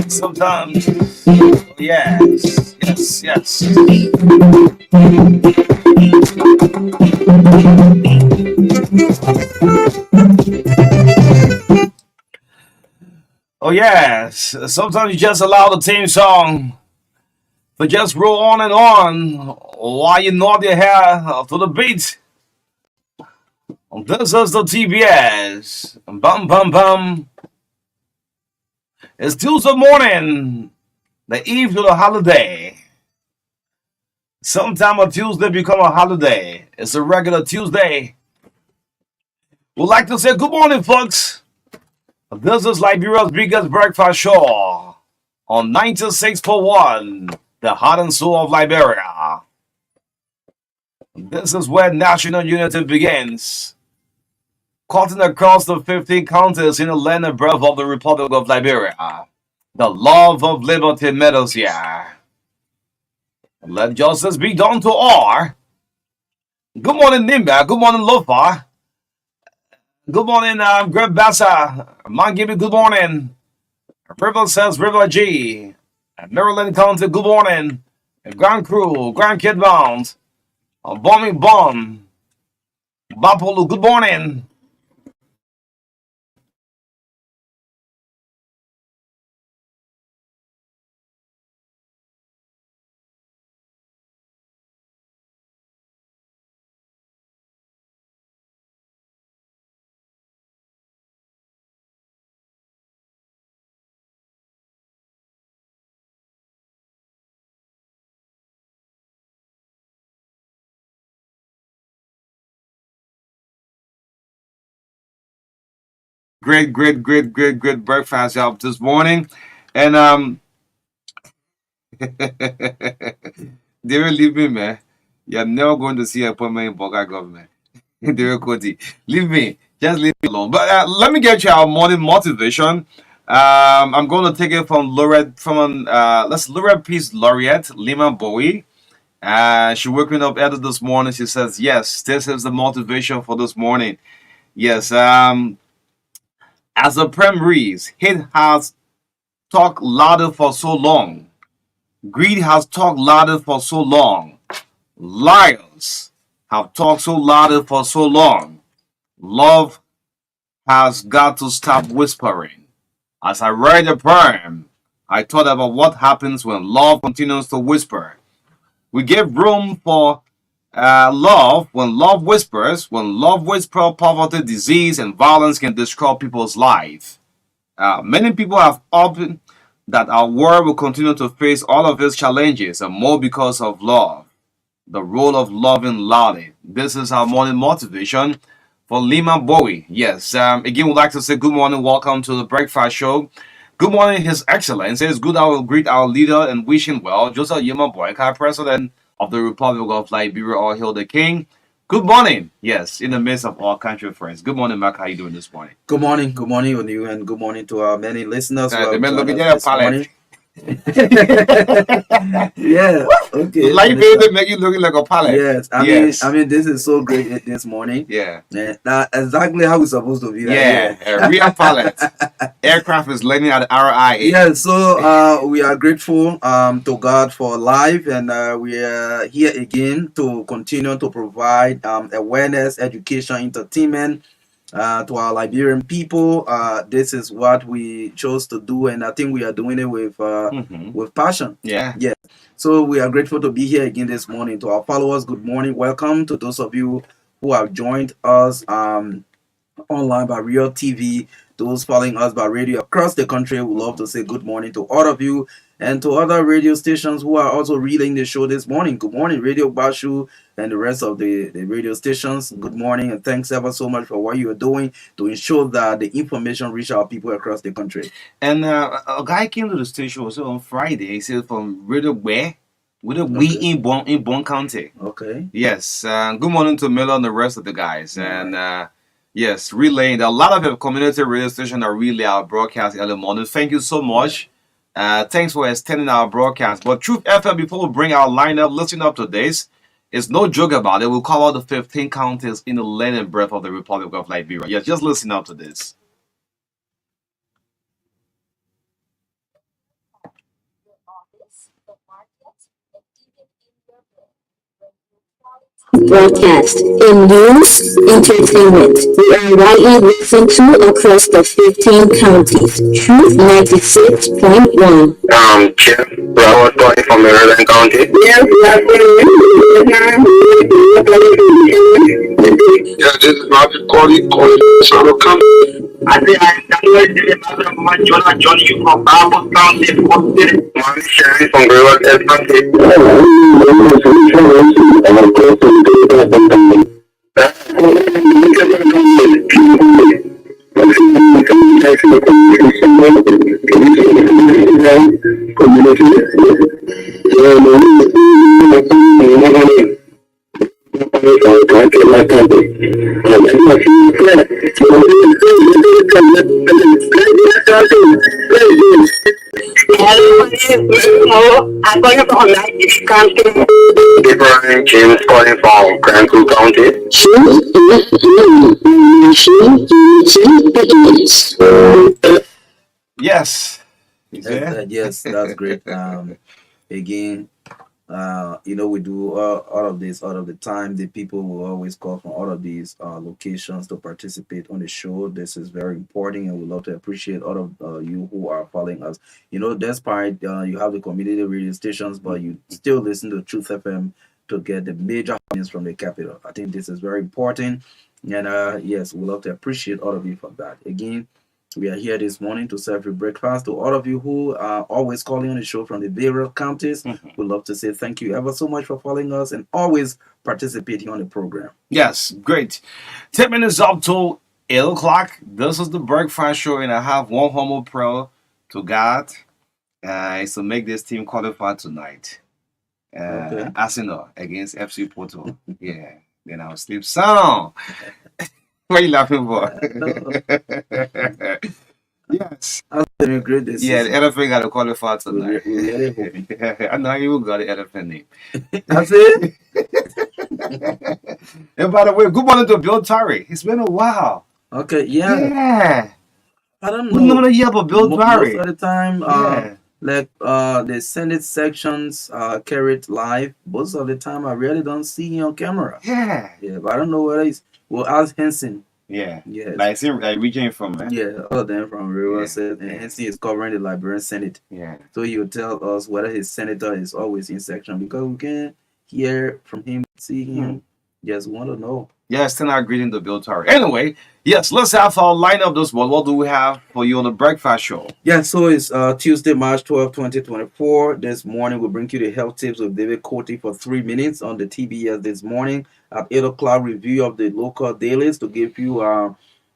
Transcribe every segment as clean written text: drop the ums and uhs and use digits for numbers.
Sometimes, yes, yes, yes. Oh yes. Sometimes you just allow the theme song to just roll on and on while you nod your head to the beat. This is the TBS. Bum bum bum. It's Tuesday morning, the eve to the holiday. Sometime a Tuesday become a holiday. It's a regular Tuesday. We'd like to say good morning, folks. This is Liberia's biggest breakfast show on 96.1, the heart and soul of Liberia. This is where national unity begins, cutting across the 15 counties in the land and breath of the Republic of Liberia. The love of liberty matters here. Let justice be done to all. Good morning, Nimba. Good morning, Lofa. Good morning, Greg Bassa. Mangibi, good morning. River says River G. Maryland County, good morning. Grand Crew, Grand Kid Bound. Bombing Bomb. Bapolu, good morning. Great breakfast up this morning. And they will leave me, man. You're never going to see a appointment in Boga government. They will Koti. Leave me. Just leave me alone. But let me get you our morning motivation. I'm going to take it from Laureate, let's Laureate Peace Laureate, Lima Bowie. She waking up early this morning. She says, yes, this is the motivation for this morning. Yes, as the Prem reads, hate has talked louder for so long. Greed has talked louder for so long. Liars have talked so louder for so long. Love has got to stop whispering. As I read the poem, I thought about what happens when love continues to whisper. We give room for love when love whispers. When love whispers, poverty, disease, and violence can destroy people's lives. Many people have opted that our world will continue to face all of its challenges and more because of love. The role of loving loudly. This is our morning motivation for Lima Bowie. Yes, again, we'd like to say good morning, welcome to the breakfast show. Good morning, His Excellency. It's good I will greet our leader and wish him well, Joseph Yema Boyka, President of the Republic of Liberia, or Hail the King. Good morning. Yes, in the midst of all country friends. Good morning, Mark. How you doing this morning? Good morning on you, and good morning to our many listeners. The man looking at a palette. Yeah, okay. Like they make you looking like a palette. Yes, I mean, this is so great this morning. Yeah. That's exactly how it's supposed to be. Right? Yeah, a real palette. Aircraft is landing at RIA. Yeah, so we are grateful to God for life, and we are here again to continue to provide awareness, education, entertainment to our Liberian people. This is what we chose to do, and I think we are doing it with passion. Yeah. Yeah. So we are grateful to be here again this morning. To our followers, good morning. Welcome to those of you who have joined us online by Real TV. those following us by radio across the country, we love to say good morning to all of you, and to other radio stations who are also reading the show this morning. Good morning, Radio Bashu, and the rest of the radio stations. Good morning, and thanks ever so much for what you are doing to ensure that the information reach our people across the country. And a guy came to the station also on Friday. He said from Radio Where? With a we Okay. in Bon County. Okay. Yes. Good morning to Miller and the rest of the guys. All And right. yes, relaying. A lot of the community radio stations are relay our broadcast early morning. Thank you so much. Thanks for extending our broadcast. But Truth FM, before we bring our lineup, listen up to this. It's no joke about it. We'll call out the 15 counties in the land and breadth of the Republic of Liberia. Yes, just listen up to this. Broadcast in news, entertainment. We are widely listened to across the 15 counties. Truth 96.1. Chief Bravo calling from Maryland County. Yes, we are Yeah, this is Marka calling from Solo County. I say I'm Jonah Johnny from Bravo County. Mommy Sherry from Greenwood County. I'm going from Nigeria County. Ibrahim James calling from Granville County. Yes. Is Yes, there? yes, that's great. Again, we do all of this all of the time. The people will always call from all of these locations to participate on the show. This is very important, and we love to appreciate all of you who are following us. Despite you have the community radio stations, but you still listen to Truth FM to get the major news from the capital. I think this is very important, and yes, we love to appreciate all of you for that. Again, we are here this morning to serve you breakfast. To all of you who are always calling on the show from the various counties, we'd love to say thank you ever so much for following us and always participating on the program. Yes, great. 10 minutes up to 8 o'clock. This is the breakfast show, and I have one humble prayer to God. Is to make this team qualify tonight. Okay. Arsenal against FC Porto. Yeah. Then I'll sleep sound. What are you laughing for? Yes. That's been a great Yeah, the decision. elephant got to qualify We tonight. really hope. I know you got the elephant name. That's it. And by the way, good morning to Bill Tarry. It's been a while. Okay, yeah. Yeah. I don't Good know. morning, yeah, but Bill Most Tarry. of the time, Yeah. like the Senate sections carry it live. Most of the time, I really don't see him on camera. Yeah. Yeah, but I don't know whether he's. We'll ask Henson. Yeah. Yes. Like, see, like region from, man. Yeah, all of them from River Yeah, said, and yeah. Henson is covering the Liberian Senate. Yeah. So he'll tell us whether his senator is always in section because we can hear from him, see him. Just want to know. Yeah, still not greeting the Bill Tarry. Anyway, yes, let's have our lineup this one. What do we have for you on the breakfast show? Yeah, so it's Tuesday, March 12, 2024. This morning, we'll bring you the health tips with David Coty for 3 minutes on the TBS this morning. At 8 o'clock, review of the local dailies to give you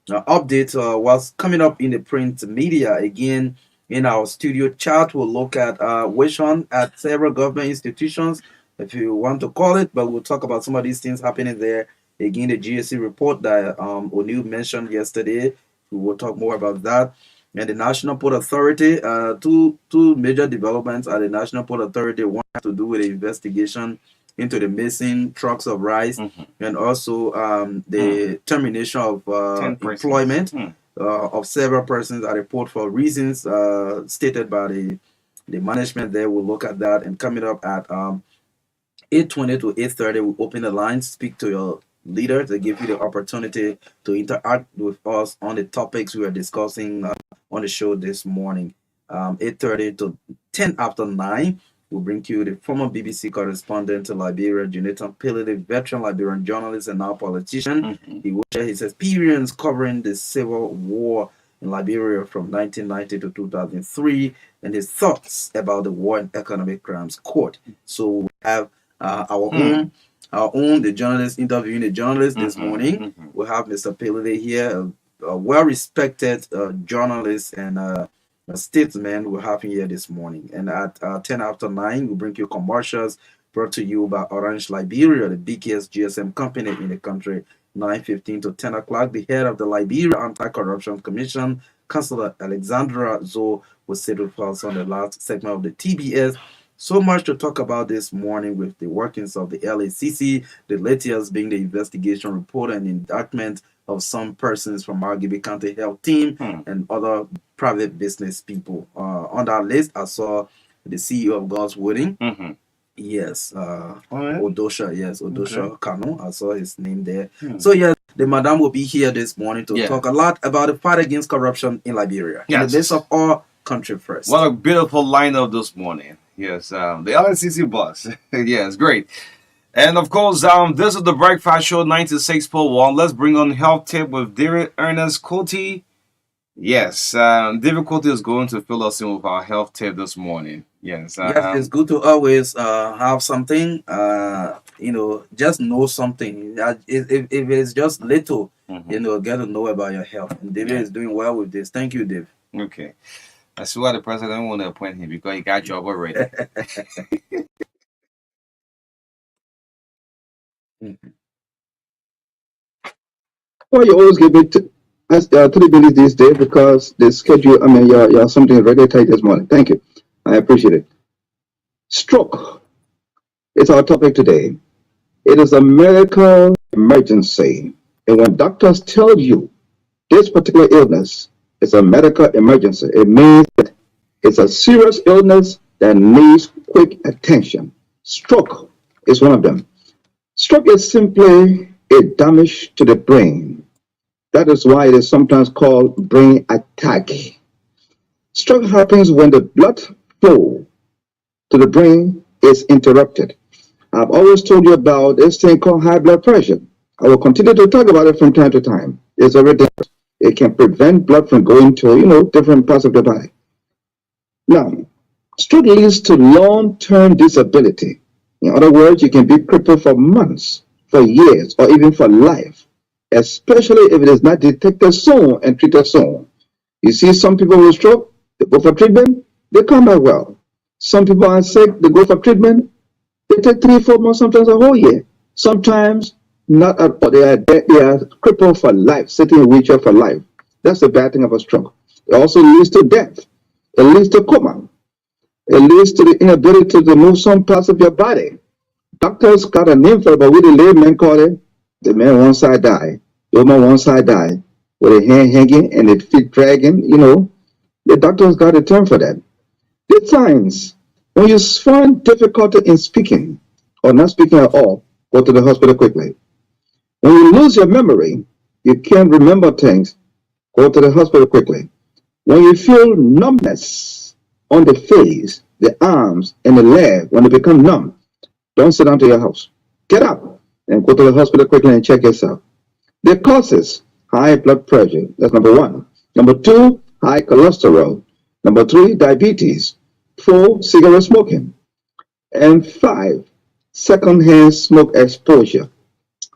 updates what's coming up in the print media. Again, in our studio chat, we'll look at which one at several government institutions, if you want to call it, but we'll talk about some of these things happening there. Again, the GSC report that O'Neill mentioned yesterday, we will talk more about that. And the National Port Authority, two major developments at the National Port Authority. One has to do with the investigation into the missing trucks of rice, and also the termination of 10 persons. employment of several persons at the port for reasons stated by the management there. We'll look at that. And coming up at 8:20 to 8:30, we open the lines, speak to your leader to give you the opportunity to interact with us on the topics we are discussing on the show this morning. 8:30 to 10 after 9, we'll bring to you the former BBC correspondent to Liberia, Jonathan Pilley, the veteran Liberian journalist and now politician. He will share his experience covering the Civil War in Liberia from 1990 to 2003, and his thoughts about the War and Economic Crimes Court. So we have our own, the journalist interviewing the journalist this morning. We have Mr. Pelede here, a well-respected journalist and a statesman we have here this morning. And at 10 after 9, we bring you commercials brought to you by Orange Liberia, the biggest GSM company in the country. 9:15 to 10 o'clock, the head of the Liberia Anti-Corruption Commission, Councillor Alexandra Zoe, will sit with us on the last segment of the TBS. So much to talk about this morning with the workings of the LACC, the latest being the investigation report and indictment of some persons from Margibi County Health Team and other private business people. On that list, I saw the CEO of God's Wedding. Yes, Odosha Kano. I saw his name there. So yes, the madam will be here this morning to talk a lot about the fight against corruption in Liberia. In the midst of all country first. What a beautiful lineup this morning. Yes, the LNCC boss. Yes, great. And of course, this is the Breakfast Show 96.1. Let's bring on Health Tip with David Ernest Cote. Yes, David Cote is going to fill us in with our health tip this morning. Yes, it's good to always have something, just know something. If it's just little, get to know about your health. And David is doing well with this. Thank you, Dave. Okay. I see why the president want to appoint him, because he got job already. Well, you always give me 3 minutes these days because the schedule, you're something really tight this morning. Thank you. I appreciate it. Stroke is our topic today. It is a medical emergency. And when doctors tell you this particular illness is a medical emergency, it means that it's a serious illness that needs quick attention. Stroke is one of them. Stroke is simply a damage to the brain. That is why it is sometimes called brain attack. Stroke happens when the blood flow to the brain is interrupted. I've always told you about this thing called high blood pressure. I will continue to talk about it from time to time. It's very dangerous. It can prevent blood from going to, different parts of the body. Now, stroke leads to long-term disability. In other words, you can be crippled for months, for years, or even for life, especially if it is not detected soon and treated soon. You see, some people with stroke, they go for treatment, they come back well. Some people are sick, they go for treatment, they take 3-4 months, sometimes a whole year. Sometimes not at all. They are crippled for life, sitting in a wheelchair for life. That's the bad thing of a stroke. It also leads to death. It leads to coma. It leads to the inability to move some parts of your body. Doctors got a name for it, but we the laymen call it, the man one side die, the woman one side die, with a hand hanging and the feet dragging, The doctors got a term for that. The signs, when you find difficulty in speaking or not speaking at all, go to the hospital quickly. When you lose your memory, you can't remember things, go to the hospital quickly. When you feel numbness on the face, the arms, and the leg, when they become numb, don't sit down to your house. Get up and go to the hospital quickly and check yourself. The causes, high blood pressure, that's number 1. Number 2, high cholesterol. Number 3, diabetes. 4, cigarette smoking. And 5, secondhand smoke exposure.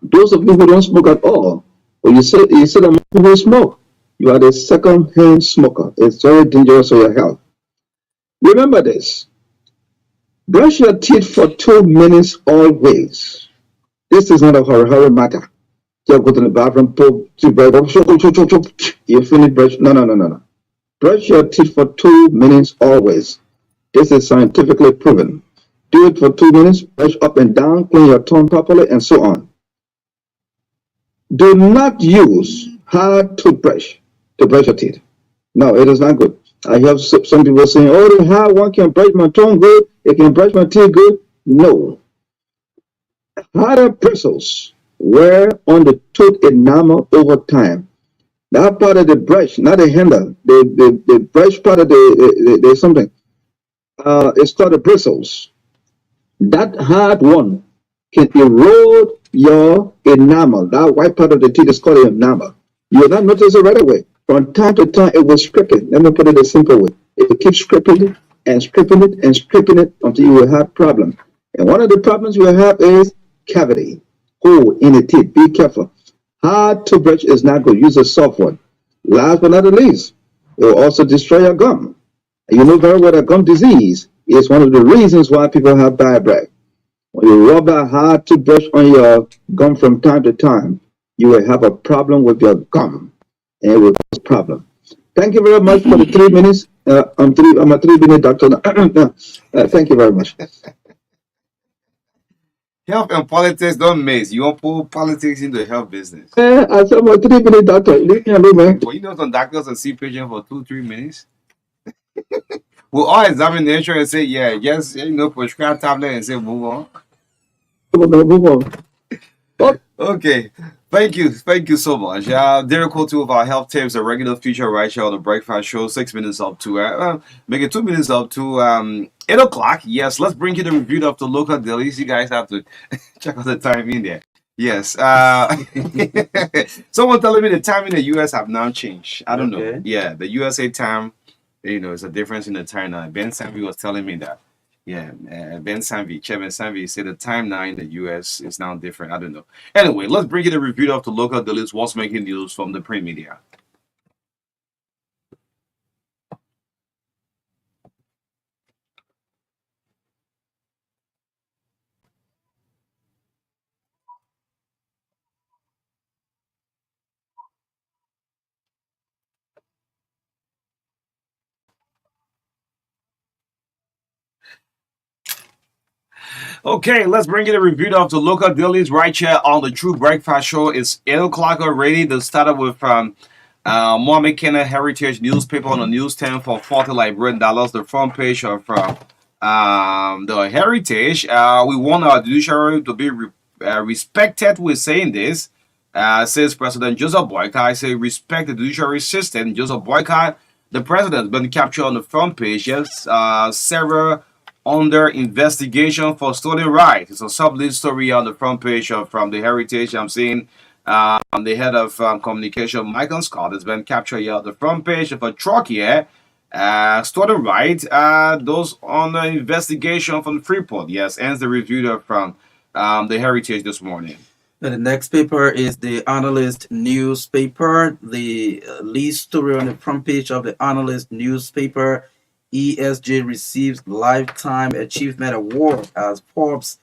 Those of you who don't smoke at all, when you sit among people who smoke, you are the second-hand smoker. It's very dangerous for your health. Remember this. Brush your teeth for 2 minutes always. This is not a hurry matter. You go to the bathroom, you finish brush. No. Brush your teeth for 2 minutes always. This is scientifically proven. Do it for 2 minutes, brush up and down, clean your tongue properly, and so on. Do not use hard toothbrush to brush your teeth. No, it is not good. I have some people saying, the hard one can brush my tongue good, it can brush my teeth good. No. Harder bristles wear on the tooth enamel over time. That part of the brush, not the handle, the brush part of the something, it's called the bristles. That hard one can erode your enamel. That white part of the teeth is called enamel. You will not notice it right away. From time to time, it will strip it. Let me put it a simple way. It will keep stripping it and stripping it and stripping it until you will have problems. And one of the problems you will have is cavity, hole in the teeth. Be careful. Hard to brush is not good. Use a soft one. Last but not the least, it will also destroy your gum. And you know very well that gum disease is one of the reasons why people have bad breath. When you rub a hard toothbrush on your gum from time to time, you will have a problem with your gum, and it will cause a problem. Thank you very much for the 3 minutes. I'm a 3 minute doctor. Thank you very much. Health and politics don't mix. You want to pull politics into the health business. I said I'm a 3 minute doctor. Leave me alone, man. Well, you know some doctors will see patients for 2, 3 minutes. We'll all examine the insurance and say, yeah, yes, prescribe tablet and say move on. Move on. Okay. Thank you so much. Derek Cole, two of our health tips, a regular feature right here on the Breakfast Show, 6 minutes up to make it 2 minutes up to 8 o'clock. Yes, let's bring you the review of the local dailies. You guys have to check out the time in there. Yes. Someone telling me the time in the US have now changed. I don't know. Okay. Yeah, the USA time, it's a difference in the time now. Ben Sambi was telling me that. Yeah, Chairman Sanvi said the time now in the US is now different. I don't know. Anyway, let's bring you the review of the local dailies, what's making news from the print media. Okay, let's bring you the review of the local dailies right here on the True Breakfast Show. It's 8 o'clock already. They started with Mohammed Kenna Heritage newspaper on the newsstand for $40 Liberian dollars. The front page of the Heritage. We want our judiciary to be respected. We're saying this. Says President Joseph Boyka. I say respect the judiciary system. Joseph Boyka, the president, has been captured on the front page. Yes, several under investigation for stolen rights. It's a sub-lead story on the front page of from the Heritage. I'm seeing the head of communication, Michael Scott, has been captured here on the front page of a truck here. Stolen right. Those on the investigation from Freeport. Yes, ends the review from the Heritage this morning. And the next paper is the Analyst newspaper. The lead story on the front page of the Analyst newspaper: ESG receives Lifetime Achievement Award as Forbes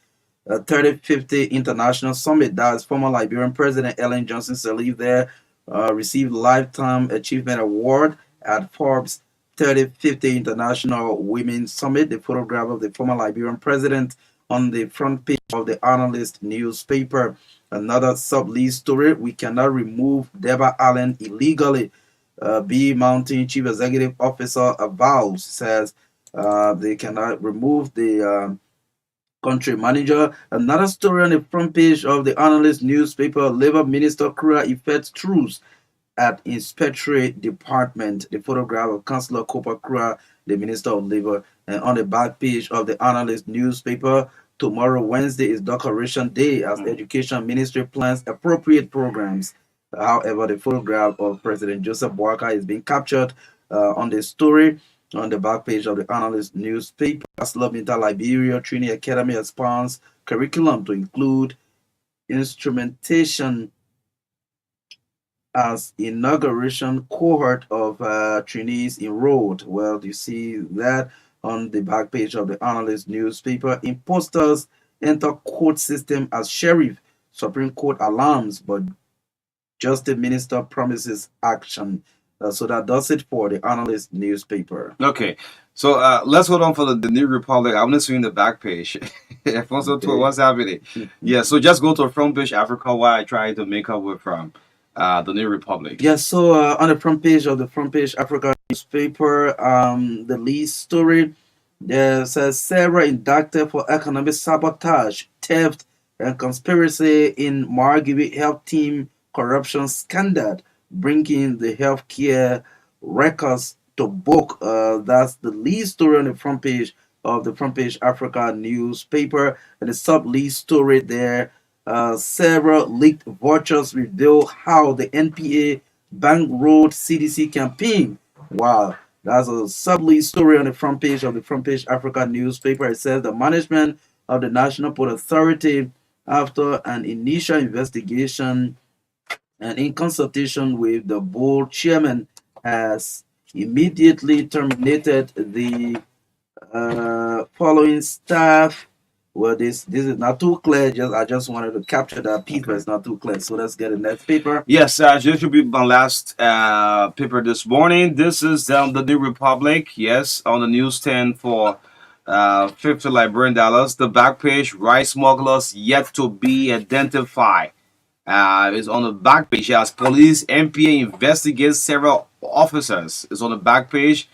3050 International Summit. That's former Liberian President Ellen Johnson Sirleaf there received Lifetime Achievement Award at Forbes 3050 International Women's Summit. The photograph of the former Liberian president on the front page of the Analyst newspaper. Another sub-lead story: we cannot remove Deborah Allen illegally. B Mountain Chief Executive Officer avows, says they cannot remove the country manager. Another story on the front page of the Analyst newspaper: Labor Minister Kura effects truce at Inspectorate Department. The photograph of Councillor Cooper Kura, the Minister of Labor. And on the back page of the Analyst newspaper: tomorrow, Wednesday, is Decoration Day as Education Ministry plans appropriate programs. However, the photograph of President Joseph Boyka is being captured on the story on the back page of the Analyst newspaper. ArcelorMittal Liberia Training Academy expands curriculum to include instrumentation as inauguration cohort of trainees enrolled. Well, you see that on the back page of the Analyst newspaper. Imposters enter court system as sheriff. Supreme Court alarms, but Justice Minister promises action. So that does it for the Analyst newspaper. Okay, so let's hold on for the New Republic. I'm not seeing the back page. Alfonso, Okay. what's happening? Yeah, so just go to front page Africa while I try to make up with the New Republic. Yes, so on the front page of the Front Page Africa newspaper, the lead story there says Sarah indicted for economic sabotage, theft, and conspiracy in Margibi Health Team corruption scandal, bringing the healthcare records to book. That's the lead story on the front page of the Front Page Africa newspaper, and the sub lead story there. Several leaked vouchers reveal how the NPA Bank Road CDC campaign. Wow, that's a sublead story on the front page of the Front Page Africa newspaper. It says the management of the National Port Authority, after an initial investigation and in consultation with the board chairman, has immediately terminated the following staff. Well, this is not too clear. I just wanted to capture that piece, but it's not too clear. So let's get the next paper. Yes, this should be my last paper this morning. This is the New Republic. Yes, on the newsstand for $50 The back page, rice smugglers yet to be identified. Is on the back page. Yes, police MPA investigates several officers. It's on the back page.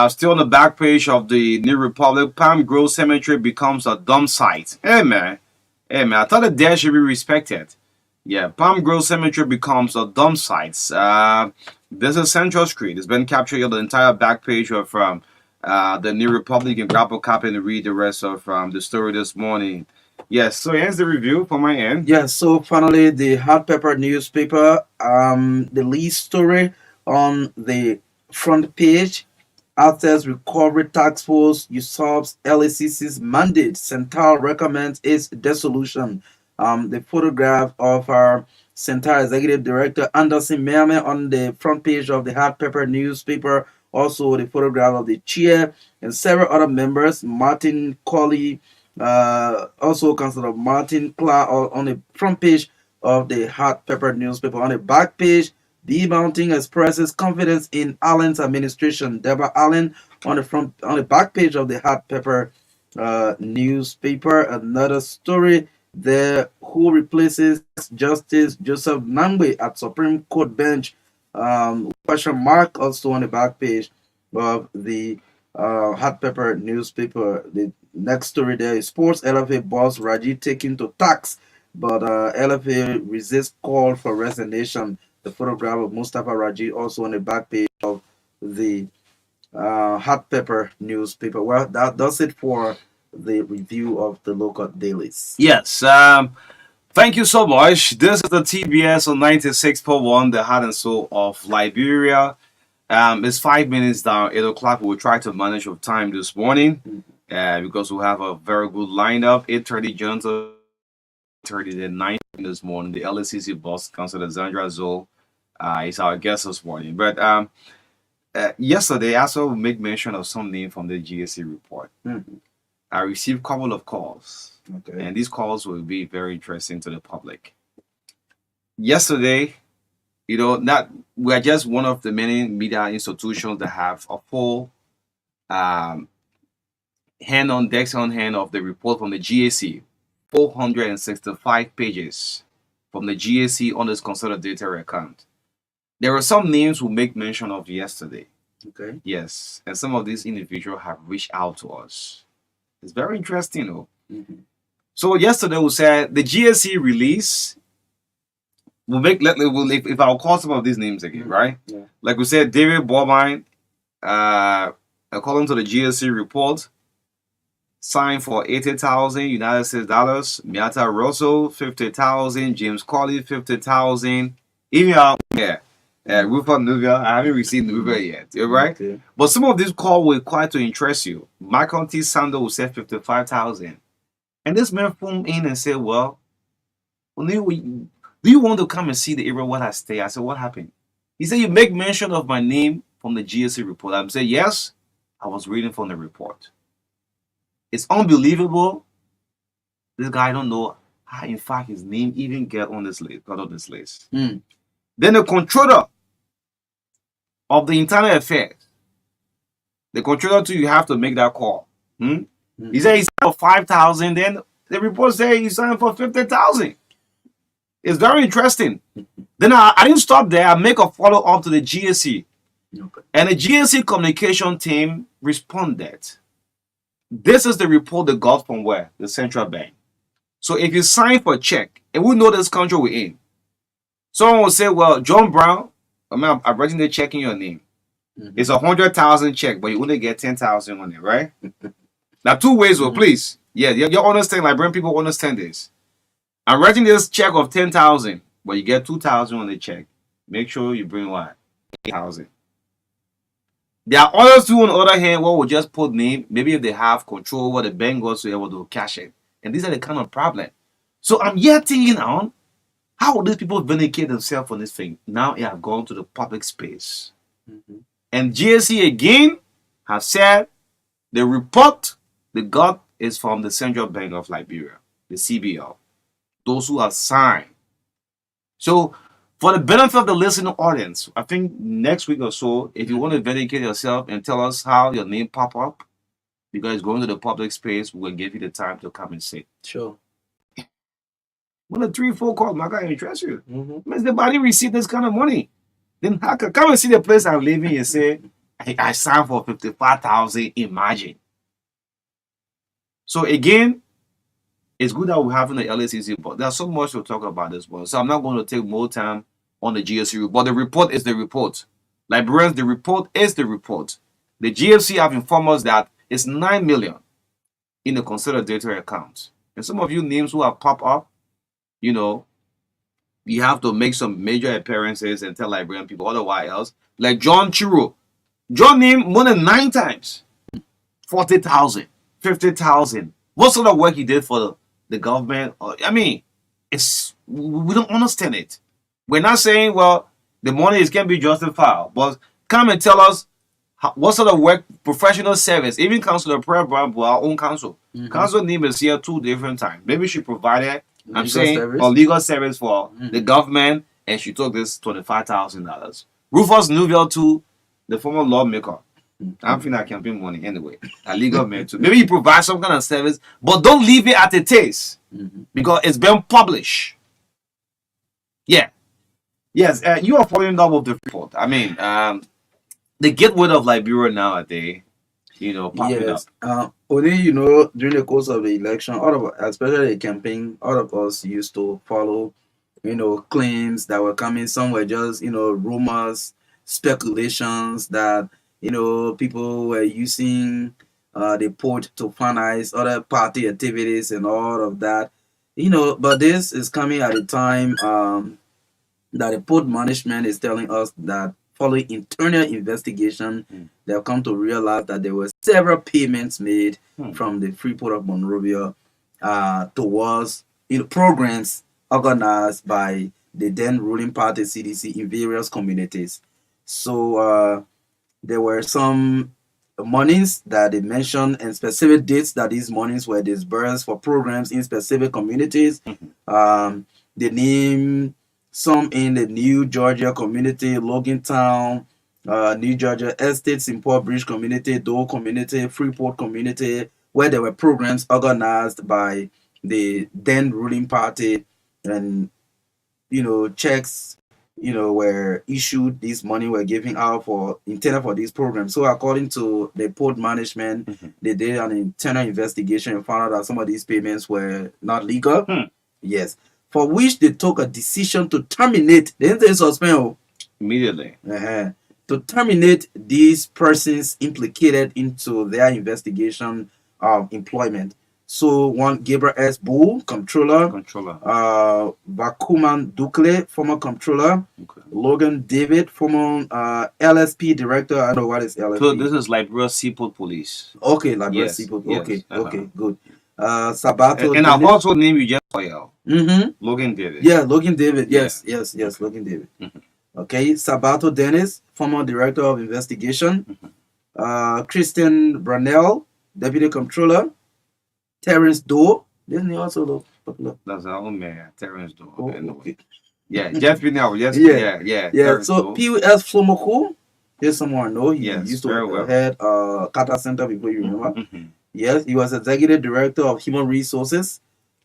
Still on the back page of the New Republic, Palm Grove Cemetery becomes a dump site. Hey man, I thought the dead should be respected. Yeah, Palm Grove Cemetery becomes a dump site. This is Central Street. It's been captured on the entire back page of the New Republic. You can grab a copy and read the rest of the story this morning. Yes, so here's the review from my end. Yes, so finally the Hot Pepper newspaper, the lead story on the front page. Assets Recovery Task Force usurps LACC's mandate. Central recommends its dissolution. The photograph of our Central Executive Director Anderson Merme on the front page of the Hot Pepper newspaper. Also, the photograph of the chair and several other members. Martin Colley, also Councillor Martin Clark, on the front page of the Hot Pepper newspaper. On the back page, B Mountain expresses confidence in Allen's administration. Deborah Allen on the back page of the Hot Pepper newspaper. Another story there: who replaces Justice Joseph Nangwe at Supreme Court bench? Question mark also on the back page of the Hot Pepper newspaper. The next story there is sports LFA boss Raji taken to tax, but LFA resists call for resignation. The photograph of Mustafa Raji also on the back page of the Hot Pepper newspaper. Well, that does it for the review of the local dailies. Yes, thank you so much. This is the TBS on 96.1, the heart and soul of Liberia. It's 5 minutes down, 8 o'clock. We'll try to manage your time this morning because we have a very good lineup. 8:30 Johnson, 8:30 then 9 this morning. The LACC boss, Councilor Zandra Zoe, is our guest this morning. But yesterday, I also make mention of some name from the GSC report. I received a couple of calls. Okay. And these calls will be very interesting to the public. Yesterday, that we are just one of the many media institutions that have a full hand on hand of the report from the GAC, 465 pages from the GAC on this consolidated account. There are some names we make mention of yesterday. Okay. Yes, and some of these individuals have reached out to us. It's very interesting, though. So yesterday we said the GSC release will make. If I'll call some of these names again, right? Yeah. Like we said, David Bobine, according to the GSC report, signed for $80,000 United States dollars. Miata Russell $50,000. James Colley $50,000. Even Rupert Nubia, I haven't received Nubia yet, right? Okay. But some of these calls will quite to interest you. Michael T. Sando will say $55,000. And this man phoned in and said, well, do you want to come and see the area where I stay? I said, what happened? He said, you make mention of my name from the GSC report. I said, yes, I was reading from the report. It's unbelievable. This guy, I don't know how, in fact, his name even got on this list. Then the controller of the internal affairs, the controller too, you have to make that call. He said he signed for 5,000. Then the report said he signed for 50,000. It's very interesting. Then I didn't stop there. I make a follow up to the GSC, and the GSC communication team responded. This is the report they got from where? The central bank. So if you sign for a check, and we know this country we're in, someone will say, well, John Brown, I'm writing the check in your name. It's 100,000 check, but you only get 10,000 on it, right? Now, two ways, please. Yeah, you understand, Liberian people understand this. I'm writing this check of 10,000, but you get 2,000 on the check. make sure you bring what? Housing. There are others too, on the other hand, what will just put name, maybe if they have control over the bank whatsoever, they'll cash it. And these are the kind of problem. So I'm here thinking on how will these people vindicate themselves on this thing? Now it have gone to the public space. And GSC again has said the report they got is from the Central Bank of Liberia, the CBL, those who have signed. So for the benefit of the listening audience, I think next week or so, if you want to vindicate yourself and tell us how your name pop up, because it's going to the public space, we'll give you the time to come and say. Sure. When the 3-4 calls, Marka interest you. Means the body receive this kind of money. Then how can come and see the place I'm living and say, I signed for 55,000, imagine. So again, it's good that we're having the LACC, but there's so much to talk about this one. So I'm not going to take more time on the GSC report. But the report is the report. Liberians, the report is the report. The GFC have informed us that it's 9 million in the consolidated account. And some of you names who have popped up, you know, you have to make some major appearances and tell Liberian people otherwise else. Like John Chiro. John named more than 9 times. 40,000, 50,000. What sort of work he did for the government? I mean, we don't understand it. We're not saying, well, the money can be justified, but come and tell us what sort of work, professional service, even Councilor Prayer Brown, our own council. Council name is here 2 different times. Maybe she provided, I'm saying, a legal service for the government, and she took this $25,000. Rufus Newville too, the former lawmaker. I'm feeling that campaign money anyway. A legal man too. Maybe you provide some kind of service, but don't leave it at a taste because it's been published. Yeah. Yes, you are following up with the report. I mean, the gateway of Liberia nowadays, you know, popping up. Only, during the course of the election, especially the campaign, all of us used to follow, claims that were coming. Some were just, rumors, speculations that, people were using the port to finance other party activities and all of that. But this is coming at a time that the port management is telling us that following internal investigation, they've come to realize that there were several payments made from the Freeport of Monrovia towards programs organized by the then ruling party CDC in various communities. So there were some monies that they mentioned and specific dates that these monies were disbursed for programs in specific communities. They name some in the New Georgia community, Logantown, New Georgia Estates, Import Bridge community, Dole community, Freeport community, where there were programs organized by the then ruling party, and checks were issued, this money were given out for intended for these programs. So according to the port management, they did an internal investigation and found out that some of these payments were not legal. Yes, for which they took a decision to terminate. They didn't say suspend immediately. To terminate these persons implicated into their investigation of employment. So one Gabriel S. Bull, controller. Vakuman Dukle, former controller. Logan David, former LSP director. I don't know what is LSP. So this is Liberia Seaport Police. Okay, Liberia Seaport. Okay, okay, good. Sabato. And I've also named you just for you. Logan David. Yeah, Logan David. Yes, Logan David. Okay, Sabato Dennis, former director of investigation. Christian Brunel, deputy controller. Terrence Doe, isn't he also popular? That's our own man, Terrence Doe. Oh, okay. Yeah, Jeff Binel. Yes, yeah. So P.U.S. Flomoko, here's someone I know. He used to head Qatar Center before, you remember. Yes, he was executive director of human resources.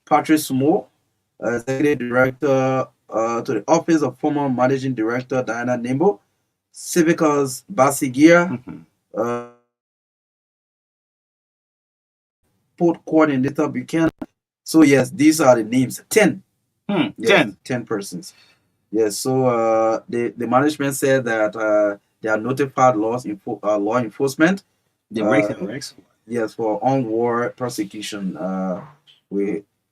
Patrick Sumo, executive director to the office of former managing director Diana Nimbo. Civicus Basigia, port coordinator Buchanan. So yes, these are the names. 10. 10 persons. Yes. So the management said that they are notified law enforcement. The yes, for on-war prosecution.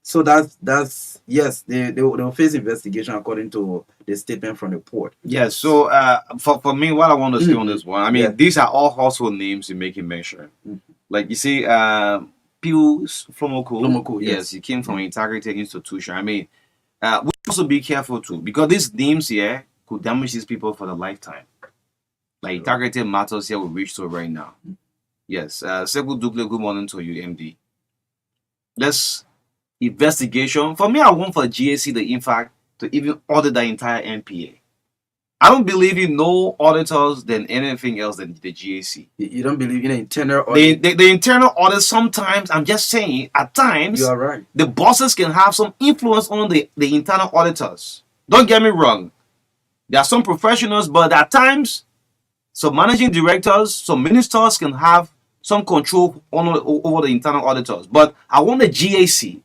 So that's yes, they'll face investigation according to the statement from the port. Yes. So for me, what I want to say on Mhm. this one, I mean, Yeah. these are all household names you making mention. Mhm. Like you see, Pius Flomoko. Flomoko, Yes, yes. he came from Integrity Institution. I mean, we also be careful too because these names here could damage these people for the lifetime. Like Integrity Matters here will reach to right now. Yes. Seku Duple, good morning to you, MD. Let's investigation. For me, I want for GAC the in fact to even audit the entire NPA. I don't believe in no auditors than anything else than the GAC. You don't believe in an internal The, audit? the internal audit sometimes, I'm just saying, at times, You are right. the bosses can have some influence on the internal auditors. Don't get me wrong. There are some professionals, but at times, some managing directors, some ministers can have some control over the internal auditors. But I want the GAC,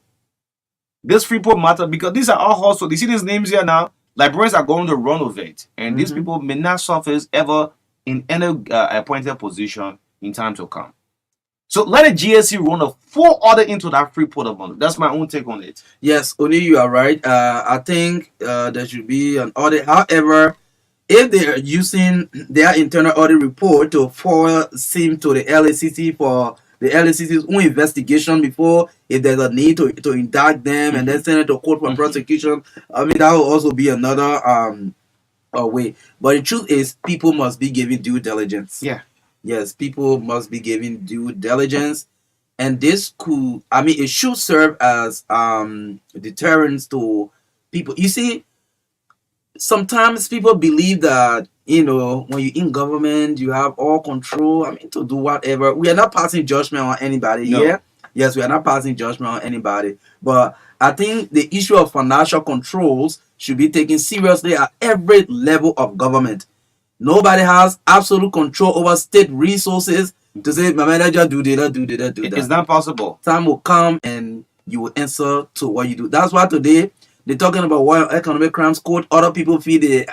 this Freeport matter, because these are all household. You see these names here now, librarians are going to run of it. And these people may not surface ever in any appointed position in time to come. So let a GSC run a full audit into that Freeport of. That's my own take on it. Yes, Oni, you are right. I think there should be an audit. However, if they are using their internal audit report to forward SIM to the LACC for the LACC's own investigation before, if there's a need to indict them and then send it to court for prosecution, I mean, that will also be another way. But the truth is, people must be given due diligence. Yeah. Yes, people must be given due diligence. And this could, I mean, it should serve as deterrence to people. You see, sometimes people believe that, you know, when you're in government, you have all control. I mean, to do whatever. We are not passing judgment on anybody. No. Yeah. Yes, we are not passing judgment on anybody. But I think the issue of financial controls should be taken seriously at every level of government. Nobody has absolute control over state resources to say, my manager do that. It's not possible. Time will come and you will answer to what you do. That's why today they're talking about War Economic Crimes Code. Other people feel they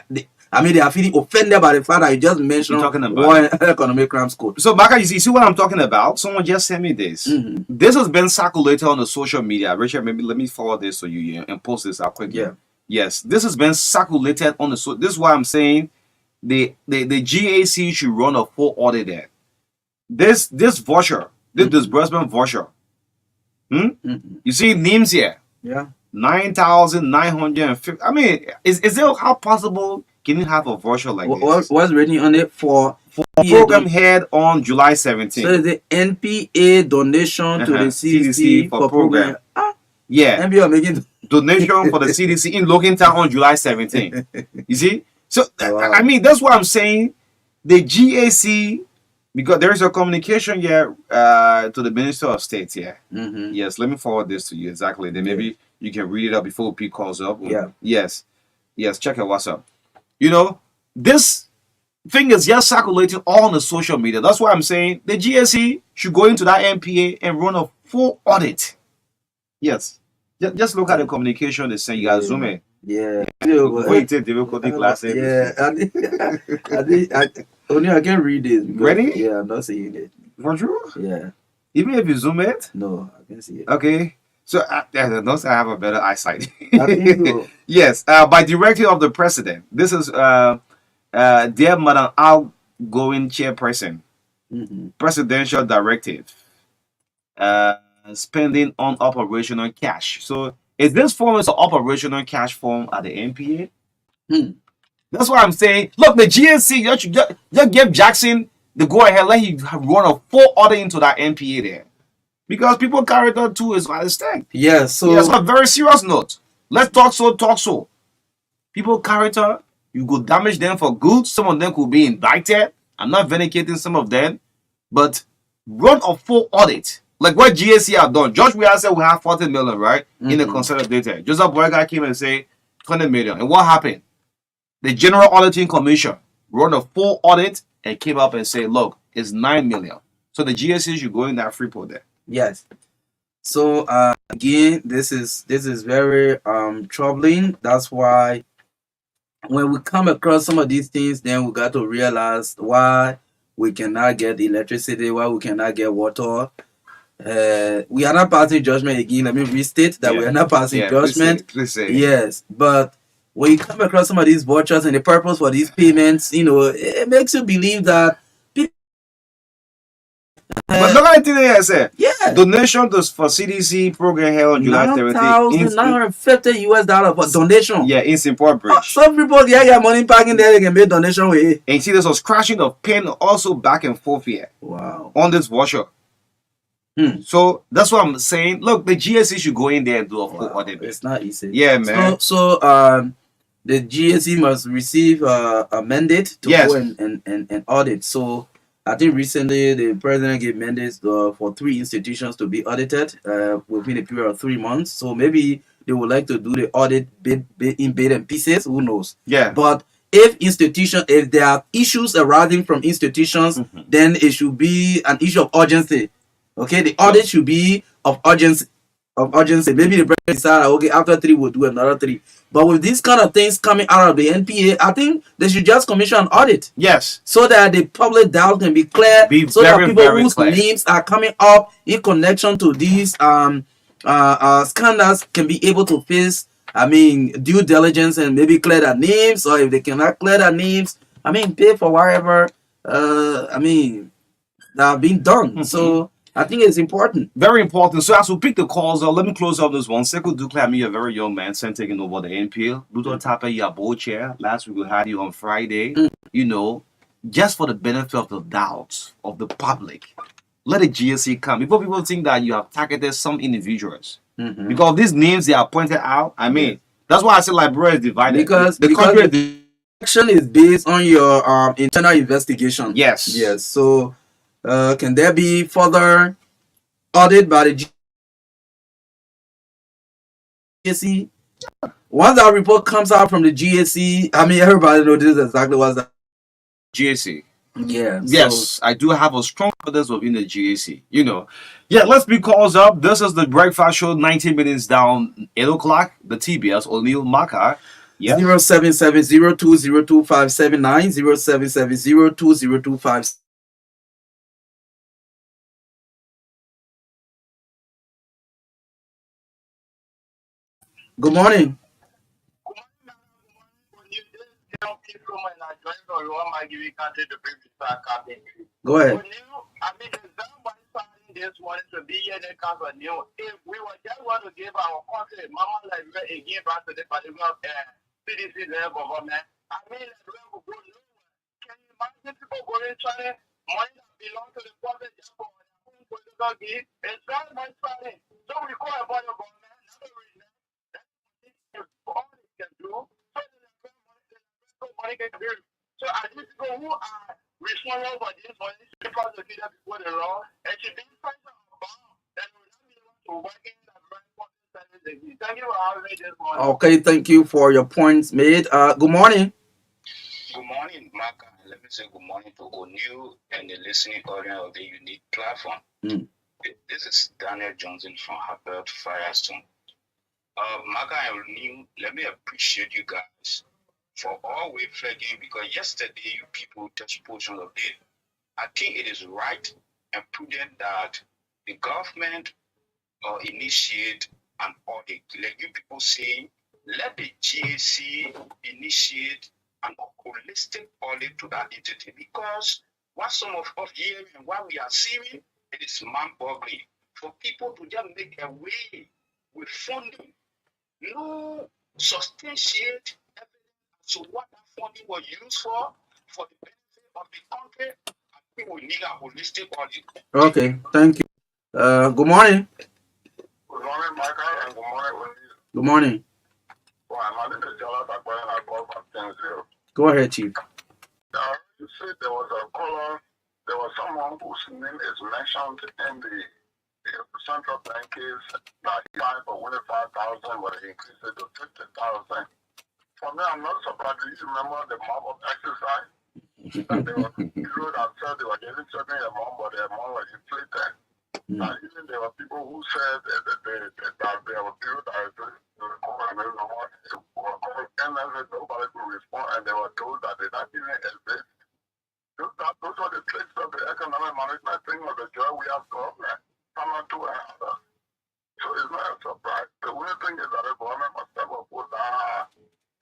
are feeling offended by the fact that you just mentioned talking about War Economic Crimes Code. So, Marka, you see what I'm talking about? Someone just sent me this. Mhm. This has been circulated on the social media. Richard, maybe let me forward this to you and post this out quickly. Yeah. Yes, this has been circulated on the this is why I'm saying the GAC should run a full audit there. This voucher, this disbursement voucher. You see names here. Yeah. 9,950. I mean, is there how possible can you have a voucher like this? What's written on it for Program head on July 17th. So the NPA donation to the CDC for program. Yeah. NPA are making donation for the CDC in Logan Town on July 17th. You see? So, Wow. I mean, that's what I'm saying. The GAC, because there is a communication here to the Minister of State here. Mhm. Yes, let me forward this to you exactly. Then maybe you can read it up before P calls up. Yeah. Yes. Yes, check your WhatsApp. You know, this thing is just circulating all on the social media. That's why I'm saying the GSC should go into that NPA and run a full audit. Yes. Just look at the communication they send. You guys zoom in. Yeah. Wait till difficulty classes. Yeah. Only I can read this. because- Ready? Yeah, I'm not seeing it. Bonjour. Yeah. Even if you zoom it, No, I can see it. okay. So don't say I have a better eyesight. I think so. Yes, by directive of the president. This is dear Madam outgoing chairperson. Mhm. Presidential directive. Spending on operational cash. So is this form is an operational cash form at the NPA? Hmm. That's what I'm saying. Look, the GNC just give Jackson the go ahead, let him run a full order into that NPA there. Because people character too is at stake. Yeah, so That's a very serious note. Let's talk so. People character, you could damage them for good. Some of them could be indicted. I'm not vindicating some of them, but run a full audit. Like what GSC have done. George we said we have 40 million, right? In the consolidated. Joseph Boyga came and say 20 million. And what happened? The General Auditing Commission run a full audit and came up and said, look, it's 9 million. So the GSC should go in that free port there. yes. So again, this is very troubling. That's why when we come across some of these things, then we got to realize why we cannot get electricity, why we cannot get water. We are not passing judgment again. Let me restate that we are not passing judgment. Please say. Yes, but when you come across some of these vouchers and the purpose for these payments, it makes you believe that people. But look at the thing I said. Yeah. Donation for CDC program held on July 17th. $9,950 for donation. Yeah, in Simport Bridge. Some people get money packing there, they can make donation with it. And you see, there's a crashing of pen also back and forth here. Wow. On this washer. So that's what I'm saying. Look, the GSC should go in there and do a full audit. It's not easy. Yeah, man. So the GSC must receive a mandate to go and audit. So I think recently the president gave mandates for 3 institutions to be audited within a period of 3 months. So maybe they would like to do the audit bit and pieces. Who knows? Yeah. But if there are issues arising from institutions, then it should be an issue of urgency. Okay, the audit should be of urgency. Maybe the president decide, okay, after 3 we'll do another 3. But with these kind of things coming out of the NPA, I think they should just commission an audit. Yes. So that the public doubt can be clear. So that people whose names are coming up in connection to these scandals can be able to face, due diligence and maybe clear their names, or if they cannot clear their names, pay for whatever that have been done. So I think it's important. Very important. So as we pick the calls up, let me close off this one. Sekou Duclair, me, a very young man, sent taking over the NPL. Luto Tapa, your board chair. Last week we had you on Friday. Just for the benefit of the doubts of the public, let the GSC come. Before people think that you have targeted some individuals. Because these names they are pointed out, that's why I say Liberia is divided. Because the action is based on your internal investigation. Yes. Yes. So can there be further audit by the GSC? Once that report comes out from the GSC, everybody knows this is exactly what's that. GSC. Yeah. Yes, so I do have a strong confidence within the GAC. Yeah, let's pick calls up. This is the breakfast show, 19 minutes down, 8 o'clock. The TBS, O'Neill Marka. Yeah. 0770202579, 07702025. Good morning. Go ahead. This morning to be here in the new. If we were just want to give our country, Mama Liberia again back to the particular CDC level government, Liberia will go nowhere. Can you imagine people going trying money that belongs to the public just for their own political gain? It's very much funny. So we call about the government, another reason that's all they can do, so the money can do. So I just go who are responsible for this money should be prosecuted before the law and should be pressed on bound that will not be able to work in the very important service. Thank you for having me this morning. Okay, thank you for your points made. Good morning. Good morning, Marka. Let me say good morning to O'Neill and the listening audience of the unique platform. This is Daniel Johnson from Herbert Firestone. Marka and O'Neill, let me appreciate you guys for always flagging, because yesterday you people touched portions of it. I think it is right and prudent that the government initiate an audit. Like you people saying, let the GAC initiate an holistic audit to that entity, because what some of us hearing and what we are seeing, it is mind-boggling for people to just make a way with funding, no substantiate evidence. So what that funding was used for the benefit of the country, I think we need a holistic audit. Okay, thank you. Good morning. Good morning, Michael, and good morning, O'Neill. Good morning. Well, my name is Jonathan Akbar, and I call from Kingsville. Go ahead, Chief. You said there was a caller, there was someone whose name is mentioned in the central bank case that he signed for 25,000, but he increased it to 50,000. For me, I'm not surprised. Do you remember the mob of exercise? That they were people that said they were getting certain amount, but the amount was inflated. And even there were people who said that there were people that were called and nobody could respond, and they were told that they not even exist. Those are the traits of the economic management thing of the job we have government. Some of to another. So it's not a surprise. The only thing is that the government must step up with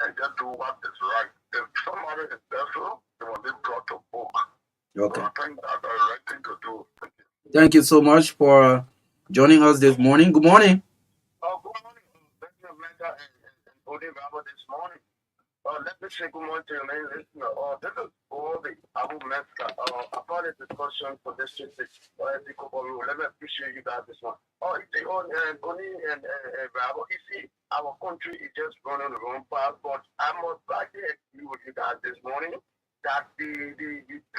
and just do what is right. If somebody is desperate, they will be brought to book. Okay. So I think that's the right thing to do. Thank you so much for joining us this morning. Good morning. Good morning. Thank you, Marka and Odi Baba this morning. Let me say good morning to your main listener. This is Bobby Abu Meska. About the discussion for this topic. Let me appreciate you guys this one. You see, Goni and Baba, you see, our country is just running the wrong path, but I must likely agree with you guys this morning that the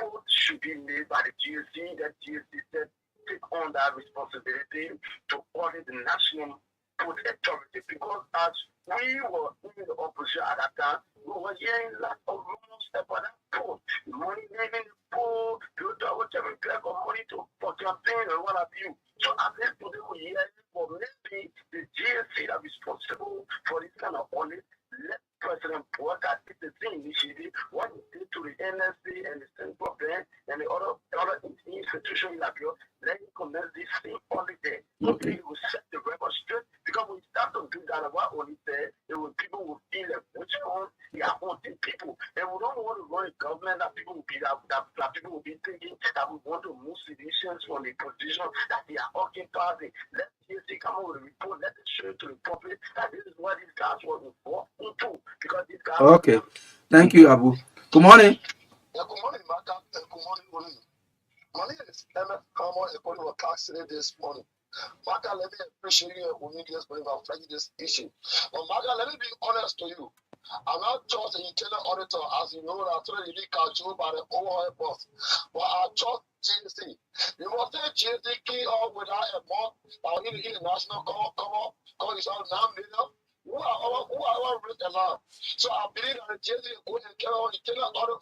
vote should be made by the GSC, that GSC said take on that responsibility to audit the national food authority, because as we were in the opposition at that time, we were hearing lots of rumors about that food. Money leaving the food, you know, whatever bag of money to for campaign and what have you. So at least today we hear for maybe the GSC that is responsible for this kind of audit. Let President Boycott take the same initiative, what he did to the NSC and the Central Bank and the other institutions like yours. Let him commence this same audit there. Okay. He will set the record straight, because when you start to do that, what only said, people will feel like which one they are haunting people. And we don't want to run a government that people will be that people will be thinking that we want to move citizens from the position that they are occupying. Let TSC come up with a report, let it show to the public that this is what these guys were involved into. Because these guys Okay. Thank you, Abu. Good morning. good morning, Marka. Good morning, Oli. My name is Emmett Palmer, a body of accident this morning. Marka, let me appreciate you and we this morning for flagging this issue. But Marka, let me be honest to you. I'm not just an internal auditor, as you know, that today you catch you by the overhead boss. But I trust GSC. You must say GSC key off without a month. I need to get a national call you shall now million. Who are our risk alarm? So I believe that the GSC is going to carry on internal audit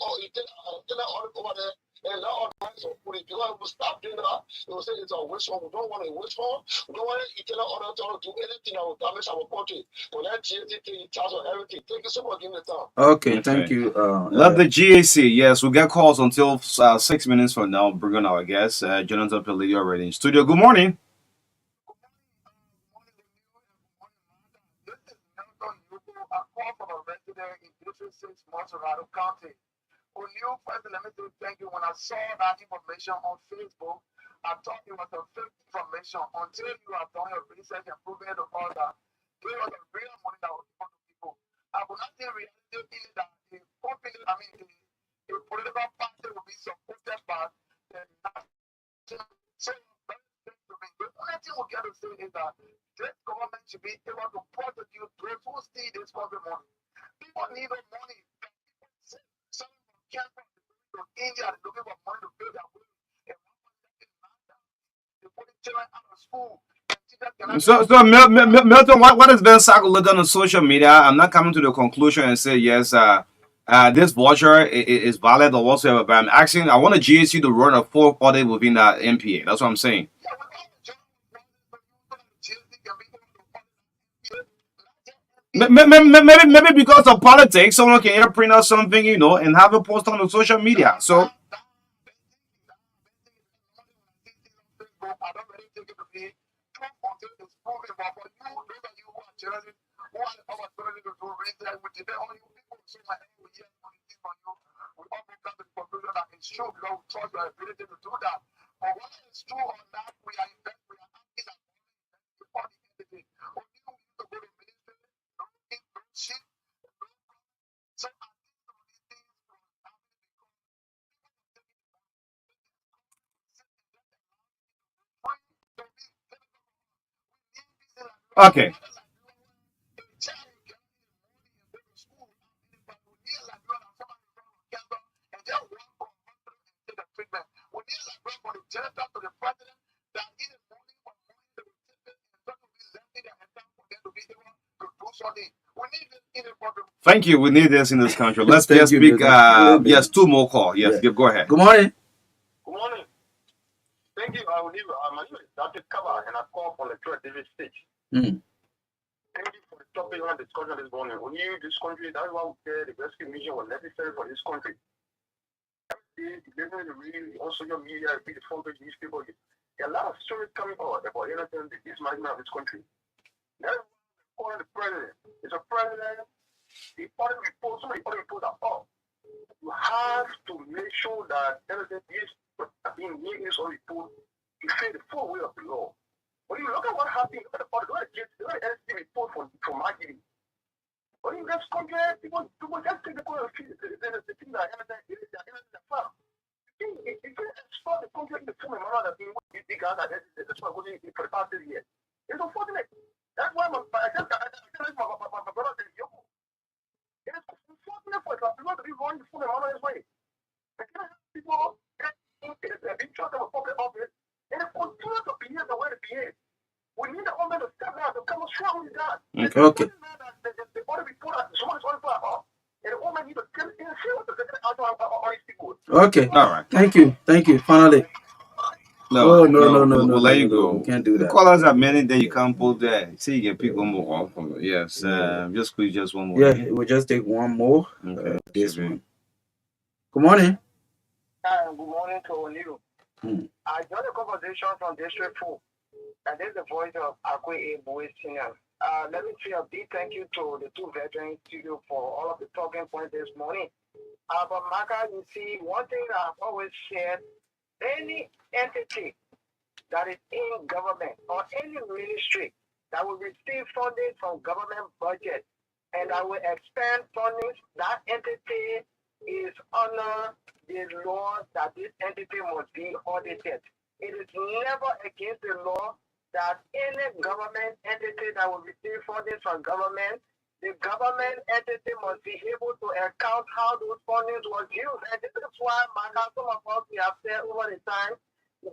over there. And that organize or put it, because we stop doing that, they will say it's a wish one. We don't want a wish one. We don't want to internal auditor to do anything that will damage our country. But let GSC take in charge of everything. Thank you so much for giving the time. Okay, thank you. Love the GAC. Yes, we'll get calls until 6 minutes from now. Bring on our guest, Jonathan Pelletti, already in studio. Good morning. I call from a resident in District 6, Monterey County. O'Neill, first, let me say thank you. When I saw that information on Facebook, I thought it was a fake information until you have done your research and proven it to others. It was a real money that was given to people. I will not say reality is that the company, the political party will be supported by the national. So, the only thing we got to say is that this government should be able to prosecute those who steal this country money. People need the money. Some can't go to India looking for money to pay their bills. And they put children out of school. So Milton, what has been circulated on social media? I'm not coming to the conclusion and say yes. This voucher is valid or whatsoever. But I'm asking. I want a GSU to run a full audit within that MPA. That's what I'm saying. Maybe because of politics, someone can either print out something, and have it post on the social media. So. Okay. Thank you. We need this in this country. Let's just speak. Yes, two more calls. Yes, Yeah. go ahead. Good morning. Good morning. Thank you. I will leave. My name is Dr. Kaba, and I call from the Church David State. Thank you for the topic on discussion this morning. We knew this country, that's why we said the rescue mission was necessary for this country. Definitely, on social media, read the front page newspaper. a lot of stories coming out about this management of this country. That's calling the president. It's a president. The audit report, some of the audit reports are up. You have to make sure that everything is being made in this audit report to say the full way of the law. When you look at what happened, look at the audit, look at the NSC report from Marketing. When you just compare, people just take the point of the thing that everything is the farm. If you export the country in the form of manner that you think that that's what going for the past 30 years. It's unfortunate. That's why my brother said, yo, it's unfortunate for people to be going the form of manner this way. I can't have people being trust of a public office and they continue to behave the way they behave. We need the government to step down to come strong with that. Okay. The order report so much on fire. And the woman need to tell in what the out on his people. Okay. All right. Thank you. Finally. No, No. we'll let you go. We can't do The that. callers are many that you can't pull there. See, you can pick one more off from it. Yes. Just squeeze just one more. Yeah, we'll just take one more. Okay. This one. Good morning. Good morning to O'Neill. I joined the conversation from District 4. And this is the voice of Akwe Eboe Senior. Let me say a big thank you to the two veterans studio for all of the talking points this morning. But Marka, you see, one thing that I've always said, any entity that is in government or any ministry that will receive funding from government budget and that will expand funding, that entity is under the law that this entity must be audited. It is never against the law that any government entity that will receive funding from government, the government entity must be able to account how those fundings was used. And this is why, Marka, some of us we have said over the time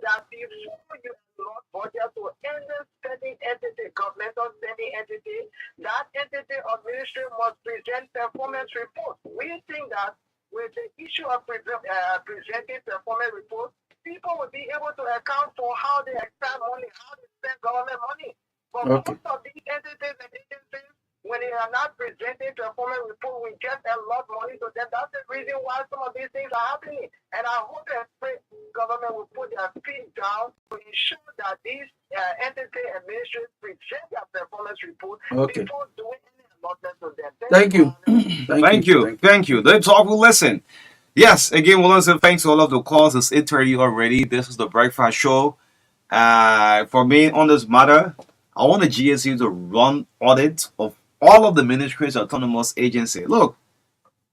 that before you allot budget to any spending entity, governmental spending entity, that entity or ministry must present performance reports. We think that with the issue of presenting performance reports, people will be able to account for how they expend money, how they spend government money. But most of these entities and agencies, when they are not presenting performance report, we just allot money to them. That's the reason why some of these things are happening. And I hope that the government will put their feet down to ensure that these entities and ministries present their performance report before doing any allotment to them. Thank you. Thank you. The talk will listen. Yes, again, we want to say thanks to all of the calls. It's 8:30 already. This is the breakfast show. For me, on this matter, I want the GSU to run audit of all of the ministries, autonomous agency. Look,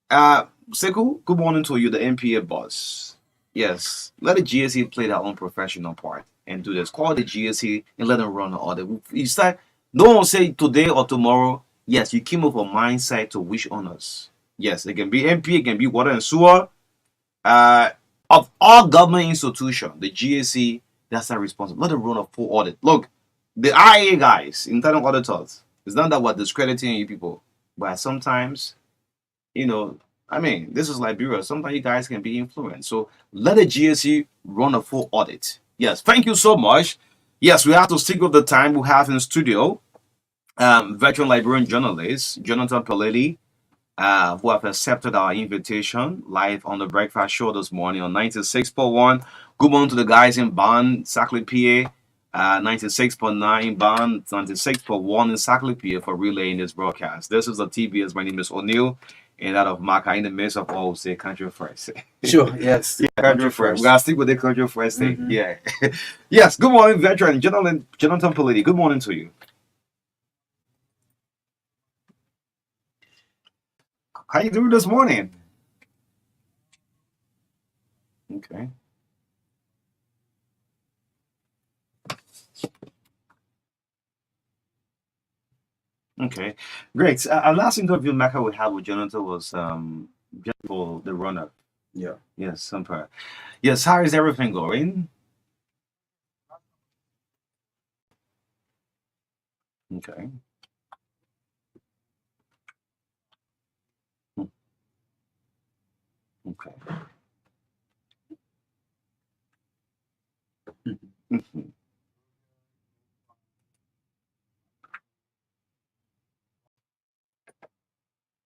Sekou, good morning to you, the MPA boss. Yes, let the GSE play their own professional part and do this. Call the GSE and let them run the audit. You start, no one say today or tomorrow. Yes, you came up with a mindset to wish on us. Yes, it can be MP, it can be water and sewer. Of all government institutions, the GSE, that's not responsible. Let them run a full audit. Look, the IA guys, internal auditors, it's not that we're discrediting you people, but sometimes, this is Liberia. Sometimes you guys can be influenced. So let the GSE run a full audit. Yes, thank you so much. Yes, we have to stick with the time we have in studio. Veteran Liberian journalist Jonathan Peleli, who have accepted our invitation live on the breakfast show this morning on 96.1. Good morning to the guys in Bond, Sackley, PA. 96.9 Bond, 96.1 in Sackley, PA for relaying this broadcast. This is the TBS. My name is O'Neill, and that of Marka in the midst of all say country first. Sure, yes. Country first. We gotta stick with the country first thing. Yeah. Yes, good morning, veteran Jonathan Peleli. Good morning to you. How you doing this morning? Okay. Okay, great. Our last interview Marka we had with Jonathan was just for the runner. Yeah. Yes, super. Yes, how is everything going? Okay. Okay. Mhm.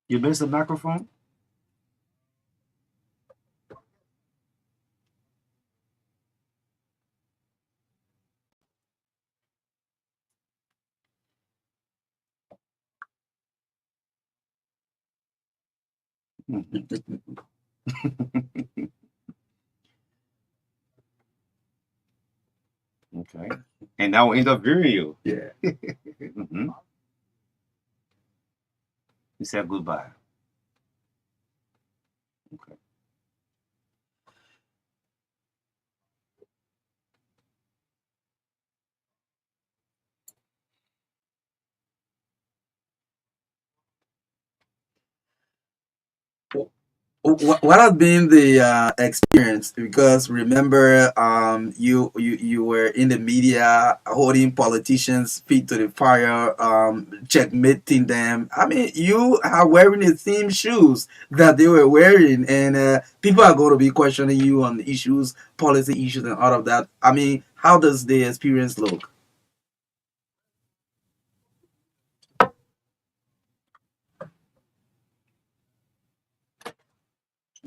You missed the microphone? Okay. And now we're interviewing you. Yeah. Mhm. You said goodbye. Okay. What has been the experience? Because remember, you were in the media holding politicians' feet to the fire, checkmating them. I mean, you are wearing the same shoes that they were wearing, and people are going to be questioning you on issues, policy issues, and all of that. I mean, how does the experience look?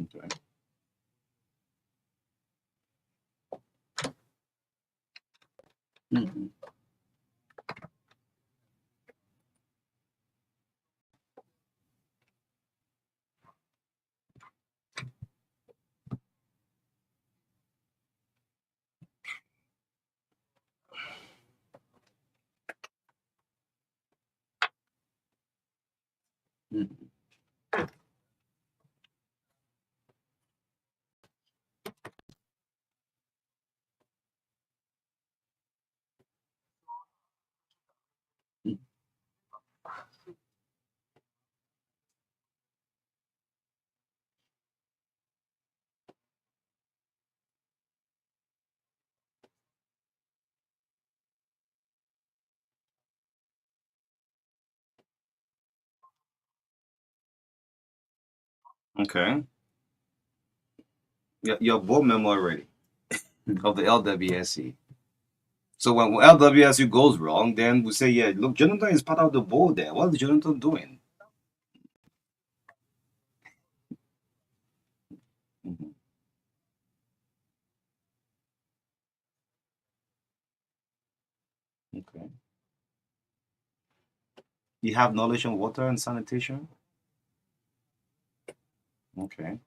Okay. Mhm. Mhm. Okay. You're board member already of the LWSC. So when LWSU goes wrong, then we say, yeah, look, Jonathan is part of the board there. What is Jonathan doing? Mhm. Okay. You have knowledge on water and sanitation? Okay.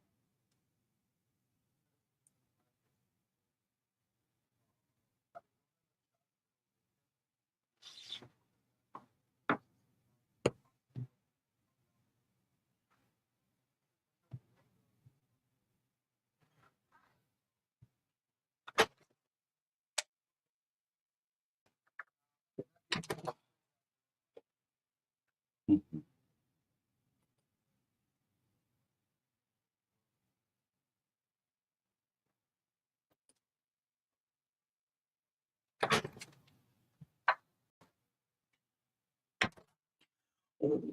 Mhm.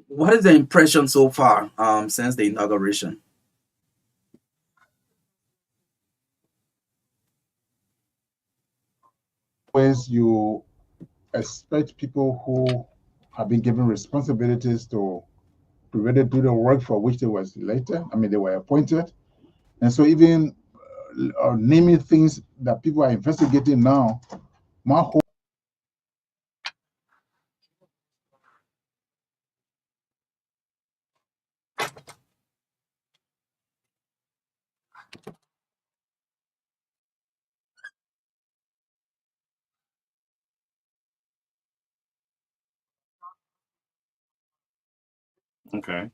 What is the impression so far since the inauguration? Ways you expect people who have been given responsibilities to really do the work for which they were elected. I mean, they were appointed. And so even naming things that people are investigating now, my hope. Okay.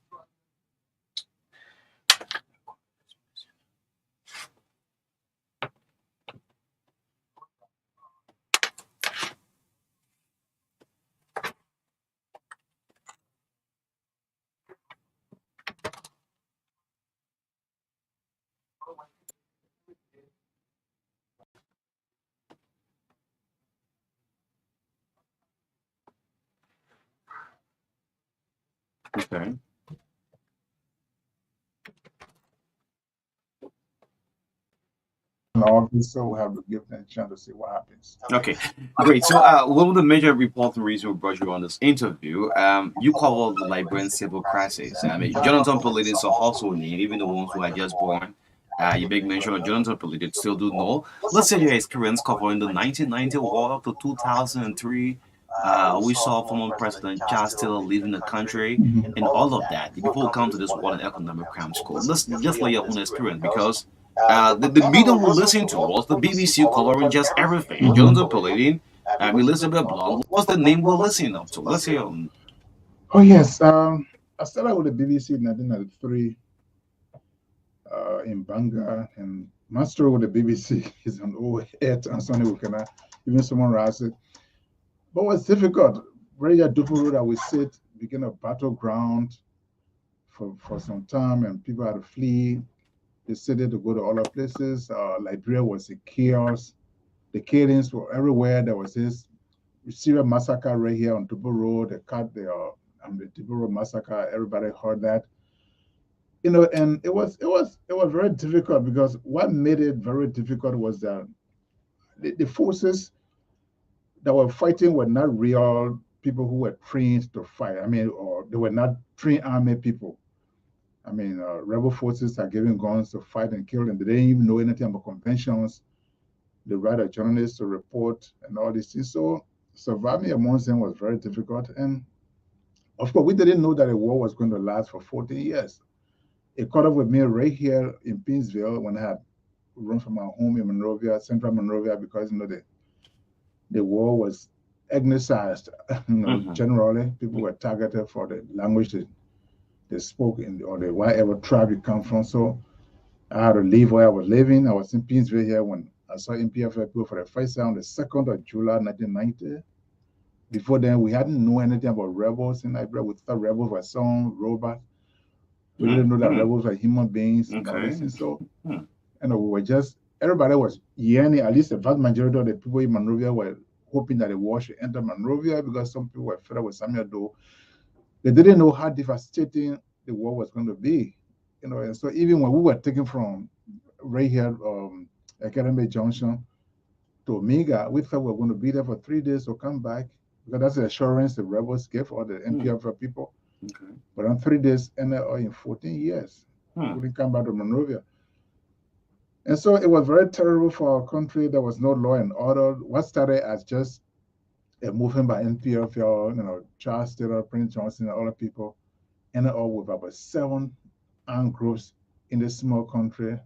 Okay. In office, so we have to give them a chance to see what happens. Okay, great. So, one of the major reporting reasons we brought you on this interview, you covered the Liberian civil crisis. I mean, Jonathan Pollitt is a household name, even the ones who are just born. You make mention of Jonathan Pollitt, still do know. Let's say your experience covering the 1990 war up to 2003. We saw former President Charles Taylor leaving the country, Mhm. and all of that. Before we come to this World Economic Crime Score, let's just lay your own experience because the medium we listen to was the BBC covering just everything. Mhm. Jonathan Paladin, Elizabeth Blunt. What's the name we're listening up to? Let's hear. Oh yes. I started with the BBC in 1993 in Bangor, and my story with the BBC is an old head and Sonny Wukena, even someone writes it. But what's difficult, very difficult that we sit, became a battleground for some time, and people had to flee. They said to go to other places. Liberia was a chaos. The killings were everywhere. There was this serial massacre right here on Tubu Road. They cut the Tubu Road massacre. Everybody heard that. And it was very difficult because what made it very difficult was that the forces that were fighting were not real people who were trained to fight. I mean, or they were not trained army people. I mean, rebel forces are giving guns to fight and kill, and they didn't even know anything about conventions. They write a journalist to report and all these things. So surviving amongst them was very difficult. And of course, we didn't know that the war was going to last for 14 years. It caught up with me right here in Pinsville when I had run from my home in Monrovia, central Monrovia, because the war was ethnicized. Generally, people were targeted for the language they spoke in, or the whatever tribe you come from. So I had to leave where I was living. I was in Pinsville here when I saw MPFL people for the first time on the 2nd of July, 1990. Before then, we hadn't known anything about rebels in Liberia. We thought rebels were some robots. We didn't know that rebels were human beings and all this. And so, we were just, everybody was yearning, at least the vast majority of the people in Monrovia were hoping that the war should enter Monrovia because some people were fed up with Samuel Doe. They didn't know how devastating the war was going to be. And so even when we were taken from right here, Academy Junction to Omega, we thought we were going to be there for 3 days to come back because that's the assurance the rebels gave all the NPF people. Okay. But on 3 days, ended in 14 years, we didn't come back to Monrovia. And so it was very terrible for our country. There was no law and order. What started as just a movement by NPF, Charles Taylor, Prince Johnson, and other people, ended up with about 7 armed groups in this small country,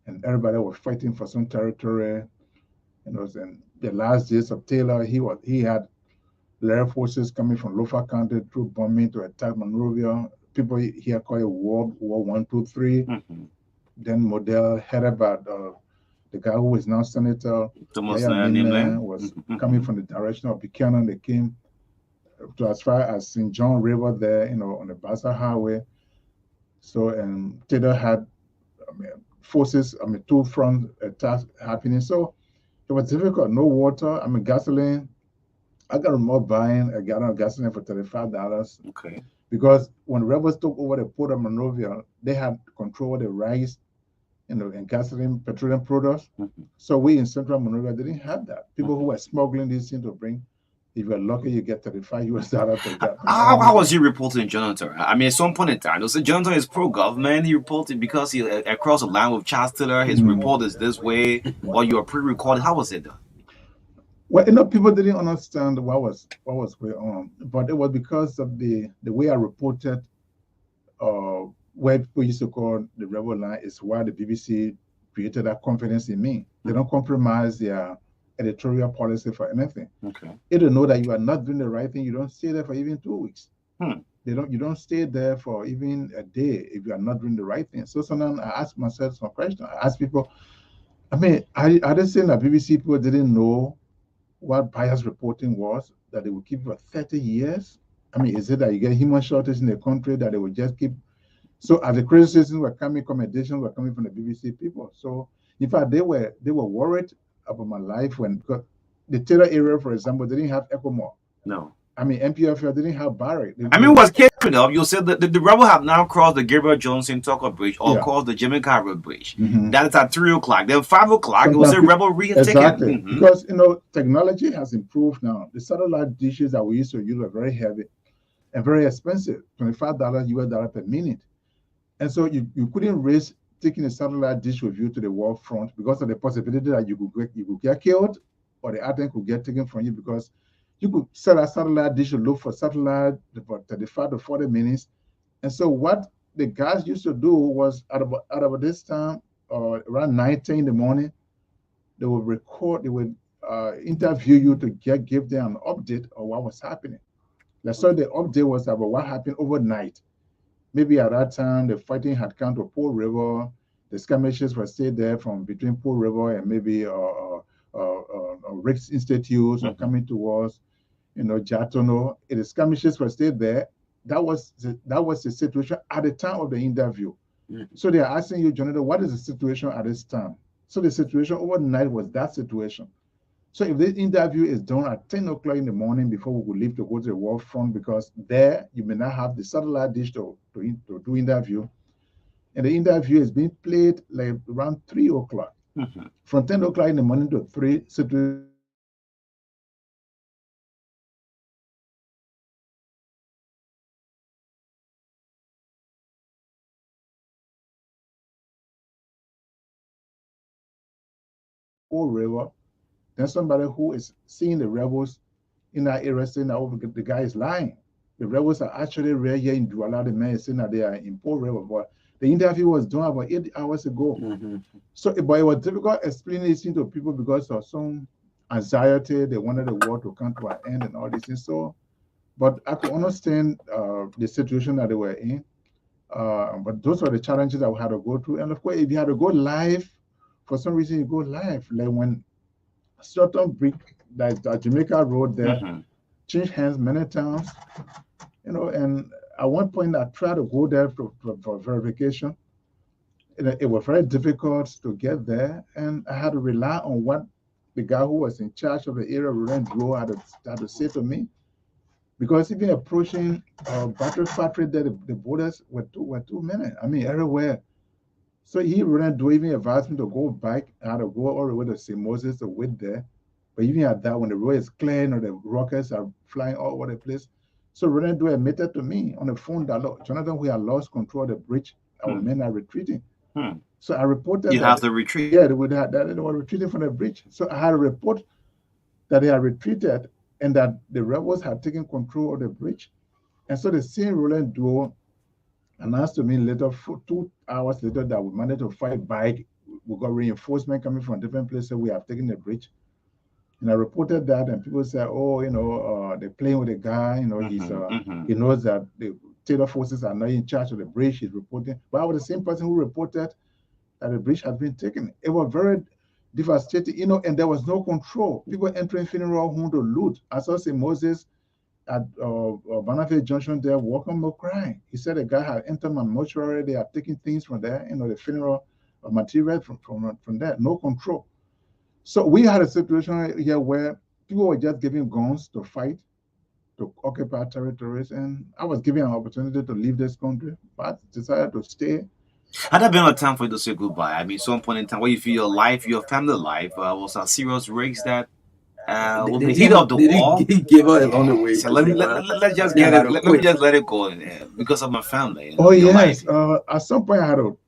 and everybody was fighting for some territory. And it was in the last days of Taylor, he had Air forces coming from Lofa County through bombing to attack Monrovia. People here call it War 1, 2, 3. Then Model headed by the guy who is now Senator Yaya was coming from the direction of Buchanan. They came to as far as St. John River there, on the Baza Highway. So, and Taylor had forces, 2-front attacks happening. So it was difficult. No water, gasoline. I got remote buying a gallon of gasoline for $35. Okay. Because when rebels took over the port of Monrovia, they had control of the rice, and gasoline, petroleum products. So we in central Monrovia didn't have that. People who were smuggling these things to bring, if you're lucky, you get $35 per gallon. How was he reporting Jonathan? At some point in time, they said Jonathan is pro-government. He reported because he across the line with Charles Taylor. His report is this way, or you are pre-recorded. How was it done? Well, people didn't understand what was going on, but it was because of the way I reported. What people used to call the rebel line is why the BBC created that confidence in me. They don't compromise their editorial policy for anything. Okay. If they know that you are not doing the right thing, you don't stay there for even 2 weeks. You don't stay there for even a day if you are not doing the right thing. So sometimes I ask myself some questions. I ask people, are they saying that BBC people didn't know what bias reporting was, that they would keep for 30 years? Is it that you get human shortage in the country that they would just keep? So as the criticisms were coming, commendations were coming from the BBC people. So in fact, they were worried about my life because the Taylor area, for example, they didn't have ECOMOR. No. MPFL didn't have barrack. What's catching up? You said that the rebel have now crossed the Gabriel Johnson Tucker Bridge or crossed the Jimmy Carver Bridge. That is at 3 o'clock. Then 5 o'clock, it was a rebel retaken. Exactly. Because technology has improved now. The satellite dishes that we used to use were very heavy and very expensive, $25 US per minute. And so you couldn't risk taking a satellite dish with you to the war front because of the possibility that you could get killed or the item could get taken from you because You could set a satellite dish to look for satellite for 35 to 40 minutes. And so what the guys used to do was at about this time, around 9, 10 in the morning, they would record, they would interview you to give them an update of what was happening. Like, so the update was about what happened overnight. Maybe at that time, the fighting had come to Pool River. The skirmishes were still there from between Pool River and maybe Rick's Institutes or coming towards, Jatono. The skirmishes were still there. That was the situation at the time of the interview. So they are asking you, Jonathan, what is the situation at this time? So the situation overnight was that situation. So if this interview is done at 10 o'clock in the morning before we would leave to go to the war front, because there you may not have the satellite dish to do interview, and the interview is being played like around 3 o'clock. From 10 o'clock in the morning to 3, situation was that situation. Poor River, then somebody who is seeing the rebels in that area saying that, oh, the guy is lying. The rebels are actually rare here in Douala. The man is saying that they are in Port River, but the interview was done about 8 hours ago. So, but it was difficult explaining this to people because of some anxiety. They wanted the war to come to an end and all these things. So, but I could understand the situation that they were in. But those were the challenges that we had to go through. And of course, if you had to go live, for some reason you go live. Like when Sutton Brick, that Jamaica Road there, changed hands many times, and at one point I tried to go there for verification. It was very difficult to get there, and I had to rely on what the guy who was in charge of the area, Roland Blow, had to say to me. Because even approaching battery factory there, the borders were too many. I mean, everywhere. So he Roland Blow even advised me to go back. I had to go all the way to St. Moses to wait there. But even at that, when the road is clear, the rockets are flying all over the place. So Ronaldo admitted to me on the phone that, look, Jonathan, we had lost control of the bridge. Our men are retreating. So I reported You that have to retreat. yeah, they were retreating from the bridge. So I had a report that they had retreated and that the rebels had taken control of the bridge. And so the same Roland Duo announced to me later, 2 hours later, that we managed to fight back. We got reinforcement coming from different places. We have taken the bridge. And I reported that, and people said, "Oh, they're playing with the guy. He knows that the Taylor forces are not in charge of the bridge." He's reporting, but I was the same person who reported that the bridge had been taken. It was very devastating, and there was no control. People entering funeral home to loot. I saw St. Moses at Banafé Junction there, walking up crying. He said the guy had entered my mortuary. They are taking things from there, the funeral material from there. No control. So we had a situation here where people were just giving guns to fight, to occupy territories, and I was given an opportunity to leave this country, but decided to stay. Had there been a time for you to say goodbye? I mean, some point in time where you feel your family life was a serious risk that with the heat of the war. They give us on the way. So let's just get it. Let me just let it go because of my family. Oh your yes, life. at some point I had to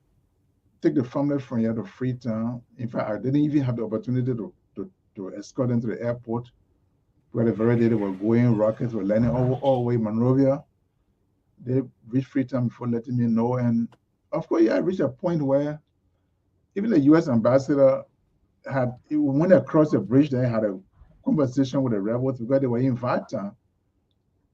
take the family from here to Freetown. In fact, I didn't even have the opportunity to escort them to the airport, where the very day they were going, rockets were landing all the way in Monrovia. They reached Freetown before letting me know. And of course, yeah, I reached a point where even the U.S. ambassador we went across the bridge, they had a conversation with the rebels because they were in Vata.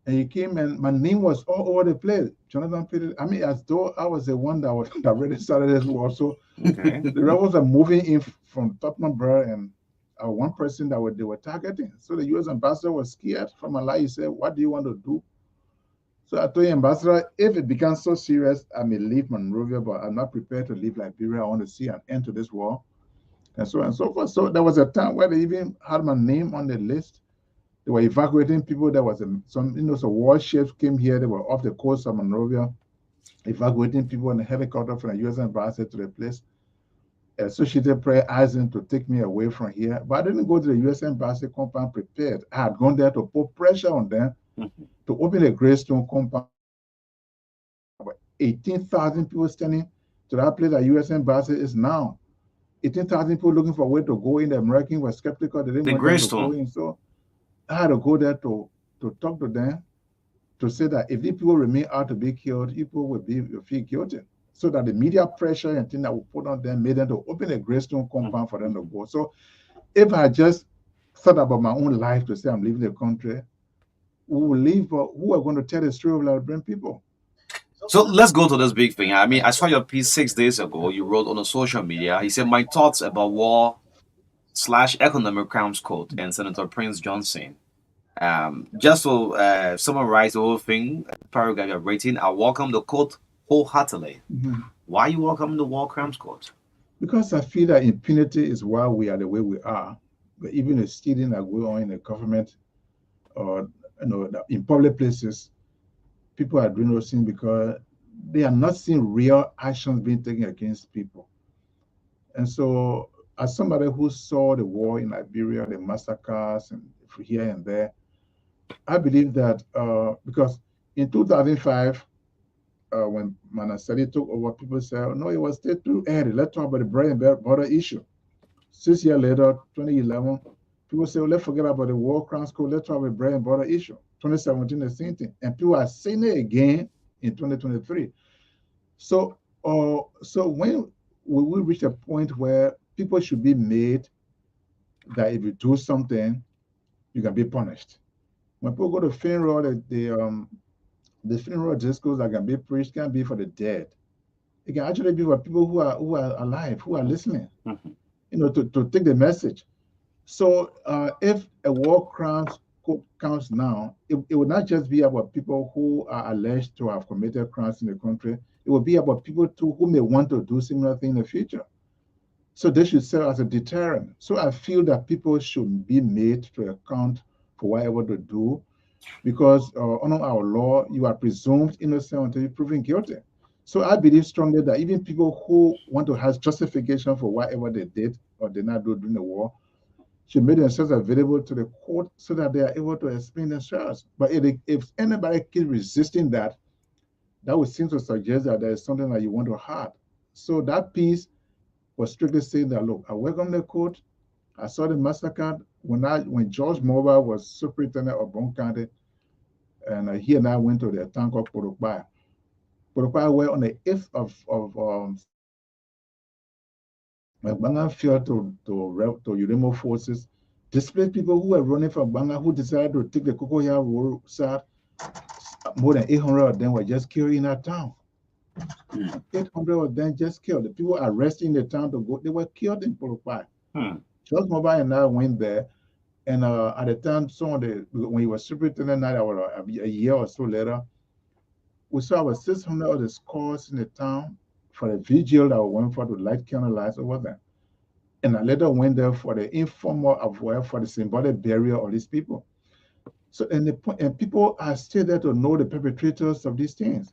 And he came and my name was all over the place. Jonathan Peter, I mean, as though I was the one that really started this war. So the rebels are moving in from Tottenham Bar, and one person they were targeting. So the U.S. ambassador was scared from my life. He said, "What do you want to do?" So I told the ambassador, if it becomes so serious, I may leave Monrovia, but I'm not prepared to leave Liberia. I want to see an end to this war, and so on and so forth. So there was a time where they even had my name on the list. They were evacuating people. There was some warships came here. They were off the coast of Monrovia, evacuating people on a helicopter from the U.S. embassy to the place. Associated Press asked them to take me away from here, but I didn't go to the U.S. embassy compound prepared. I had gone there to put pressure on them to open the Greystone compound. 18,000 people standing to that place. The U.S. embassy is now 18,000 people looking for a way to go in. The Americans were skeptical. They didn't want them to go in. So I had to go there to talk to them to say that if these people remain out to be killed, people will feel guilty. So that the media pressure and thing that we put on them made them to open a gravestone compound for them to go. So if I just thought about my own life to say I'm leaving the country, who will leave, but who are going to tell the story of Liberian people? So let's go to this big thing. I mean, I saw your piece 6 days ago. You wrote on the social media. He said, "My thoughts about war slash economic crimes code and Senator Prince Johnson." Just to summarize the whole thing, paragraph you're writing, I welcome the code wholeheartedly. Why you welcome the war crimes code? Because I feel that impunity is why we are the way we are. But even the stealing that go on in the government or in public places, people are doing those things because they are not seeing real actions being taken against people. And so, as somebody who saw the war in Liberia, the massacres and here and there, I believe that because in 2005, when Manasadi took over, people said, oh, no, it was still too early. Let's talk about the bread and butter issue. 6 years later, 2011, people say, well, let's forget about the war crimes code. Let's talk about bread and butter issue. 2017, the same thing. And people are saying it again in 2023. So, so when we reach a point where people should be made that if you do something, you can be punished. When people go to funeral, the funeral discourse that can be preached can be for the dead. It can actually be for people who are alive, who are listening, to take the message. So if a war crimes counts now, it would not just be about people who are alleged to have committed crimes in the country. It would be about people too who may want to do similar thing in the future. So they should serve as a deterrent. So I feel that people should be made to account for whatever they do, because under our law, you are presumed innocent until you're proven guilty. So I believe strongly that even people who want to have justification for whatever they did or did not do during the war should make themselves available to the court so that they are able to explain themselves. But if anybody keeps resisting that, that would seem to suggest that there is something that you want to hide. So that piece was strictly saying that, look, I welcome the court. I saw the massacre when George Mova was superintendent of Bon County, and he and I went to the town called Porokbaya. Porokbaya were on the 8th of when Banga fell to Uremo forces, displaced people who were running from Banga who decided to take the Cocoa Road side. More than 800 of them were just killed in that town. 800 of them just killed. The people arrested in the town to go, they were killed in Porokbaya. George Mobile and I went there, and at the time, when he was superintendent, a year or so later, we saw about 600 of the scores in the town for the vigil that we went for to light candlelights over there. And I later went there for the informal for the symbolic burial of these people. So, and people are still there to know the perpetrators of these things.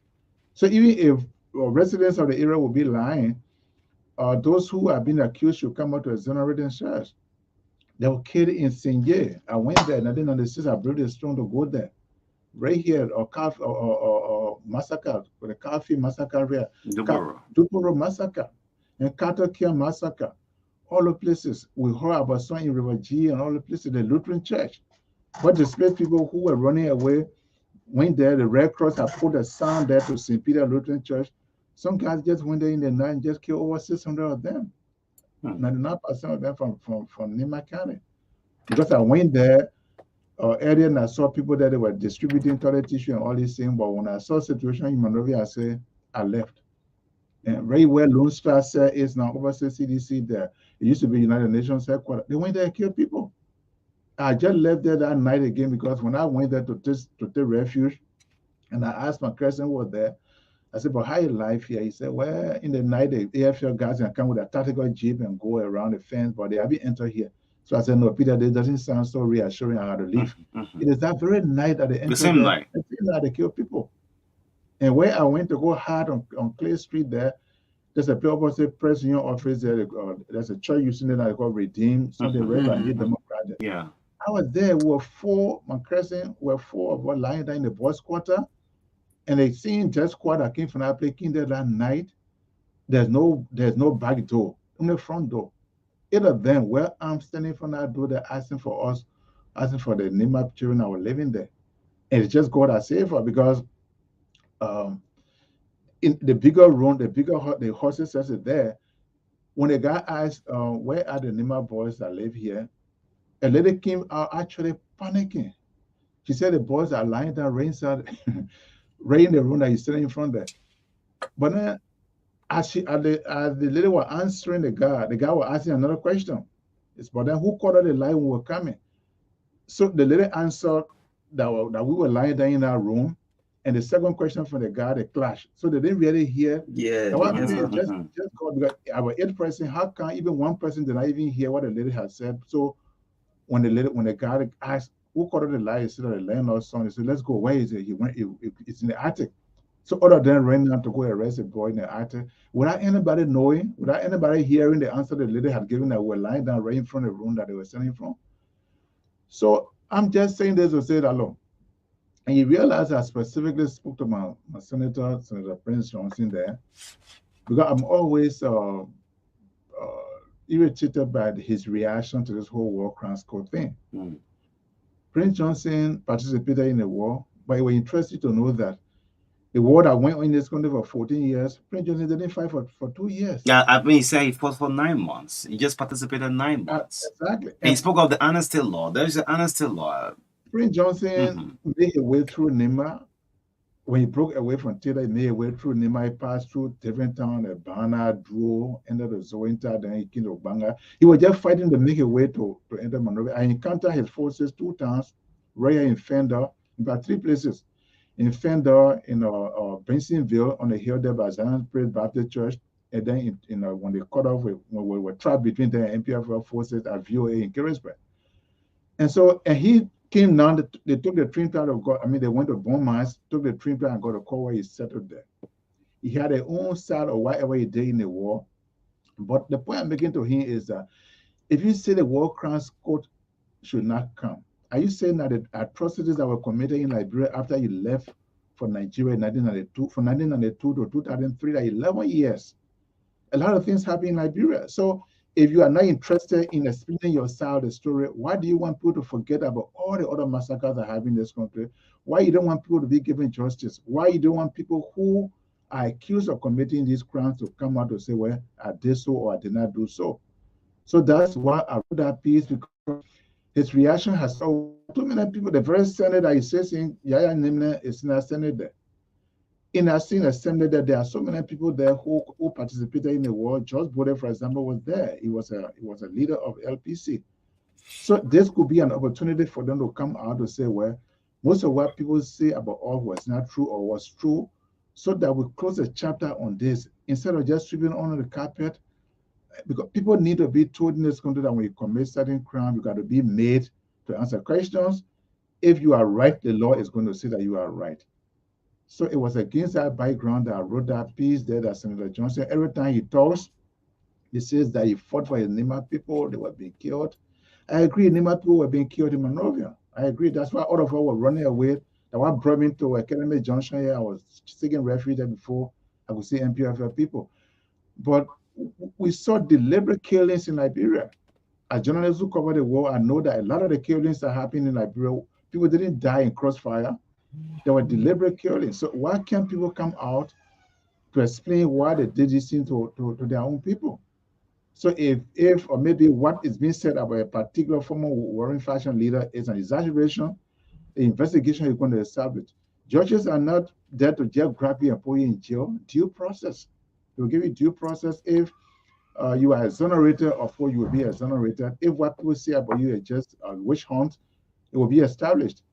So even if residents of the area will be lying, those who have been accused should come out to exonerate themselves. They were killed in Sinje. I went there and I didn't understand. I brought a stone to go there. Right here, or massacre, or the Kafi massacre here, Duporo massacre, and Katakia massacre. All the places we heard about some in River G and all the places, the Lutheran Church. But displaced people who were running away went there. The Red Cross had put a sign there to St. Peter Lutheran Church. Some guys just went there in the night and just killed over 600 of them. 99% of them from Nima County. Because I went there earlier and I saw people that they were distributing toilet tissue and all these things. But when I saw the situation in Monrovia, I said, I left. And very well, Lone Star is now overseas CDC there. It used to be United Nations headquarters. They went there and killed people. I just left there that night again because when I went there to take refuge, and I asked my cousin who was there, I said, but how you live here? He said, well, in the night, the AFL guys can come with a tactical jeep and go around the fence, but they haven't entered here. So I said, no, Peter, this doesn't sound so reassuring how to leave. It is that very night that they entered. The same night. They kill people. And where I went to go hard on Clay Street there, there's a place opposite Press Union office there. There's a church using it that called Redeem, Sunday Reverend New Democrat. Yeah. I was there. My cousin were four of us lying down in the boys' quarter. And they seen just quarter came from that place, came there that night. There's no back door, only front door. 8 of them, where I'm standing from that door, they're asking for us asking for the Nima children that were living there. And it's just God that saved her because um, in the bigger room, the horses that's there. When the guy asked, where are the Nima boys that live here? A lady came out actually panicking. She said the boys are lying down, right inside, right in the room that he's sitting in front there. But then, as the lady was answering the guy was asking another question. It's but then who called out the lie when we were coming? So the lady answered that we were lying down in that room, and the second question from the guy they clashed. So they didn't really hear. Yeah, And the what I mean is answer. just called because our 8 person, how can even one person did not even hear what the lady had said? So when the guy asked who called out the lie, he said the landlord's son. He said, "Let's go. Where is it?" He went. It's in the attic. So other than running out to go arrest the boy in the attic, without anybody knowing, without anybody hearing the answer the lady had given that we were lying down right in front of the room that they were standing from. So I'm just saying this to say that look, and you realize I specifically spoke to my Senator Prince Johnson there, because I'm always irritated by his reaction to this whole war crimes code thing. Mm. Prince Johnson participated in the war, but it was interesting to know that the war that went on in this country for 14 years, Prince Johnson didn't fight for 2 years. Yeah, I mean, he said he fought for 9 months. He just participated 9 months. Exactly. And he spoke of the amnesty law. There's an amnesty law. Prince Johnson made a way through Nima. When he broke away from Taylor, he made a way through Nima. He passed through different towns, Ebana, Dro, entered the Zointa, then he came to Banga. He was just fighting to make a way to enter Monrovia. I encountered his forces 2 times, right here in Fender, in about 3 places. In Fender, in Bensonville, on the hill there by Zion Praise Baptist Church, and then when they cut off, when we were trapped between the MPF forces at VOA in Carisburg. And he came down, they took the train plan of God. I mean, they went to Beaumont, took the train plan and got a call where he settled there. He had his own side or whatever he did in the war. But the point I'm making to him is that if you say the war crimes court should not come, are you saying that the atrocities that were committed in Liberia after you left for Nigeria in 1992, from 1992 to 2003, that 11 years, a lot of things happened in Liberia. So if you are not interested in explaining your side of the story, why do you want people to forget about all the other massacres that have in this country? Why you don't want people to be given justice? Why you don't want people who are accused of committing these crimes to come out to say, well, I did so or I did not do so? So that's why I wrote that piece, because his reaction has too many people. The very Senate that he says in Yaya Nimne is not Senate there. In a scene assembly that there are so many people there who participated in the war. George Bode, for example, was there. He was a leader of LPC. So this could be an opportunity for them to come out to say, well, most of what people say about all was not true or was true, so that we close the chapter on this instead of just sweeping under the carpet. Because people need to be told in this country that when you commit certain crime, you got to be made to answer questions. If you are right, the law is going to say that you are right. So it was against that background that I wrote that piece there that Senator Johnson, every time he talks, he says that he fought for his Nima people, they were being killed. I agree, Nima people were being killed in Monrovia. I agree. That's why all of us were running away. That what brought me to Academy Junction here. I was seeking refuge there before I could see MPFL people. But we saw deliberate killings in Liberia. As journalists who cover the war, I know that a lot of the killings that happened in Liberia, people didn't die in crossfire. They were deliberate killings. So why can't people come out to explain why they did this thing to their own people? So if or maybe what is being said about a particular former warring faction leader is an exaggeration, the investigation is going to establish. Judges are not there to just grab you and put you in jail. Due process. They will give you due process. If you are exonerated, of course you will be exonerated. If what people say about you is just a witch hunt, it will be established.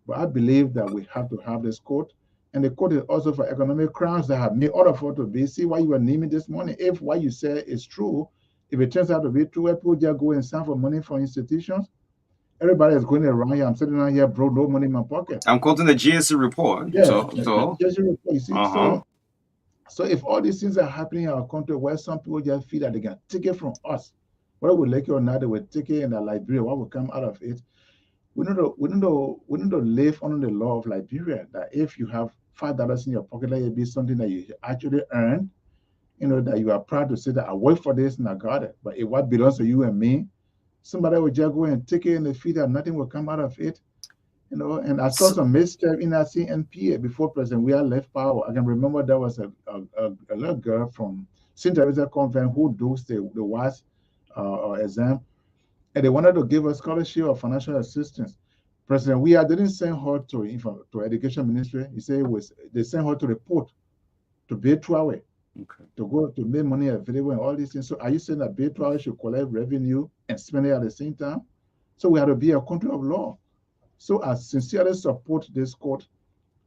But I believe that we have to have this court. And the court is also for economic crimes that have made order for to be. See why you are naming this money. If what you say is true, if it turns out to be true, where people just go and sign for money for institutions, everybody is going around here. I'm sitting around here, bro, no money in my pocket. I'm quoting the GSC report. Yeah, So you see, so if all these things are happening in our country where some people just feel that they can take it from us, whether we like it or not, they will take it in the Liberia, what will come out of it. We need to live under the law of Liberia, that if you have $5 in your pocket, let it be something that you actually earn, that you are proud to say that I work for this and I got it. But if what belongs to you and me, somebody will just go and take it in the feed and nothing will come out of it. And I saw So, some misstep in our CNPA before President Weah left power. I can remember there was a little girl from St. Teresa Convent who does the WAS exam, and they wanted to give her scholarship or financial assistance. President Weah didn't send her to Education Ministry. He said they sent her to report to Bay Okay. to go to make money available and all these things. So are you saying that Bay should collect revenue and spend it at the same time? So we have to be a country of law. So I sincerely support this court.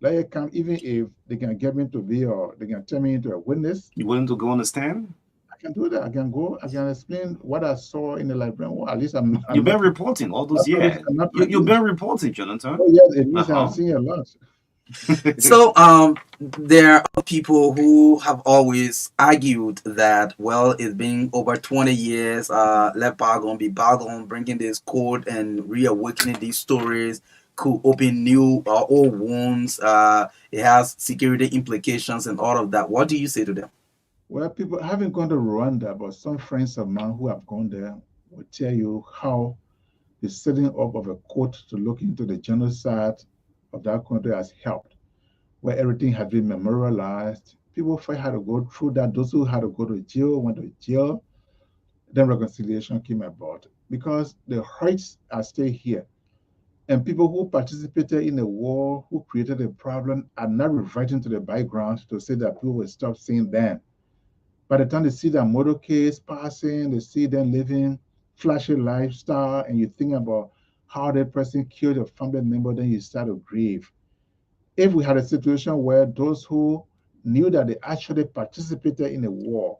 Let it come, even if they can get me to be or they can turn me into a witness. You willing to go on the stand? I can do that. I can go. I can explain what I saw in the library. Well, at least I'm You've been not, reporting all those not years. I'm not You've prejudiced. been reporting, Jonathan. Oh yes, it means I've Uh-huh. seen a lot. so there are people who have always argued that, well, it's been over 20 years. Let bygone be bygone. Bringing this code and reawakening these stories could open new old wounds. It has security implications and all of that. What do you say to them? Well, people haven't gone to Rwanda, but some friends of mine who have gone there will tell you how the setting up of a court to look into the genocide of that country has helped, where everything had been memorialized. People first had to go through that. Those who had to go to jail went to jail. Then reconciliation came about because the hurts are still here. And people who participated in the war, who created a problem, are not reverting to the background to say that people will stop seeing them. By the time they see their motorcades passing, they see them living flashy lifestyle, and you think about how that person killed a family member, then you start to grieve. If we had a situation where those who knew that they actually participated in a war,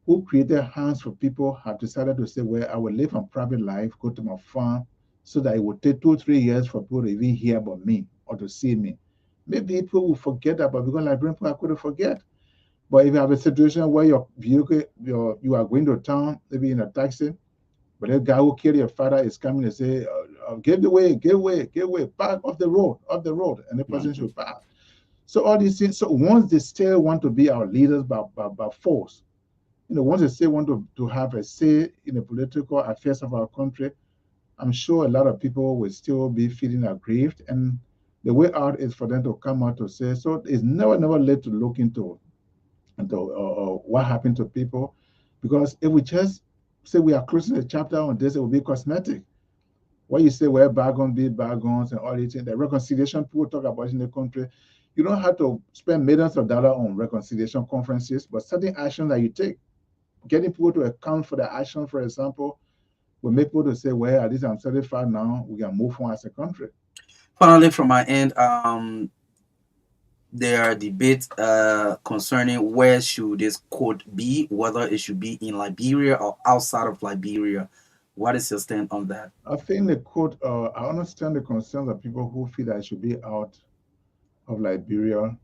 who created hands for people, have decided to say, well, I will live a private life, go to my farm, so that it would take 2 or 3 years for people to even hear about me or to see me. Maybe people will forget about because Liberian people are going to forget. But if you have a situation where your vehicle, you are going to town, maybe in a taxi, but the guy who killed your father is coming to say, get away, get away, get away, back off the road, and the person Mhm. should pass. So all these things, so once they still want to be our leaders by force, once they still want to have a say in the political affairs of our country, I'm sure a lot of people will still be feeling aggrieved. And the way out is for them to come out to say, so it's never late to look into what happened to people. Because if we just say we are closing the chapter on this, it will be cosmetic. What you say, well, bygones be bygones and all these things, the reconciliation people talk about in the country, you don't have to spend millions of dollars on reconciliation conferences, but certain actions that you take, getting people to account for the action, for example, will make people to say, well, at least I'm satisfied now, we can move on as a country. Finally, from my end, there are debates concerning where should this court be, whether it should be in Liberia or outside of Liberia. What is your stand on that? I think the court, I understand the concerns of people who feel that it should be out of Liberia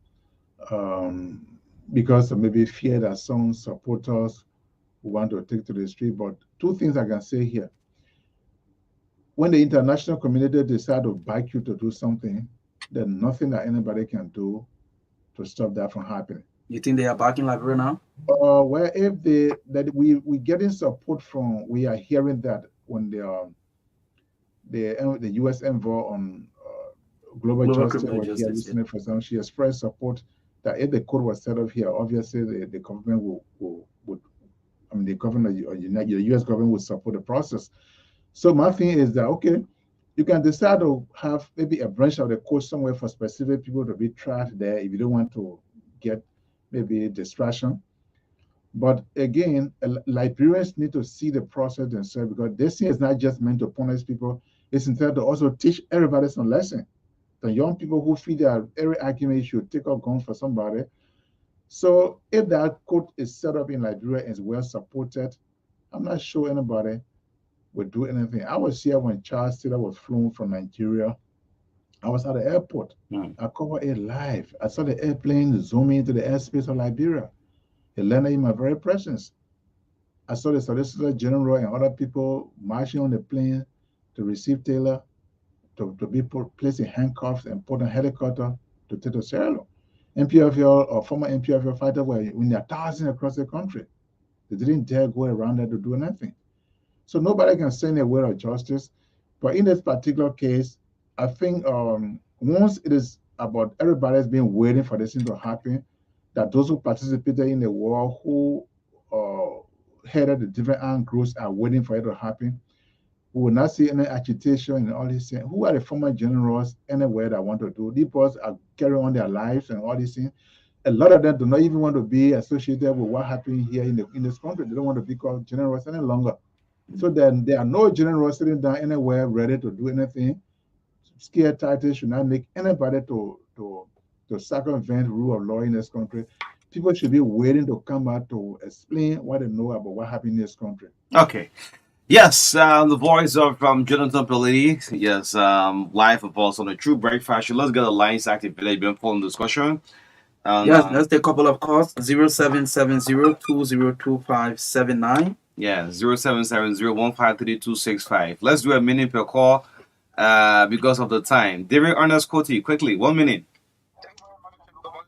um, because of maybe fear that some supporters who want to take to the street. But two things I can say here. When the international community decide to back you to do something, there's nothing that anybody can do to stop that from happening. You think they are back in Liberia now? Where if that we getting support from, we are hearing that when the U.S. envoy on global Global justice criminal was here justice, yeah. recently, for example, she expressed support that if the court was set up here, obviously the government would I mean the government or the U.S. government would support the process. So my thing is that okay, you can decide to have maybe a branch of the court somewhere for specific people to be tried there if you don't want to get maybe distraction. But again, Liberians need to see the process themselves because this thing is not just meant to punish people. It's intended to also teach everybody some lesson. The young people who feel that every argument should take up guns for somebody. So if that court is set up in Liberia and is well supported, I'm not sure anybody would do anything. I was here when Charles Taylor was flown from Nigeria. I was at the airport. Mm. I covered it live. I saw the airplane zooming into the airspace of Liberia. It landed in my very presence. I saw the Solicitor General and other people marching on the plane to receive Taylor to be placed in handcuffs and put on a helicopter to take to Sierra Leone. MPFL or former MPFL fighters were in their thousands across the country. They didn't dare go around there to do nothing. So nobody can send a word of justice. But in this particular case, I think once it is about everybody's been waiting for this thing to happen, that those who participated in the war, who headed the different armed groups are waiting for it to happen. We will not see any agitation and all these things. Who are the former generals anywhere that want to do? These boys are carrying on their lives and all these things. A lot of them do not even want to be associated with what happened here in this country. They don't want to be called generals any longer. So then there are no generals sitting down anywhere ready to do anything. Scare tactics should not make anybody to circumvent rule of law in this country. People should be waiting to come out to explain what they know about what happened in this country. Okay. Yes, the voice of Jonathan Pelletti. Yes, live of us on the True Breakfast Show. Let's get the lines activated. You've been following the discussion. Yes, let's take a couple of calls. 0770-202579. Yeah, 0770-153-265. Let's do a minute per call because of the time. David Ernest Coty, quickly, 1 minute. Thank you very much. Good morning,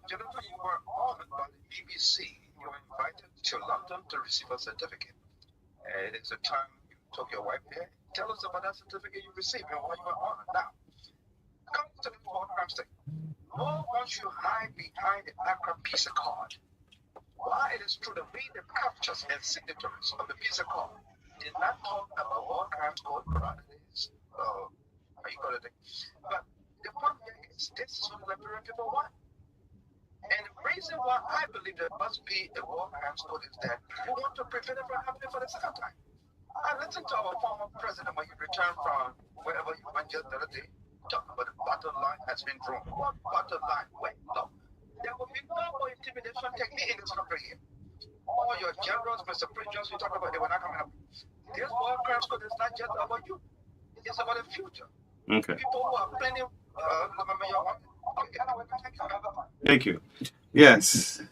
Jonathan, you were on by the BBC. You were invited to London to receive a certificate. It is a time you took your wife there. Tell us about that certificate you received and why you were on. Now, come to the war crimes thing. No one should hide behind the background piece of card. While it is true that we, the captures and signatories of the piece of card, did not talk about war crimes code, rather is, how you call it. But the point here is this is what the Liberian people want. And the reason why I believe there must be a war crimes code is that we want to prevent it from happening for the second time. I listened to our former president when he returned from wherever he went just the other day, talking about the battle line has been drawn. What battle line? Wait, no. There will be no more intimidation technique in this country here. All your generals, Mr. Preachers, we talk about, they were not coming up. This war crimes code is not just about you. It's about the future. Okay. People who are planning, Thank you. Yes.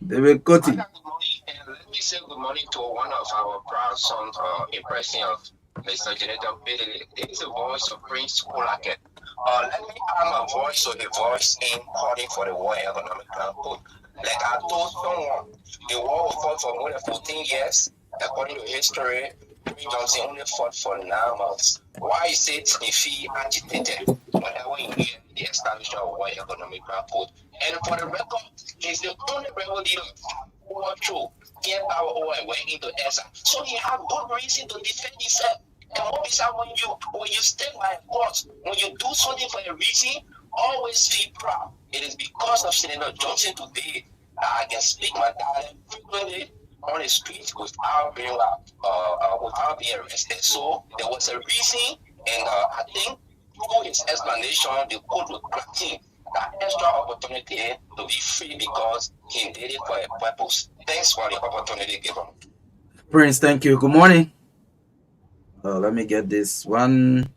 David Coty. Good morning, and let me say good morning to one of our proud sons, impression of Mr. Jonathan Pelletti. This is the voice of Prince Kulaket. Let me add my voice to the voice in calling for the World Economic Plan Code. Like I told someone, the war will fought for more than 14 years. According to history, Johnson only fought for 9 months. Why is it if he agitated whenever he hear the establishment of World Economic Plan Code? And for the record, he's the only rebel leader who went through get power over and went into ESA. So he had good reason to defend himself. And what is that when you stand by a cause, when you do something for a reason, always feel proud. It is because of Senator Johnson today I can speak my dialect frequently on the streets without being arrested. So there was a reason, and I think through his explanation, the court will grant him that extra opportunity to be free because he did it for a purpose. Thanks for the opportunity given. Prince, thank you. Good morning. Let me get this one.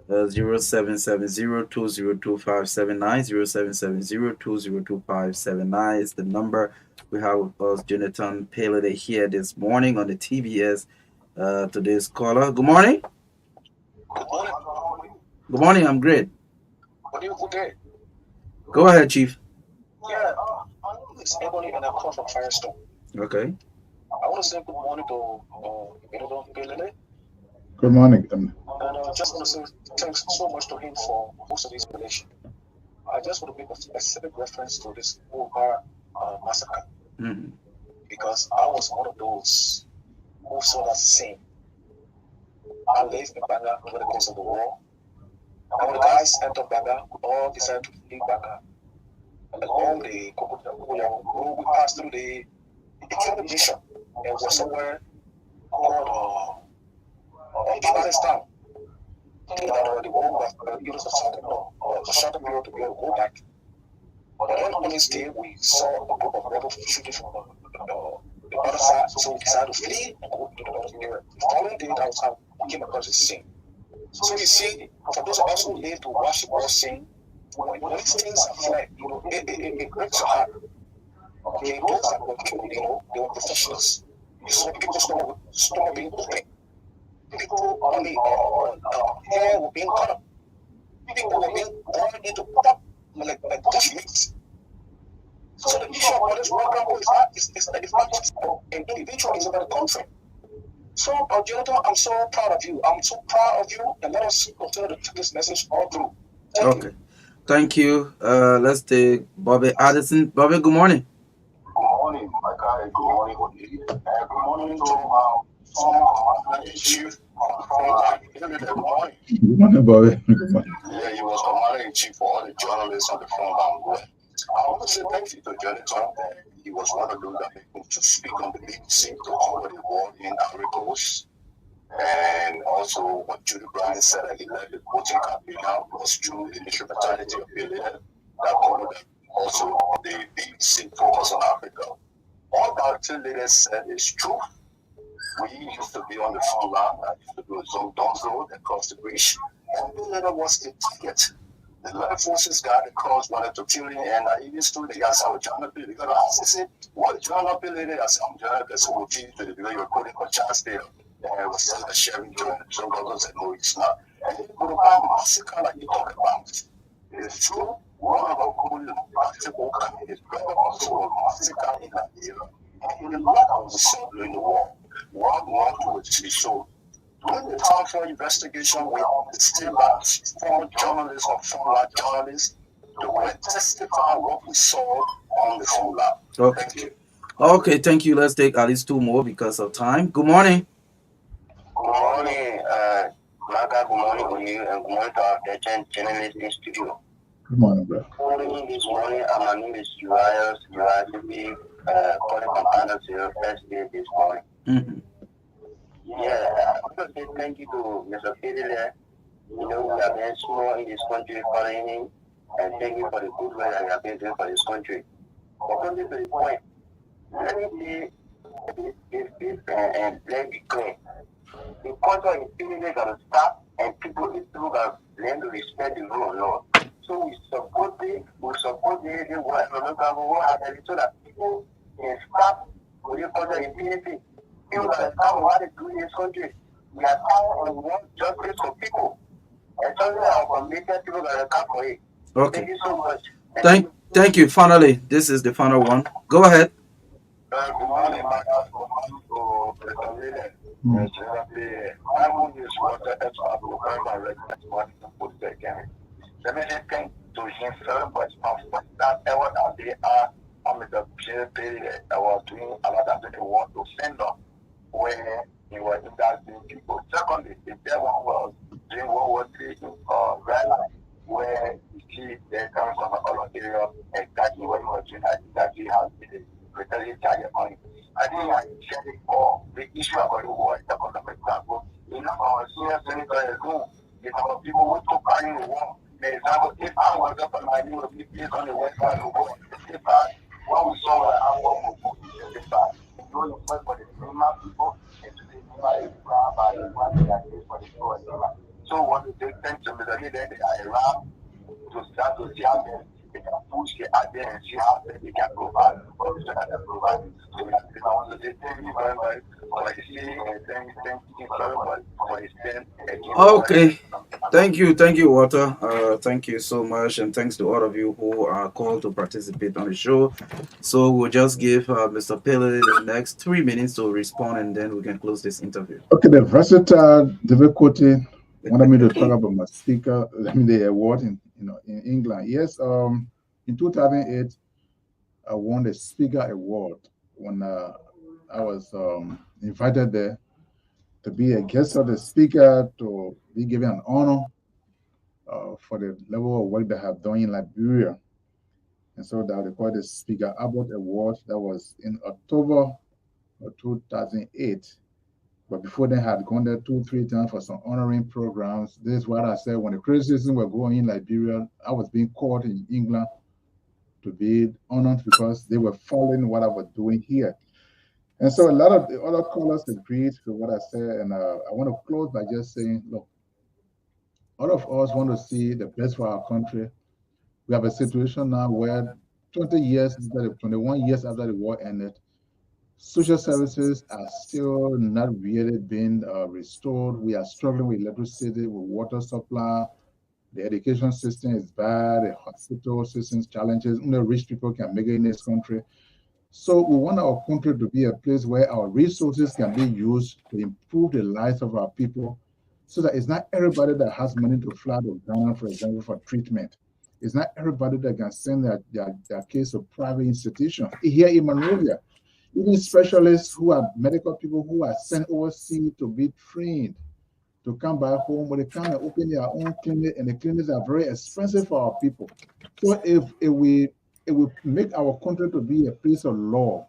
0770-202579. 0770-202579 is the number. We have with us Jonathan Pelletti here this morning on the TBS. Today's caller. Good morning. Good morning. Good morning. I'm great. Good day. Go ahead, Chief. Yeah, my name is Ebony and I come from Firestone. Okay. I want to say good morning to Jonathan Pelletti. Good morning. And I just want to say thanks so much to him for most of this relation. I just want to make a specific reference to this Oba massacre. Mm-hmm. Because I was one of those who saw that scene. I lived in Banga over the course of the war. And when the guys entered Banga, we all decided to leave Banga. And along the road, we passed through the Bishop and was somewhere called Pakistan. Thinking that the war was used a short period to be able to go back. But then on this day, we saw a group of rebels shooting from the other side, so we decided to flee and go to the other area. The following day, that was how we came across this scene. So you see, for those of us who live to watch the war scene, when these things are fled, it breaks your heart. Okay, those that were killed, they were professionals. You saw people stomach being open. People on the hair were being cut up. People were being brought into pot like bush meats. So the issue of this program is not just an individual, it's about the country. So, Jonathan, I'm so proud of you. I'm so proud of you, and let us continue to take this message all through. Thank you. Thank you. Let's take Bobby Addison. Bobby, good morning. Good morning, Marka. Good morning, Odi. Good morning to former commander in chief on the front line. Good morning. Good morning, Bobby. Good morning. Yeah, he was commander in chief for all the journalists on the front line. I want to say thank you to Jonathan. He was one of those that made me to speak on the BBC to cover the war in Ivory Coast. And also, what Judy Bryan said that he led the voting campaign out was through the instrumentality of Bill that covered also the BBC focus on Africa. All that two leaders said is true. We used to be on the front line. I used to do a zone road across the bridge. And Bill Leonard was the target. The land forces got across, wanted to kill him, and I even stood the guys out with John Bill. Because I said, what John Bill did? I said, I'm John Bill, so we'll to the video recording for Charles Taylor. And it was just a sharing joint. So God said, no, it's not. And he put about massacre like you talk about. It's true. One of our cool practical is brother also was massacre in that era. And in the lot of the same in the war. One want to be so. During the time for investigation, we still have former journalists or former journalists to testify what we saw on the phone lab. Okay. Thank you. Okay, thank you. Let's take at least two more because of time. Good morning. Good morning, Marka. Good morning, O'Neill, and good morning to our veteran journalists in studio. Good morning, bro. Calling this morning, my name is Urias, calling from Anderson, first day this morning. Mm-hmm. Yeah, I want to say thank you to Mr. Fidele. You know, we have been small in this country following him, and thank you for the good work that you have been doing for this country. But coming to the point, let me say this and let me clear. The culture is still going to stop, and people is still going to learn to respect the rule of law. So we support the work so that people can stop with the culture impunity. People that stop what they do in this country. We are tired and we want justice for people. And something our community people that come for it. Okay. Thank you so much. Thank you. Finally, this is the final one. Go ahead. Good morning, Marka. Good morning to President Leader. My own is what the expert will come and recommend money to put the game. Let me just thank to him very much for that ever that they are on the period I was doing a lot of the work to send up where he was indicting people. Secondly, the third one was during World War III in Ghana, where you see there comes from all area exactly what he was doing, exactly how the military charge money. I think I said it all. The issue about the war is for example, enough our senior senator alone, the number of people who took part in the war. For example, if I was up on my new placed on the west side of the war, what we saw our war was this side. Doing work for the Nima people and to the Nima by the one that is for the poor Nima. So what we take them to the leader they are around to start to see how they can push the idea and see how they can provide for the that they provide. So I want to say thank you very much for listening and thank you very much for listening. Okay. Thank you, Walter. Thank you so much, and thanks to all of you who are called to participate on the show. So we'll just give Mr. Pele the next 3 minutes to respond, and then we can close this interview. Okay, the versatile difficulty wanted me to talk about my speaker, the award in England. Yes, in 2008, I won the Speaker Award when I was invited there to be a guest of the speaker, to be given an honor for the level of work they have done in Liberia. And so that they called the Speaker Abbott Award. That was in October of 2008. But before then, I had gone there 2-3 times for some honoring programs. This is what I said when the criticism were going in Liberia, I was being called in England to be honored because they were following what I was doing here. And so a lot of the other callers agreed to what I said. And I want to close by just saying, look, all of us want to see the best for our country. We have a situation now where 21 years after the war ended, social services are still not really being restored. We are struggling with electricity, with water supply. The education system is bad. The hospital system's challenges. Only rich people can make it in this country. So we want our country to be a place where our resources can be used to improve the lives of our people, so that it's not everybody that has money to fly to Ghana, for example, for treatment. It's not everybody that can send their case to private institutions. Here in Monrovia, even specialists who are medical people who are sent overseas to be trained to come back home, when they come and open their own clinic, and the clinics are very expensive for our people. So if we make our country to be a place of law,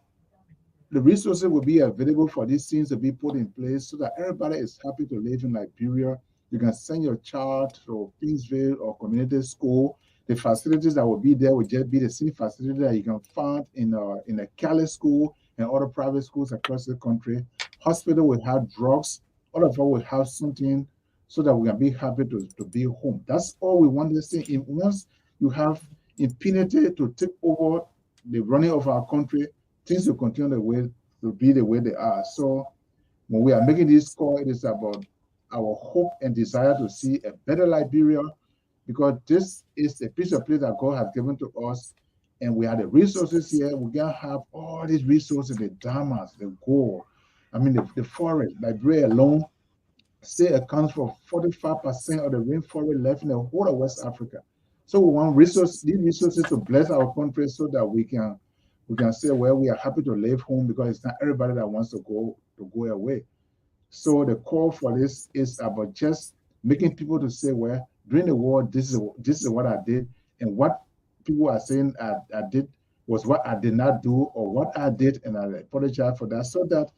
the resources will be available for these things to be put in place so that everybody is happy to live in Liberia. You can send your child to Kingsville or community school. The facilities that will be there will just be the same facility that you can find in a Cali school and other private schools across the country. Hospital will have drugs. All of us will have something so that we can be happy to be home. That's all we want to say. Once you have impunity to take over the running of our country, things will continue the way to be the way they are. So when we are making this call, it is about our hope and desire to see a better Liberia, because this is a piece of place that God has given to us, and we have the resources here. We can have all these resources, the diamonds, the gold. I mean, the forest. Liberia alone still accounts for 45% of the rainforest left in the whole of West Africa. So we want these resources to bless our country so that we can say, well, we are happy to live home, because it's not everybody that wants to go away. So the call for this is about just making people to say, well, during the war, this is what I did, and what people are saying I did was what I did not do, or what I did, and I apologize for that, so that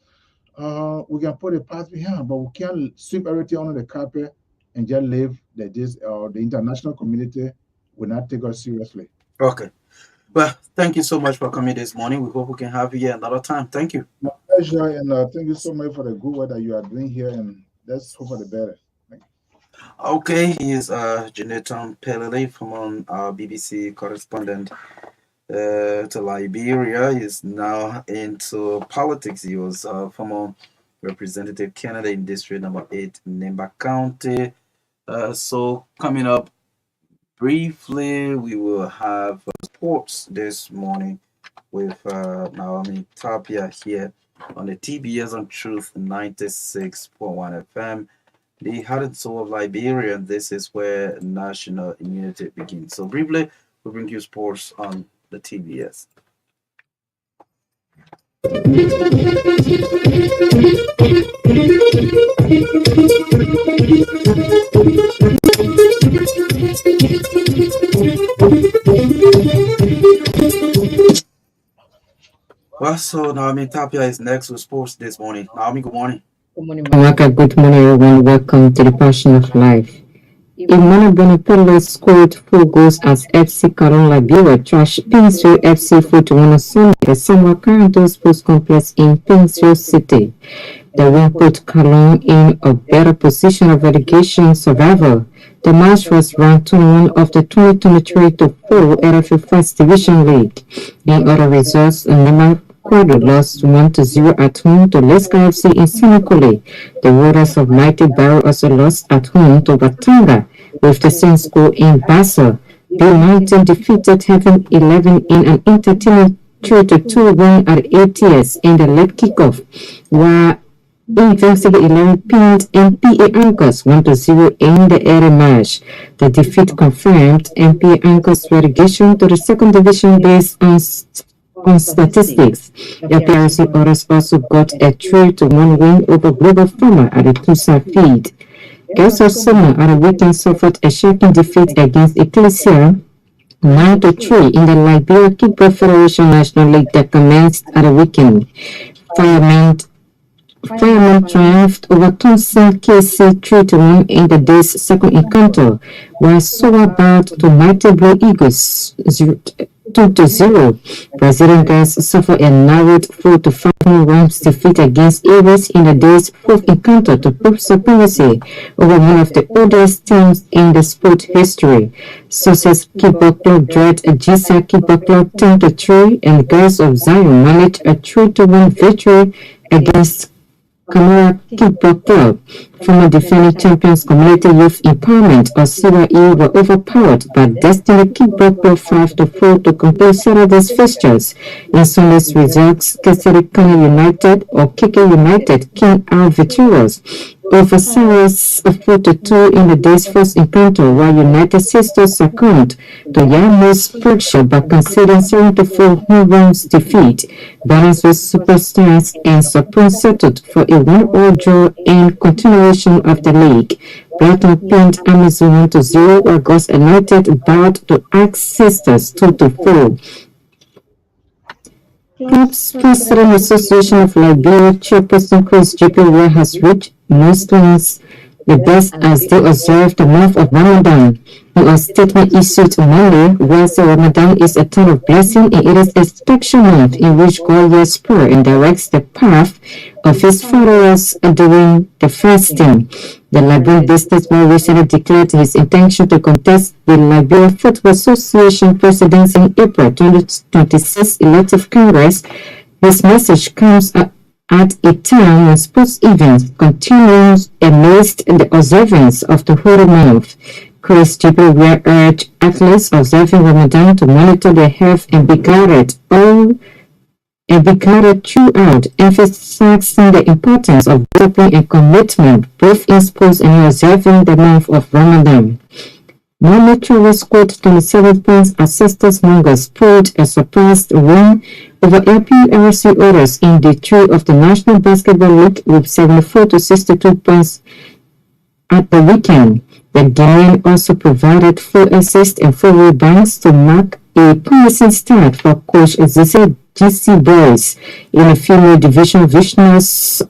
we can put it past behind. But we can't sweep everything under the carpet and just live that the international community will not take us seriously. Okay. Well, thank you so much for coming this morning. We hope we can have you here another time. Thank you. My pleasure, and thank you so much for the good work that you are doing here, and let's hope for the better. Thank you. Okay, he is Jonathan Pelele from BBC correspondent to Liberia. He's now into politics. He was former representative Canada in District Number 8, Nemba County. So coming up briefly, we will have sports this morning with Naomi Tapia here on the TBS on Truth 96.1 FM. The heart and soul of Liberia, and this is where national immunity begins. So briefly, we bring you sports on the TBS. Well, so Naomi Tapia is next with sports this morning. Naomi, good morning. Good morning, Marka. Good morning, everyone. Welcome to the Passion of Life. Emmanuel Bonapello scored 4 goals as FC Caron Liberia trashed Pinsville FC 4-1 on Sunday at the Samuel Carrington Sports Complex in Pinsville City. The win put Caron in a better position of relegation survival. The match was ranked 21 of the 2023-4 RFA First Division League. In other results, Nema Quadro lost 1-0 at home to Leska FC in Senekole. The Warriors of Mighty Barrow also lost at home to Batanga with the same score in Basel. Bill Mountain defeated Heaven 11 in an entertaining 3-2 win at ATS in the late kickoff, while Invincible 11 pinned MPA Anchors 1-0 in the early match. The defeat confirmed MPA Anchors' relegation to the second division based on statistics. The PRC Otters also got a 3-1 win over Global Farmer at the Tusa feed. Girls of Summer at the weekend suffered a shocking defeat against Ecclesia 9-3 in the Liberia Kickball Federation National League that commenced at the weekend. Fireman triumphed over Thompson KC 3-1 in the day's second encounter, while Sowa bowed to Mighty Blue Eagles 2-0. Brazilian girls suffered a narrowed 4-5 rounds defeat against Aries in the day's fourth encounter to prove supremacy over one of the oldest teams in the sport history. Success Kickball Club dread GSA Kickball Club 10-3, and Girls of Zion managed a 3-1 victory against Kamara Kickball Club, former defending champions Community Youth Empowerment or CYE, were overpowered by Destiny Kickball Club 5-4 to complete Saturday's fixtures. In Sunday's results, Kesari Kano United or KK United came out victorious over Saras 4-2 in the day's first encounter, while United Sisters succumbed to Yarmouth's pressure by conceding 7-4 home runs defeat. Balance with Superstars and Supreme settled for a 1-all draw in continuation of the league. Brighton pinned Amazon 1-0, while Ghost United bowed to Axe Sisters 2-4. Clubs President Association of Liberia Chairperson Chris J.P. has reached Muslims the best as they observe the month of Ramadan. In a statement issued on Monday, whilst Ramadan is a time of blessing, and it is a special month in which God will spur and directs the path of his followers during the fasting. The Liberian businessman recently declared his intention to contest the Liberia Football Association presidency in April 2026 elective Congress. This message comes at a time when sports events continues amidst the observance of the holy month. Chris J.P. urged athletes observing Ramadan to monitor their health and be guided throughout, emphasizing the importance of discipline and commitment both in sports and in observing the month of Ramadan. Mohamed Traore scored 27 points as Sisters Mongols pulled a surprise win over LPRC Oilers in the three of the National Basketball League with 74-62 points at the weekend. The Ghanaian also provided 4 assists and 4 rebounds to mark a promising start for coach GC Boys. In the female division, Visionaries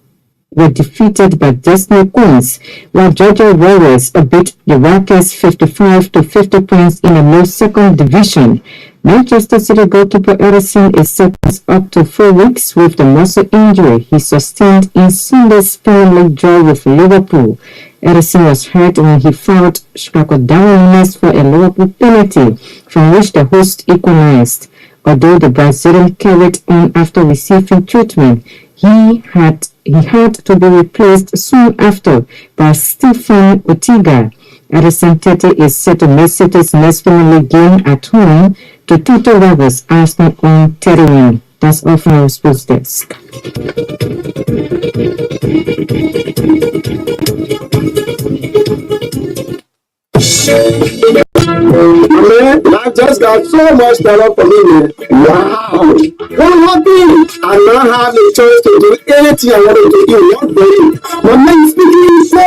were defeated by Destiny Queens, while Georgia Warriors beat the Rockets 55-50 points in the low second division. Manchester City goalkeeper Edison is sentenced up to 4 weeks with the muscle injury he sustained in Sunday's Premier League draw with Liverpool. Edison was hurt when he fouled Chicago Darwin for a Liverpool penalty, from which the host equalized. Although the Brazilian carried on after receiving treatment, he had to be replaced soon after by Stephen Ortega. Edison 30 is set to miss City's next Premier League game at home to title rivals Arsenal on 31. That's all from our sports desk. Man, I just got so much talent for me, man. Wow. What happened? I now have the chance to do anything I wanted to do. What day? My man speaking so.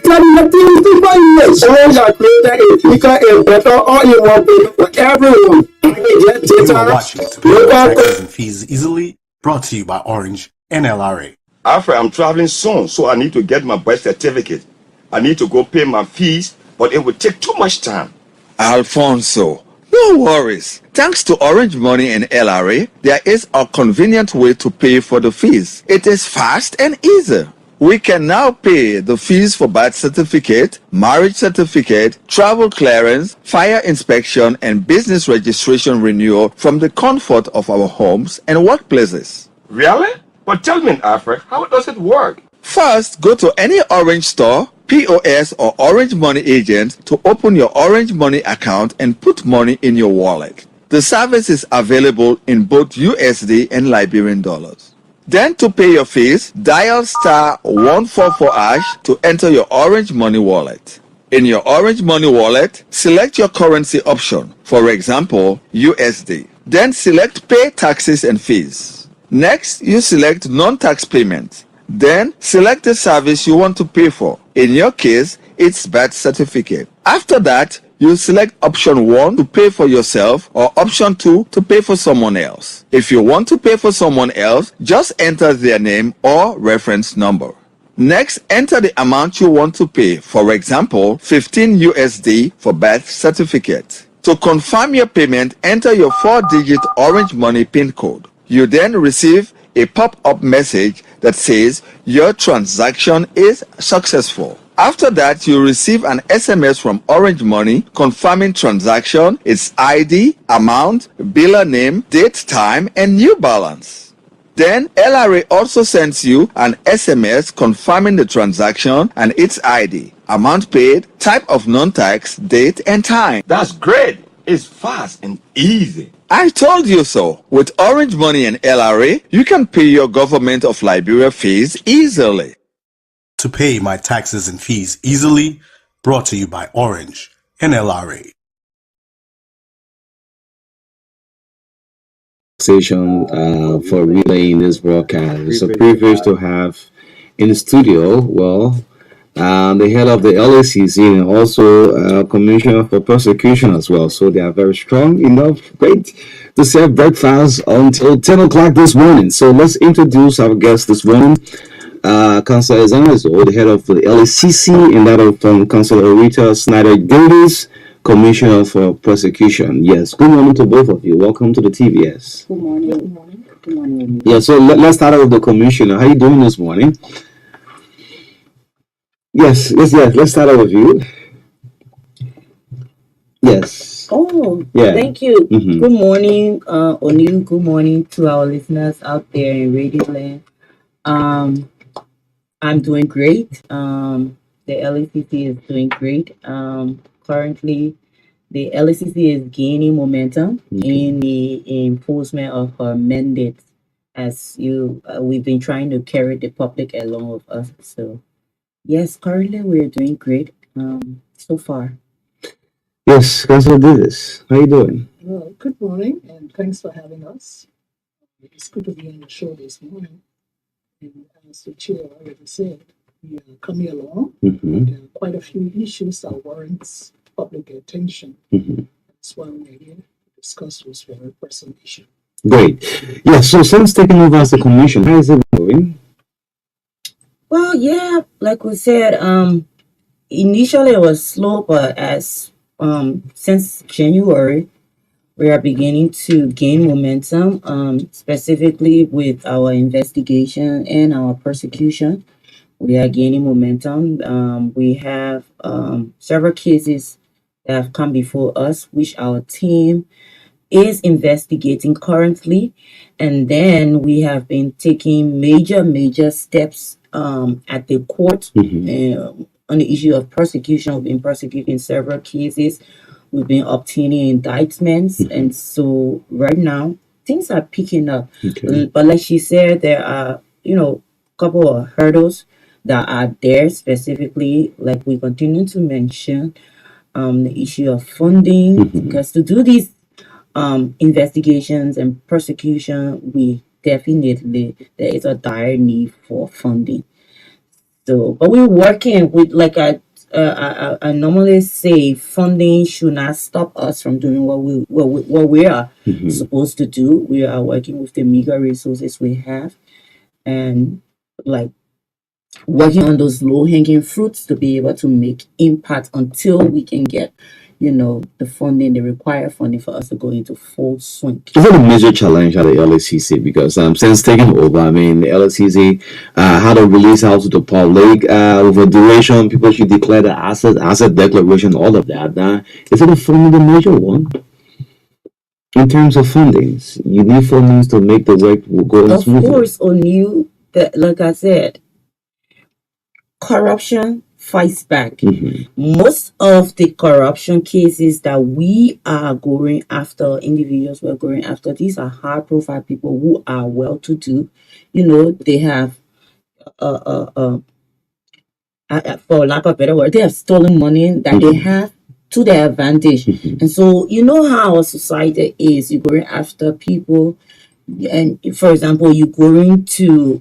Tell me the things to find it. Orange are created a quicker, a better, or a more better for everyone. You are watching to pay your taxes and fees easily. Brought to you by Orange and LRA. Alfred, I'm traveling soon, so I need to get my birth certificate. I need to go pay my fees, but it will take too much time. Alfonso, no worries. Thanks to Orange Money and LRA, there is a convenient way to pay for the fees. It is fast and easy. We can now pay the fees for birth certificate, marriage certificate, travel clearance, fire inspection, and business registration renewal from the comfort of our homes and workplaces. Really? But tell me, Alfred, how does it work? First, go to any Orange store, POS, or Orange Money agent to open your Orange Money account and put money in your wallet. The service is available in both USD and Liberian dollars. Then to pay your fees, dial *144# to enter your Orange Money wallet. In your Orange Money wallet, select your currency option, for example, USD. Then select Pay Taxes and Fees. Next, you select Non-Tax Payment. Then select the service you want to pay for. In your case, it's birth certificate. After that, you select option 1 to pay for yourself or option 2 to pay for someone else. If you want to pay for someone else, just enter their name or reference number. Next, enter the amount you want to pay, for example, 15 USD for birth certificate. To confirm your payment, enter your 4-digit Orange Money PIN code. You then receive a pop-up message that says your transaction is successful. After that, you receive an SMS from Orange Money confirming transaction, its ID, amount, biller name, date, time, and new balance. Then LRA also sends you an SMS confirming the transaction and its ID, amount paid, type of non-tax, date and time. That's great. It's fast and easy. I told you so. With Orange Money and LRA, you can pay your Government of Liberia fees easily. To pay my taxes and fees easily, brought to you by Orange and LRA. For relaying this broadcast. It's a privilege to have in the studio, the head of the LACC and also Commissioner for Prosecution as well. So they are very strong enough, great, to serve breakfast until 10 o'clock this morning. So let's introduce our guest this morning. Councilor Zanazo, the head of the LACC, and that of Councilor Rita Snyder Davis, Commissioner for Prosecution. Yes, good morning to both of you. Welcome to the TVS. Good morning. Good morning. Good morning. Yeah, so let's start out with the Commissioner. How are you doing this morning? Yes. Let's start out with you. Yes. Oh, Yeah. thank you. Mhm. Good morning, O'Neill. Good morning to our listeners out there in Radio Land. I'm doing great. The LACC is doing great. Currently, the LACC is gaining momentum in the enforcement of our mandates. As we've been trying to carry the public along with us. So, yes, currently we're doing great. So far. Yes, Councilor Davis. How you doing? Well, good morning, and thanks for having us. It's good to be on the show this morning. And as the chair already said, we are coming along. Mm-hmm. There are quite a few issues that warrants public attention. Mm-hmm. That's why we're here to discuss this very pressing issue. Great. Yeah, so since taking over as the commission, how is it going? Well, yeah, like we said, initially it was slow, but as since January, we are beginning to gain momentum, specifically with our investigation and our prosecution. We are gaining momentum. We have several cases that have come before us, which our team is investigating currently. And then we have been taking major steps at the court on the issue of prosecution. We've been prosecuting several cases. We've been obtaining indictments. And so right now, things are picking up. Okay. But like she said, there are, a couple of hurdles that are there specifically, like we continue to mention the issue of funding, because to do these investigations and prosecution, we definitely, there is a dire need for funding. So, but we're working with, like I normally say, funding should not stop us from doing what we are supposed to do. We are working with the meager resources we have, and like working on those low-hanging fruits to be able to make impact until we can get, the funding, the required funding for us to go into full swing. Is it a major challenge at the LACC? Because since taking over, the LACC had a release out to the public over duration. People should declare the asset declaration, all of that. Is it a funding, the major one? In terms of fundings, you need fundings to make the work go smoothly. Of course, O'Neill, like I said, corruption fights back. Most of the corruption cases that we are going after, individuals we're going after, these are high profile people who are well to do. They have for lack of a better word, they have stolen money that they have to their advantage. And so how our society is. You're going after people, and for example, you're going to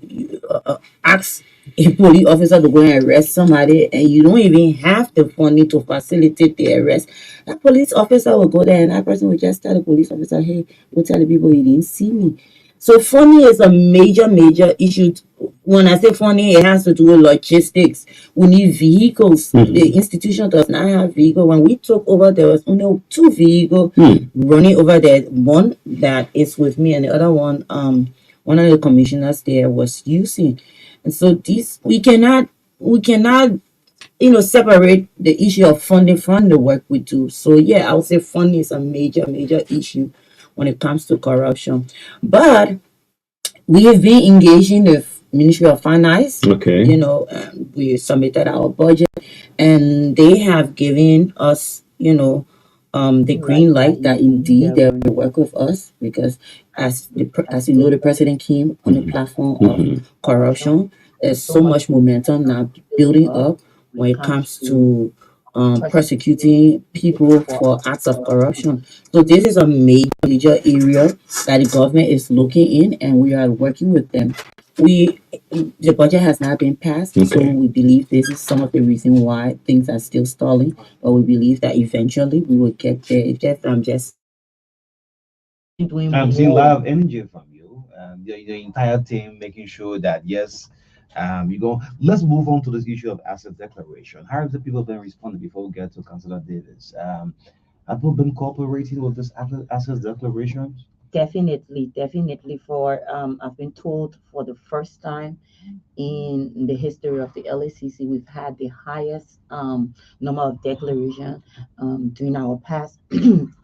ask a police officer to go and arrest somebody, and you don't even have the funding to facilitate the arrest. That police officer will go there, and that person will just tell the police officer, "Hey, go tell the people you didn't see me." So funding is a major issue. When I say funding, it has to do with logistics. We need vehicles. The institution does not have vehicles. When we took over, there was only 2 vehicles running over there. One that is with me, and the other one, one of the commissioners there was using. And so we cannot, separate the issue of funding from the work we do. So yeah, I would say funding is a major issue when it comes to corruption. But We have been engaging the Ministry of Finance. Okay. You know, we submitted our budget, and they have given us, you know, the green light that indeed they will work with us, because as as you know, the president came on the platform of corruption. There's so much momentum now building up when it comes to persecuting people for acts of corruption. So this is a major area that the government is looking in, and we are working with them. The budget has not been passed, so we believe this is some of the reason why things are still stalling. But we believe that eventually we will get there. It's just I'm just doing I'm seeing a more. lot of energy from you, the entire team, making sure that yes, you go. Let's move on to this issue of asset declaration. How have the people been responding before we get to Councillor Davis? Have people been cooperating with this asset declaration? Definitely. For I've been told for the first time in the history of the LACC, we've had the highest number of declaration during our past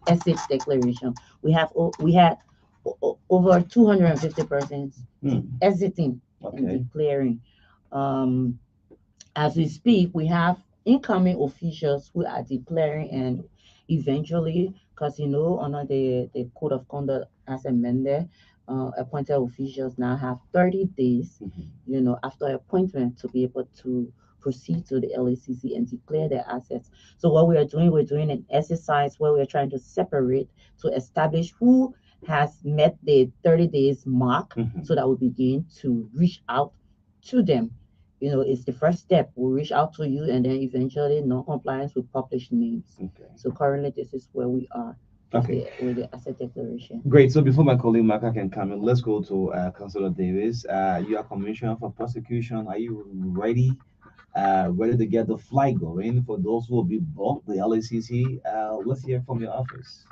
asset declaration. We had over 250 persons exiting and Okay. declaring. Um, as we speak, we have incoming officials who are declaring, and eventually, because you know, under the code of conduct as amended, appointed officials now have 30 days, you know, after appointment to be able to proceed to the LACC and declare their assets. So what we are doing, we're doing an exercise where we're trying to separate to establish who has met the 30 days mark, so that we begin to reach out to them. You know, it's the first step. We'll reach out to you, and then eventually non-compliance will publish names. Okay. So currently this is where we are with the asset declaration. Great. So before my colleague Marka can come in, let's go to Councillor Davis. You are Commissioner for Prosecution. Are you ready to get the flight going for those who will be bought the LACC? Let's hear from your office.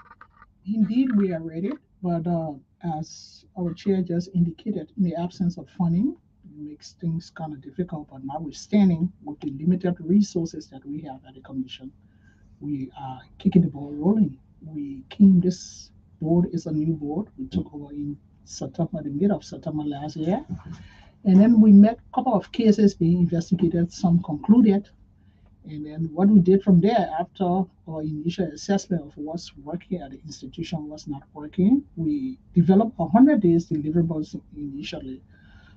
Indeed, we are ready, but as our chair just indicated, in the absence of funding, it makes things kind of difficult. But notwithstanding, with the limited resources that we have at the commission, we are kicking the ball rolling. This board is a new board. We took over in September, the mid of September last year. And then we met a couple of cases being investigated, some concluded. And then what we did from there, after our initial assessment of what's working at the institution, what's not working, we developed 100 days deliverables initially.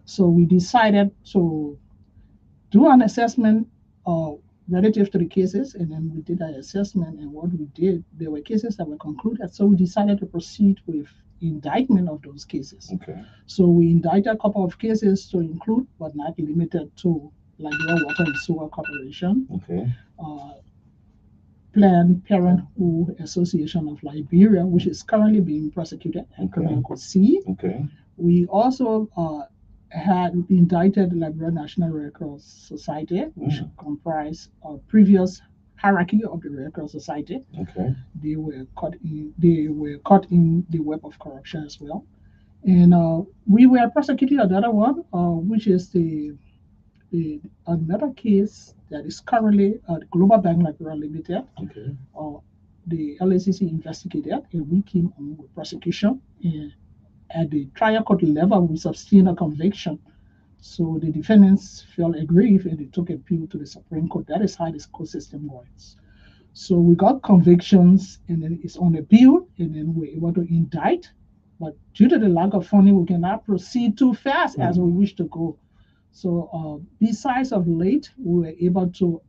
So we decided to do an assessment relative to the cases, and then we did that assessment. And what we did, there were cases that were concluded, so we decided to proceed with indictment of those cases. Okay. So we indicted a couple of cases to include, but not limited to, Liberia Water and Sewer Corporation, Okay. Planned Parenthood Association of Liberia, which is currently being prosecuted at Criminal Court C. Okay. We also had indicted the Liberia National Red Cross Society, which comprised a previous hierarchy of the Red Cross Society. Okay. They were caught in the web of corruption as well. And we were prosecuting another one, which is another case that is currently at Global Bank Liberia Limited. Okay. The LACC investigated, and we came on with prosecution. And at the trial court level, we sustained a conviction. So the defendants felt aggrieved, and they took appeal to the Supreme Court. That is how this court system works. So we got convictions, and then it's on appeal, and then we're able to indict. But due to the lack of funding, we cannot proceed too fast as we wish to go. So besides of late, we were able to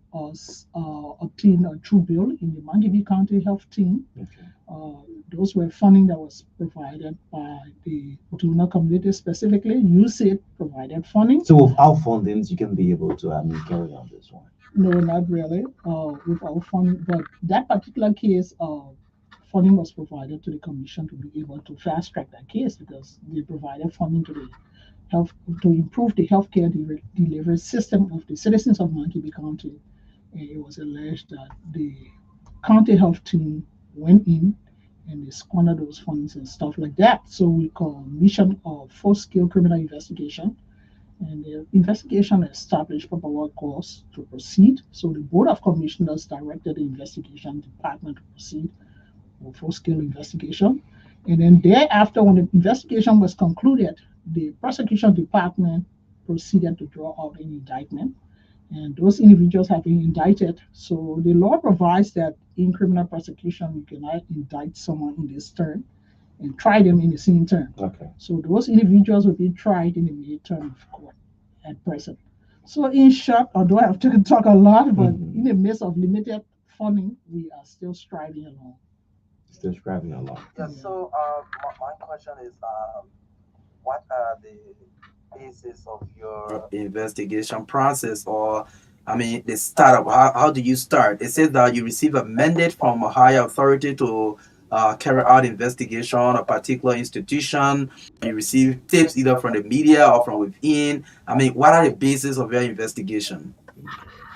obtain a true bill in the Mangibi County Health Team. Okay. Those were funding that was provided by the donor community, specifically. USAID provided funding. So without fundings, you can be able to carry on this one? No, not really. Without funding, but that particular case, funding was provided to the commission to be able to fast track that case, because they provided funding to the health to improve the healthcare delivery system of the citizens of Mangibi County. And it was alleged that the county health team went in and they squandered those funds and stuff like that. So we commissioned a full-scale criminal investigation, and the investigation established proper cause to proceed. So the Board of Commissioners directed the investigation department to proceed with full-scale investigation. And then thereafter, when the investigation was concluded, the prosecution department proceeded to draw out an indictment. And those individuals have been indicted. So the law provides that in criminal prosecution, you cannot indict someone in this term and try them in the same term. Okay. So those individuals will be tried in the midterm of court at present. So in short, although I have to talk a lot, but in the midst of limited funding, we are still striving along. Still striving along. Yeah. So my question is, what are the basis of your investigation process, or I mean, the startup? How do you start? It says that you receive a mandate from a higher authority to carry out investigation on a particular institution. You receive tips either from the media or from within. I mean, what are the basis of your investigation?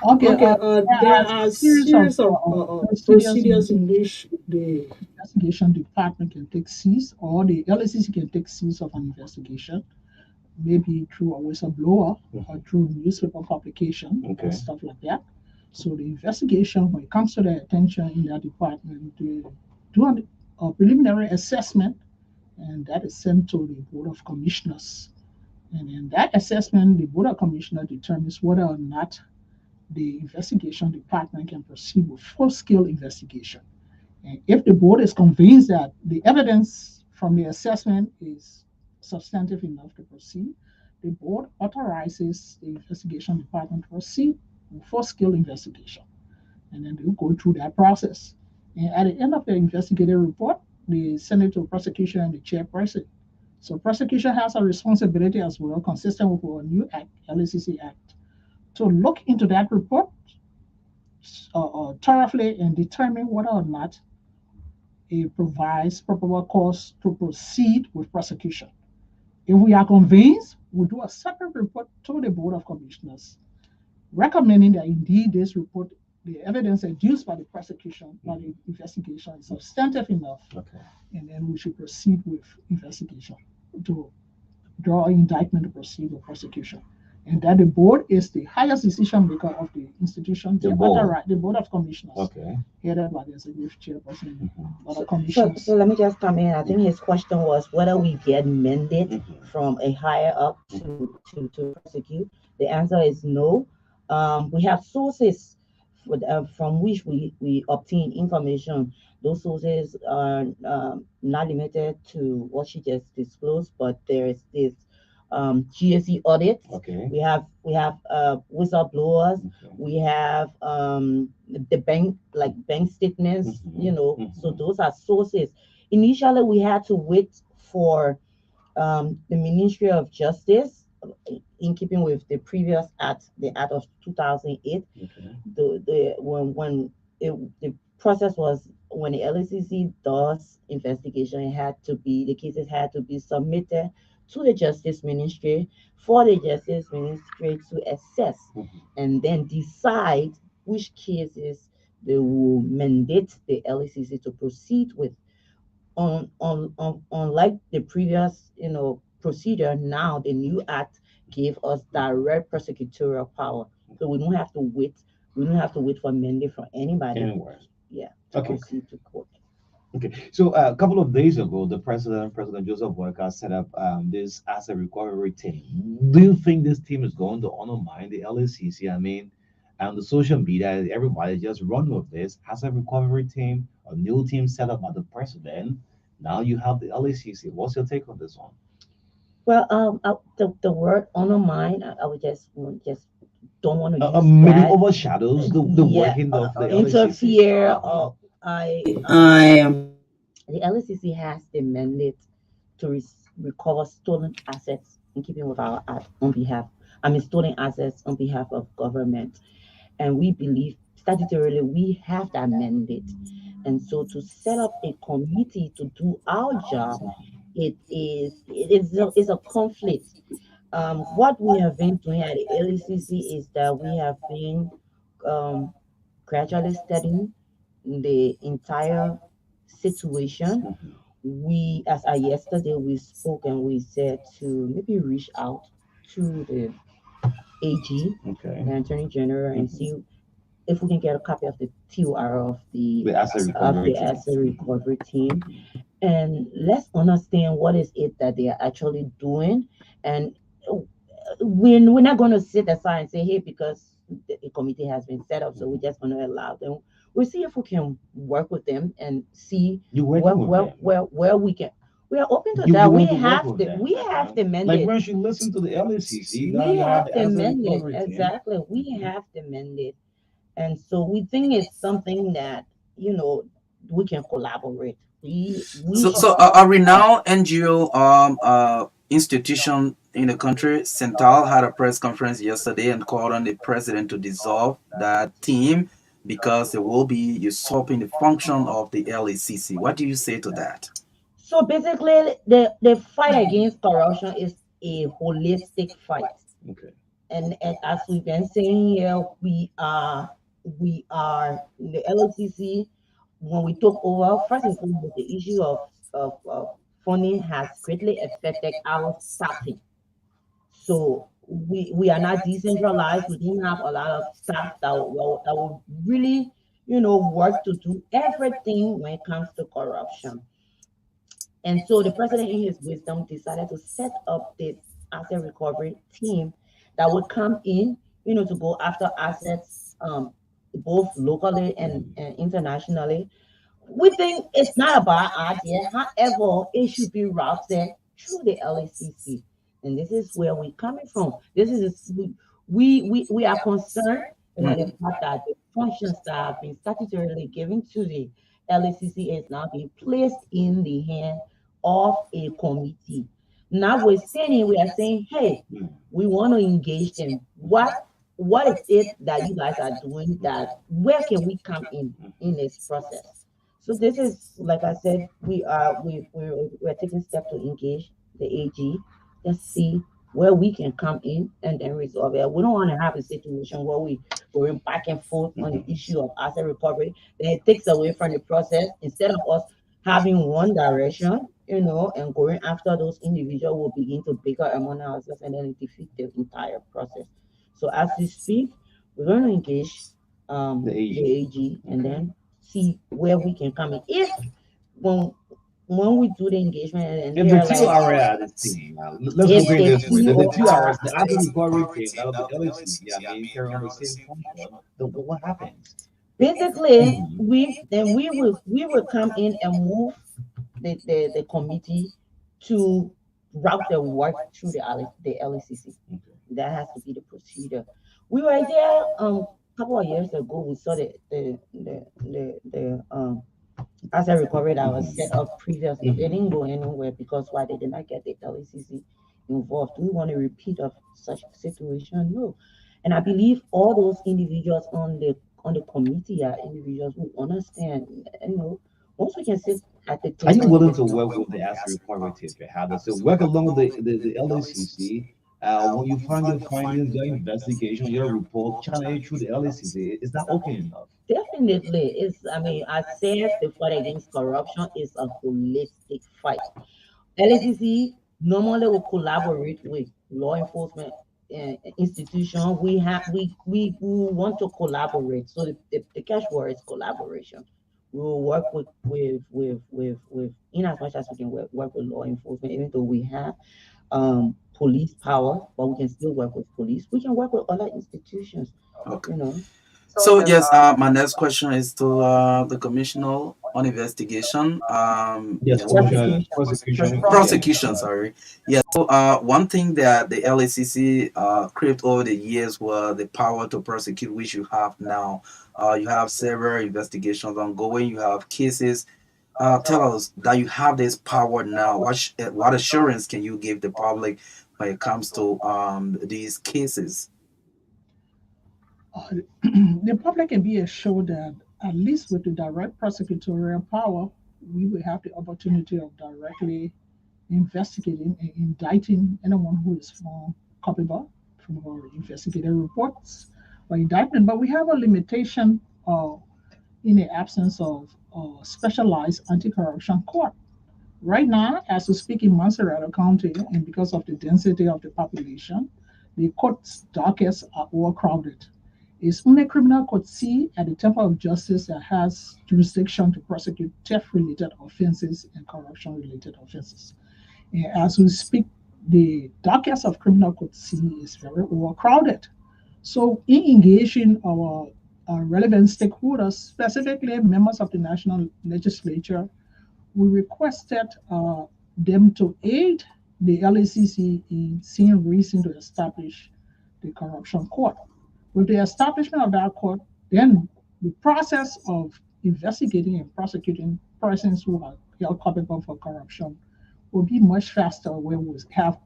Okay, there There are are series of series of procedures in procedures which in which the investigation department can take cease, or the LACC can take cease of an investigation, maybe through a whistleblower or through newspaper publication Okay. or stuff like that. So the investigation, when it comes to their attention in that department, they do a preliminary assessment, and that is sent to the Board of Commissioners. And in that assessment, the Board of Commissioners determines whether or not the investigation department can proceed with full-scale investigation. And if the board is convinced that the evidence from the assessment is substantive enough to proceed, the board authorizes the investigation department to proceed with full-scale investigation. And then they'll go through that process. And at the end of the investigative report, they send it to prosecution and the chairperson. So prosecution has a responsibility as well, consistent with our new act, LACC Act, to look into that report thoroughly and determine whether or not it provides probable cause to proceed with prosecution. If we are convinced, we do a separate report to the Board of Commissioners, recommending that indeed this report, the evidence adduced by the prosecution, by the investigation, is substantive enough, Okay. and then we should proceed with investigation to draw an indictment to proceed with prosecution. And that the board is the highest decision maker of the institution. The board. The Board of Commissioners, Okay. headed by the executive chairperson, other so, commissioners. so let me just come in. I think his question was whether we get mandate from a higher up to prosecute. The answer is no. We have sources from which we obtain information. Those sources are not limited to what she just disclosed, but there is this GSE audit. Okay. We have whistleblowers. Okay. We have the bank statements. So those are sources. Initially, we had to wait for the Ministry of Justice, in keeping with the previous act, the Act of 2008. Okay. The process was, when the LACC does investigation, the cases had to be submitted to the Justice Ministry for the Justice Ministry to assess and then decide which cases they will mandate the LACC to proceed with. Unlike the previous, procedure, now the new act gave us direct prosecutorial power, so we don't have to wait. We don't have to wait for mandate from anybody. Anywhere. Yeah. Okay. Proceed to court. Okay, so a couple of days ago, the President Joseph Boyka, set up this asset recovery team. Do you think this team is going to undermine the LACC? I mean, on the social media, everybody just run with this asset recovery team, a new team set up by the president. Now you have the LACC. What's your take on this one? Well, the word undermine, I would just don't want to use maybe that. overshadows the working of the interfere. LACC. Or the LACC has the mandate to recover stolen assets in keeping with our act on behalf. Stolen assets on behalf of government, and we believe statutorily we have that mandate. And so to set up a committee to do our job, it is a conflict. What we have been doing at the LACC is that we have been gradually studying the entire situation. We, as I yesterday, we spoke and we said to maybe reach out to the AG, Okay. the Attorney General, and see if we can get a copy of the TOR of the asset recovery team. recovery team, and let's understand what is it that they are actually doing. And we're not going to sit aside and say, hey, because the committee has been set up, so we're just going to allow them. We'll see if we can work with them and see where we can. We are open to that. We have the mandate. When she listened to the LACC, We have the as a mandate. recovery team. Exactly. We have the mandate. And so we think it's something that, we can collaborate. We So a renowned NGO institution in the country, Central, had a press conference yesterday and called on the president to dissolve that team because it will be usurping the function of the LACC. What do you say to that? So basically, the fight against corruption is a holistic fight. Okay. And as we've been saying here, we are the LOCC. When we took over, first and foremost, the issue of funding has greatly affected our staffing. So we are not decentralized. We didn't have a lot of staff that will really, work to do everything when it comes to corruption. And so the president, in his wisdom, decided to set up this asset recovery team that would come in, to go after assets, both locally and internationally. We think it's not a bad idea. However, it should be routed through the LACC. And this is where we're coming from. This is we are concerned about the fact that the functions that have been statutorily given to the LACC is now being placed in the hand of a committee. Notwithstanding, we are saying, hey, we want to engage them. What is it that you guys are doing, that where can we come in this process? So this is, like I said, we're taking steps to engage the AG. Let's see where we can come in and then resolve it. We don't want to have a situation where we going back and forth on the issue of asset recovery. Then it takes away from the process. Instead of us having one direction, and going after those individuals, will begin to bigger among ourselves and then defeat the entire process. So as we speak, we're going to engage The AG. the AG and then see where we can come in. If when we do the engagement and If they're the two like, are at this team, let's if put it this way: the the two two hours, the asset recovery team, that of the LACC, carry on the same function. What happens? basically we will come in and move the committee to route the work through the LACC. That has to be the procedure. We were there a couple of years ago. We saw the asset recovery that was set up previously. They didn't go anywhere because why? They did not get the LACC involved. We want a repeat of such situation? No. And I believe all those individuals on the committee are individuals who understand. Once we can sit at the Are you table. willing to work with the asset recovery team? How does it work along with the LACC? When you find your findings, your investigation, your report, channel it through the LACC. Is that okay enough? Definitely, I said the fight against corruption is a holistic fight. LACC normally will collaborate with law enforcement institution. We want to collaborate. So the catchword is collaboration. We will work with in as much as we can work with law enforcement, even though we have police power, but we can still work with police. We can work with other institutions. Okay. You know. So yes, my next question is to the commissioner on investigation. Yes, prosecution. Prosecution. Sorry. Yes. So one thing that the LACC craved over the years were the power to prosecute, which you have now. You have several investigations ongoing. You have cases. Tell us that you have this power now. What assurance can you give the public when it comes to these cases? The public can be assured that at least with the direct prosecutorial power, we will have the opportunity of directly investigating and indicting anyone who is found culpable from our investigative reports or indictment. But we have a limitation in the absence of specialized anti-corruption court. Right now, as we speak in Montserrat County, and because of the density of the population, the court's dockets are overcrowded. It's only criminal court C at the Temple of Justice that has jurisdiction to prosecute theft-related offenses and corruption-related offenses. And as we speak, the dockets of criminal court C is very overcrowded. So, in engaging our relevant stakeholders, specifically members of the national legislature, we requested them to aid the LACC in seeing reason to establish the corruption court. With the establishment of that court, then the process of investigating and prosecuting persons who are held culpable for corruption will be much faster, where we have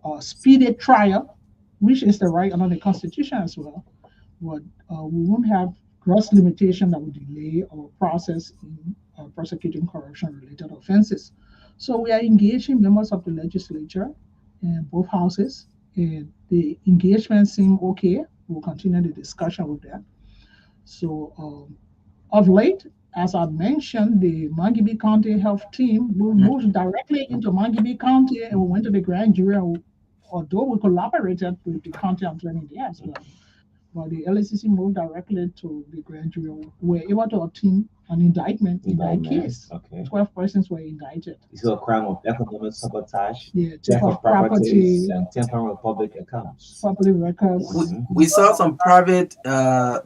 a speedy trial, which is the right under the Constitution as well. But we won't have gross limitation that will delay our process in prosecuting corruption-related offenses. So we are engaging members of the legislature in both houses, and the engagement seem okay. We'll continue the discussion with them. So of late, as I mentioned, the Mangibe County Health Team will move directly into Mangibe County, and we went to the grand jury, although we collaborated with the county attorney there as well. But the LACC moved directly to the grand jury. We were able to obtain an indictment in that case. Okay. 12 persons were indicted. It's a crime of economic sabotage, Yeah, theft of properties, and tampering with public accounts. Public records. We saw some private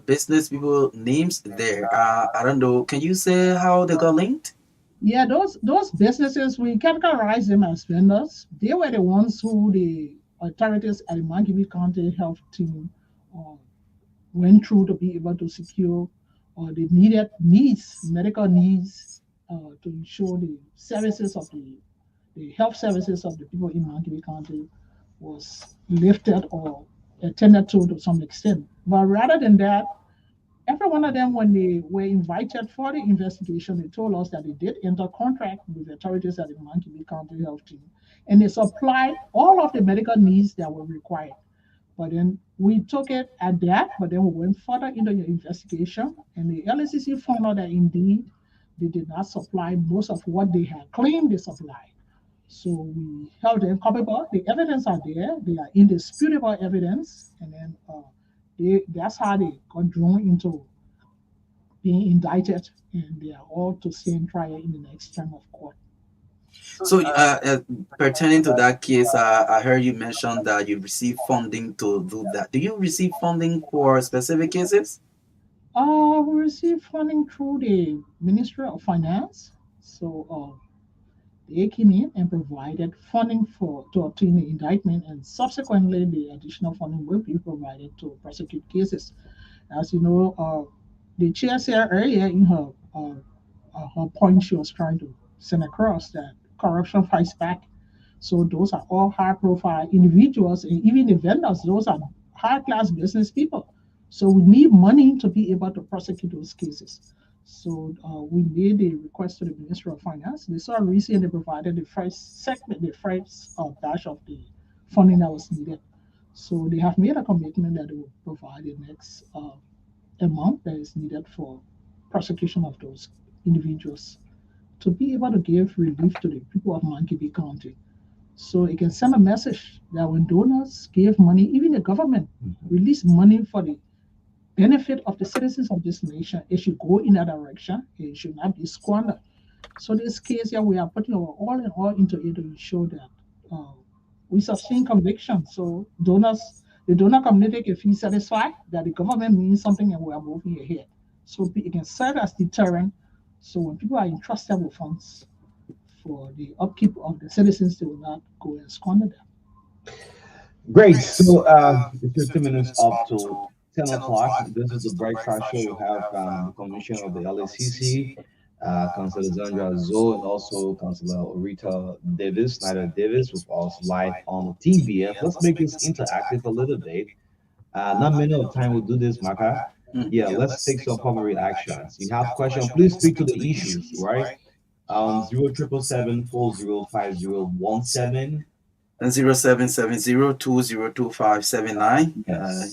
business people names there. I don't know. Can you say how they got linked? Yeah, those businesses, we categorize them as vendors. They were the ones who the authorities at the Mangibe County Health Team went through to be able to secure the medical needs, to ensure the services of the health services of the people in Mangibe County was lifted or attended to some extent. But rather than that, every one of them, when they were invited for the investigation, they told us that they did enter contract with the authorities at the Mangibe County Health Team, and they supplied all of the medical needs that were required. But then we took it at that, but then we went further into the investigation, and the LACC found out that indeed they did not supply most of what they had claimed they supplied. So we held them culpable. The evidence are there; they are indisputable evidence, and then that's how they got drawn into being indicted, and they are all to stand trial in the next term of court. So, pertaining to that case, I heard you mention that you received funding to do that. Do you receive funding for specific cases? We received funding through the Ministry of Finance. So they came in and provided funding to obtain the indictment, and subsequently the additional funding will be provided to prosecute cases. As you know, the chair said earlier in her point she was trying to send across, that corruption fights back. So those are all high-profile individuals, and even the vendors, those are high-class business people. So we need money to be able to prosecute those cases. So we made a request to the Ministry of Finance. They saw recently they provided the first segment, the first batch of the funding that was needed. So they have made a commitment that they will provide the next amount that is needed for prosecution of those individuals, to be able to give relief to the people of Mangibe County. So it can send a message that when donors give money, even the government release money for the benefit of the citizens of this nation, it should go in that direction. It should not be squandered. So this case here, we are putting our all in all into it to ensure that we sustain conviction. So the donor community can feel satisfied that the government means something and we are moving ahead. So it can serve as deterrent. So when people are entrusted with funds for the upkeep of the citizens, they will not go and squander them. Great. So it's 15 minutes up to 10 o'clock. This is the breakfast show. We have the commissioner of the LACC, Councilor Zandra Zoe, and also Councilor Rita Davis, Snyder Davis, with us live on TBF. Let's make this interactive a little bit. Not many of the time we do this, Marka. Yeah, let's take some public reactions. You have questions, please speak to the issues, right? 0777 405017 and 0770-202579.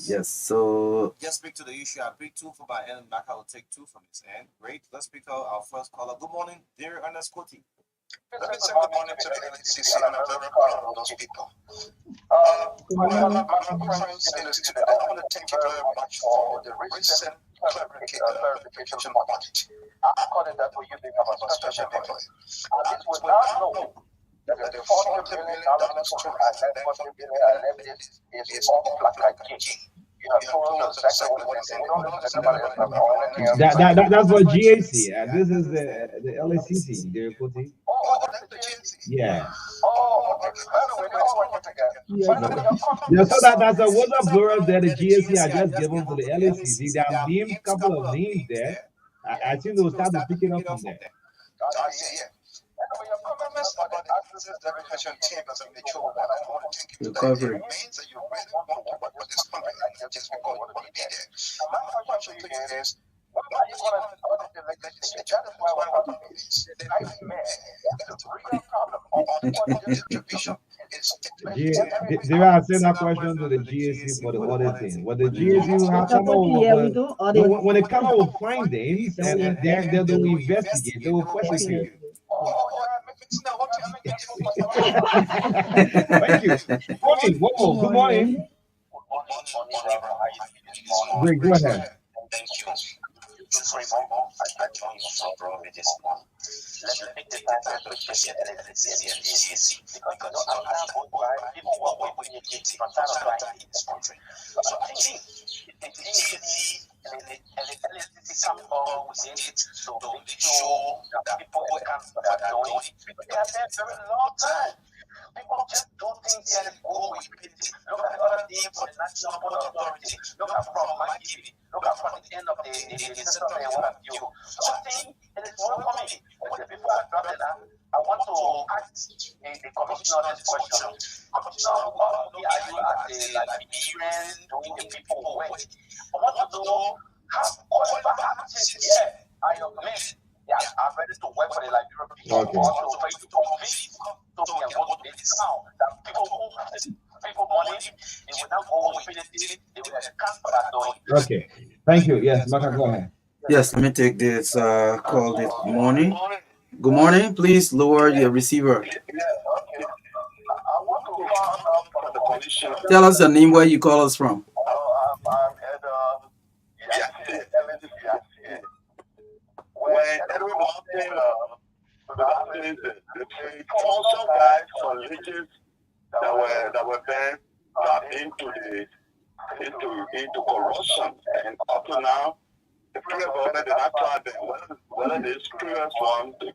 Yes. So just speak to the issue. I pick two for my end, and Marka will take two from his end. Great. Let's pick our first caller. Good morning, dear Ernest Koti. Let me say good morning to the LCC, and I'm very proud of those people. Good morning. My friends in the studio, I want to thank you very much for the recent clarification audit. I call it that way using our special method. At least we now know that the $40 billion total and then $40 billion and evidence is all flat like game. You have told us exactly what it is. We don't know That's for GAC. This is the LACC, the reporting. Oh, that's the GAC. Yeah. Oh, okay. Anyway, they all work together. Yeah, so that's a whistleblower that the GAC are just given to the LACC. There are named couple of names there. I think they'll start to pick it up from there. I see, yeah. Anyway, your comments about the access verification team as a mature one, I want to take you to that. It means that you really want to work with this company and just because you want to be there. And my question to you is, what are you going to audit the legislature? That is why I want to be this. The nightmare, that's a real problem of unequal distribution. They were asking that question to the GAC for the auditing. What the GAC will have come up when they come up with findings, and then they will investigate, they will prosecute. Thank you. Good morning. Great, go ahead. Thank you. I join you from Robert this morning. Let me take the time to appreciate LCC because I'm both people who are working from time to time in this country. So I think the GAC and the LCC come all with it to make sure that people who can doing it, they are there for a long time. People just do things and go with it. Look at the other day for the National Board Authority. Look at from my TV. Look at from the end of the system and what have you. So I think it is welcoming. Before I drop it, I want to ask the commissioner this question. Commissioner, what are you at the Liberian doing the people work? I want to know how whatever happens here, I admit, yeah, I'm ready to work for the Liberian people. Okay. Also ready to convince so we are going to make it sound that people money, they will not go with it, they will account for that doing. Okay. Thank you. Yes, Marka, go ahead. Yes, let me take this call this morning. Good morning. Please lower your receiver. Tell us your name, where you call us from. When every morning, the sponsor guys for leaders that were then tapped into corruption, and up to now, the previous government did not try them. Whether this previous one, the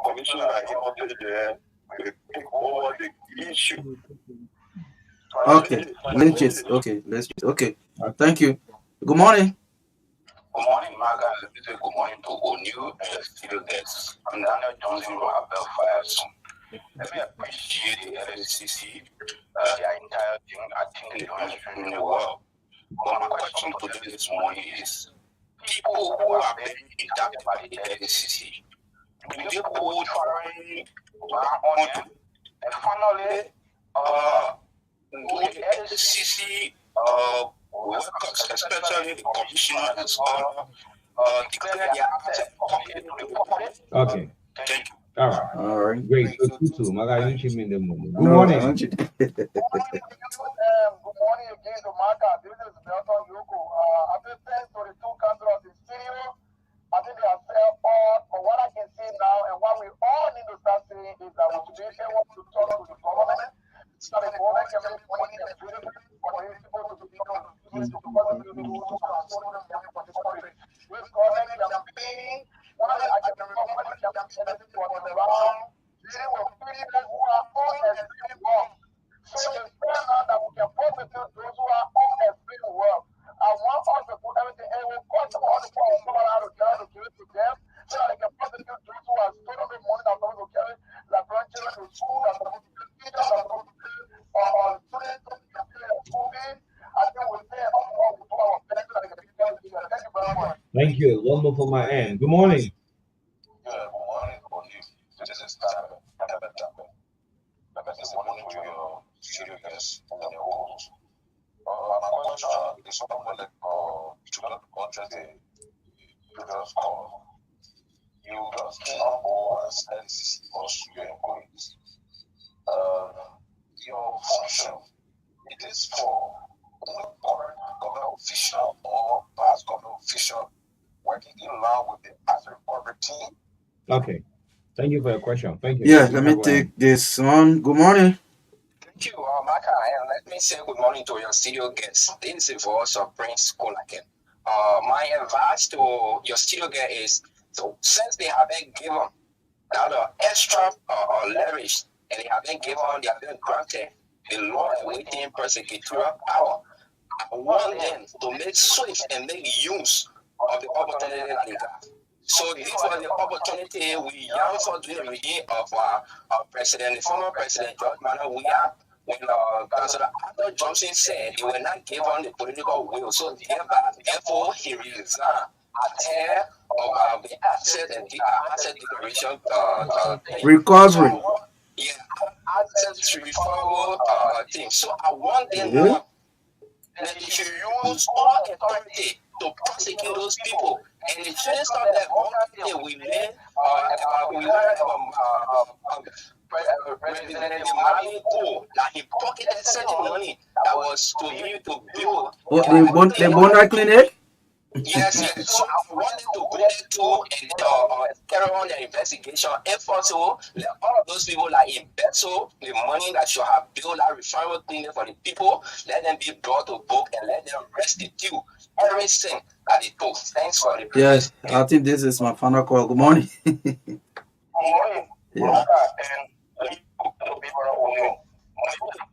commissioner that he wanted there, will take over the issue. Okay, let's just okay. Thank you. Good morning. Good morning, Marka. Good morning to O'Neill and still guests. I'm Daniel Johnson from Abel Firestone. Let me appreciate the LSCC, their entire thing. I think they're doing extremely well. But my question today this morning is, people who are being indicted by the LSCC, do they go trying on them? And finally, will the LSCC workers, especially the commissioner and all, declare their assets public to the public? Okay. Thank you. All right. Great. So, too, Marka, you should mean the morning. Good No, morning. Good morning again to Marka. This is Belton Yoko. I've been sent to the two councillors in studio. I think they are fair on, but what I can say now and what we all need to start saying is that we should be able to talk to the government. So the government can make money and beautiful for the people to be able to use to transform them for this country. This government campaign, one I can remember when the campaign was around, they were people who are all extreme work. So it's fair now that we can prosecute those who are all extreme work. I want us to put everything and we'll cut all the power come out of jail to give it to them so that they can prosecute those who are stolen the money that's supposed to carry like grandchildren to school, that's supposed to pay teachers, that's supposed to pay students to pay their school fees. I think we'll pay all to our parents so that they can pay their fees. Thank you very much. Thank you. One more from my end. Good morning. Good morning, O'Neill. This is Tyler. Like I said, morning to your studio guests and your host. My question is something like, to not address the previous call. You just came on board as NCC for your employees. Your function this for good current government official or past government official working in line with the asset recovery team? Okay. Thank you for your question. Thank you. Yeah, We let me have take this one. Good morning. Thank you, Marka, and let me say good morning to your studio guests. This is for us of Prince Kolaken. My advice to your studio guest is, so since they have been given that extra leverage and they have been granted the law awaiting prosecutorial power, I want them to make swift and make use of the opportunity that they have. So this was the opportunity we yearned for during the regime of President, the former President George Manuel Weah, when Councillor Arthur Johnson said they were not given the political will. So therefore, he resigned ahead of the asset declaration thing. Recovery. So, yeah, asset referral thing. So I want them now that they should use all authority to prosecute those people. And it shouldn't stop there. One thing we learned about Representative Marley Cole that he pocketed certain money that was to give to build. Oh, the Bonner Clinic? Yes. So I want them to go there too and carry on their investigation. If possible, let all of those people that embezzle the money that should have built that referral clinic for the people, let them be brought to book and let them restitute everything that they took. Thanks for the Yes, I think this is my final call. Good morning. Good morning. Yeah. And the people of Union.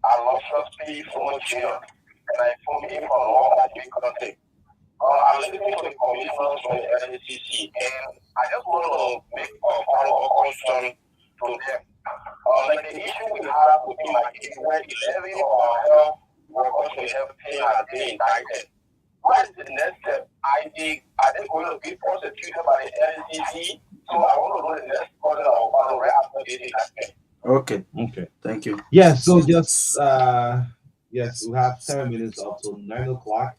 I love Trustee so much here. And I told him from all that you couldn't take. I'm listening to the commissioners from the LCC, and I just want to make a follow-up question to them. Like the issue we have with my case where 11 of our health workers from the health team have been indicted. What is the next step? Are they going to be prosecuted by the LCC? So I want to know the next question of where after this indictment. Okay. Okay. Thank you. Yes, so just yes, we have 7 minutes up to 9 o'clock.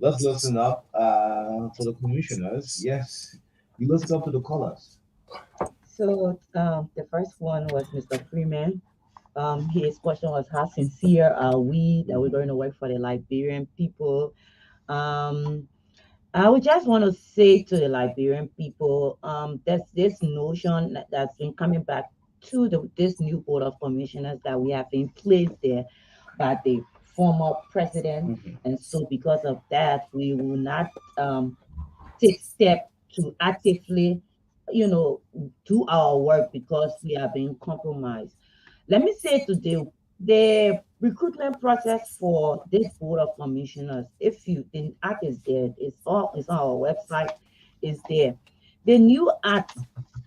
Let's listen up to the commissioners. Yes, you listen up to the callers. So the first one was Mr. Freeman. His question was, how sincere are we that we're going to work for the Liberian people? I would just want to say to the Liberian people, there's this notion that's been coming back to this new board of commissioners that we have been placed there by the former president, and so because of that, we will not take step to actively, do our work because we are being compromised. Let me say today, the recruitment process for this board of commissioners, if you the act is there, it's on our website, is there. The new act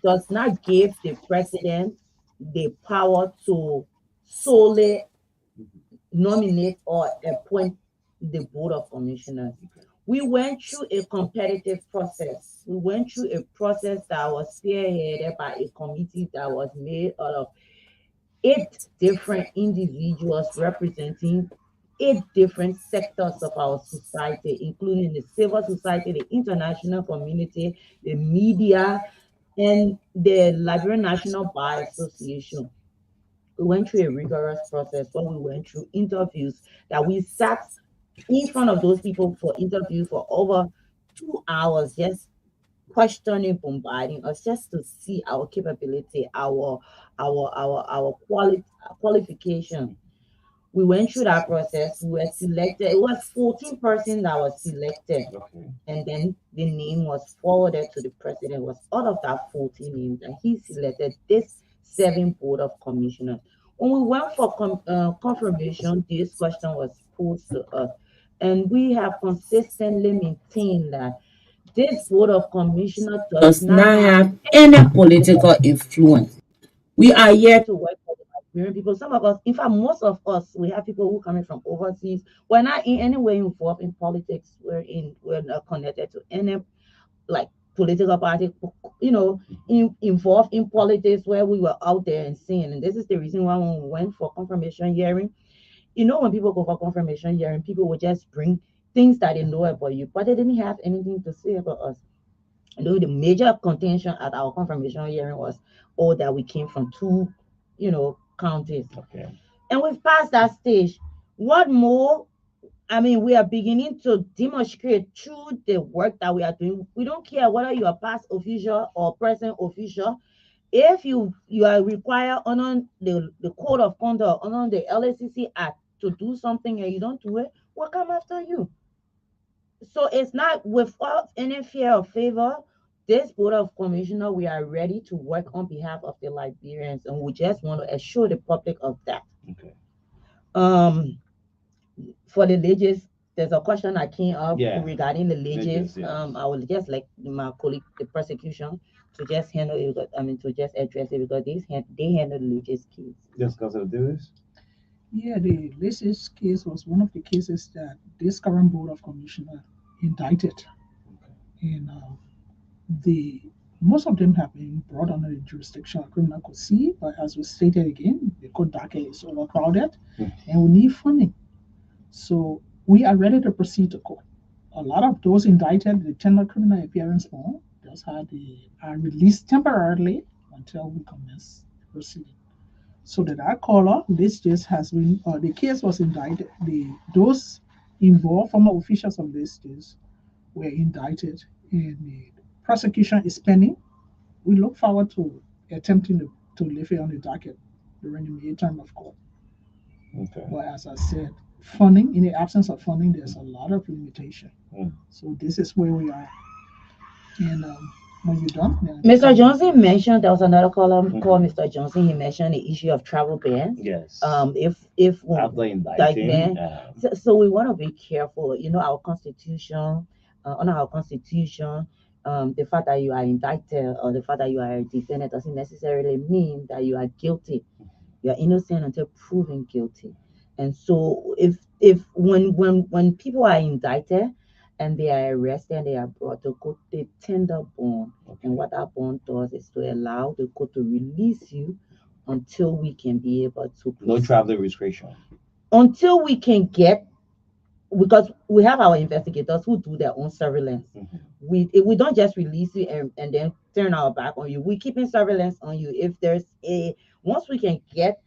does not give the president the power to solely nominate or appoint the board of commissioners. We went through a competitive process. We went through a process that was spearheaded by a committee that was made out of 8 different individuals representing 8 different sectors of our society, including the civil society, the international community, the media, and the Liberian National Bar Association. We went through a rigorous process where we went through interviews that we sat in front of those people for interview for over 2 hours, just questioning, bombarding us, just to see our capability, our qualification. We went through that process. We were selected. It was 14 persons that was selected, and then the name was forwarded to the president. It was out of that 14 names that he selected this 7 board of commissioners. When we went for confirmation, this question was posed to us, and we have consistently maintained that this board of commissioners does not have any political influence. We are here to work for the Liberian people. Some of us, in fact, most of us, we have people who coming from overseas. We're not in any way involved in politics. We're not connected to any like political party, involved in politics where we were out there and seeing. And this is the reason why when we went for confirmation hearing, when people go for confirmation hearing, people would just bring things that they know about you, but they didn't have anything to say about us. The major contention at our confirmation hearing was, that we came from 2, counties. Okay. And we've passed that stage. What more? I mean, we are beginning to demonstrate through the work that we are doing. We don't care whether you are past official or present official. If you are required under the code of conduct, under the LACC Act to do something and you don't do it, we'll come after you. So it's not without any fear or favor. This board of commissioner, we are ready to work on behalf of the Liberians, and we just want to assure the public of that. Okay. For the leges, there's a question that came up regarding the leges. Yes. I will just like my colleague, the prosecution, to just handle it. To just address it because they handle the leges case. Yes, Councilor Davis. Yeah, the leges case was one of the cases that this current board of commissioner indicted, and the most of them have been brought under the jurisdiction of criminal code C. But as we stated again, the court docket is overcrowded, and we need funding. So we are ready to proceed to court. A lot of those indicted, the tender criminal appearance form, those are released temporarily until we commence the proceeding. So that caller, this just has been, the case was indicted. Those involved, former officials of this case, were indicted, and the prosecution is pending. We look forward to attempting to lift it on the docket during the May term of court. Okay. But as I said, funding, in the absence of funding, there's a lot of limitation. So this is where we are. And when you're done, Mr. Johnson mentioned there was another column called Mr. Johnson. He mentioned the issue of travel bans. Yes. If after indicting, so we want to be careful. You know, our constitution, under our constitution, the fact that you are indicted or the fact that you are a defendant doesn't necessarily mean that you are guilty. You are innocent until proven guilty. And so if when people are indicted and they are arrested and they are brought to court, they tender bond. And what that bond does is to allow the court to release you until we can be able to no travel restriction. Until we can get, because we have our investigators who do their own surveillance. We don't just release you and then turn our back on you. We keeping surveillance on you. If there's once we can get,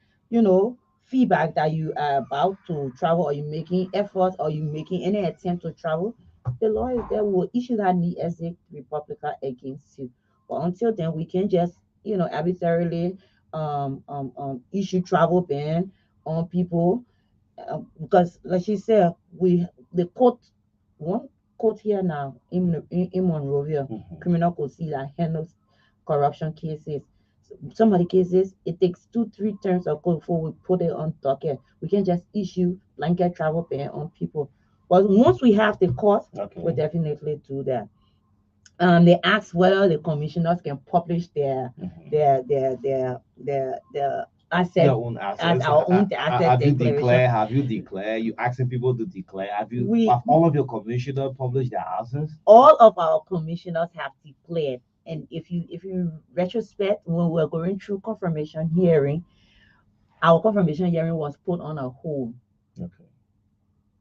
feedback that you are about to travel or you're making efforts or you're making any attempt to travel, the law is there, will issue that knee exit Republica against you. But until then, we can just, arbitrarily issue travel ban on people. Because like she said, the court, one court here now in Monrovia, criminal court C that handles corruption cases. Some of the cases it takes 2-3 terms of court before we put it on docket. We can just issue blanket travel ban on people. But once we have the court, we'll definitely do that. They asked whether the commissioners can publish their assets, as our own asset declaration. Have you declared? You asking people to declare? Have all of your commissioners published their assets? All of our commissioners have declared. And if you retrospect, when we were going through confirmation hearing, our confirmation hearing was put on a hold. Okay.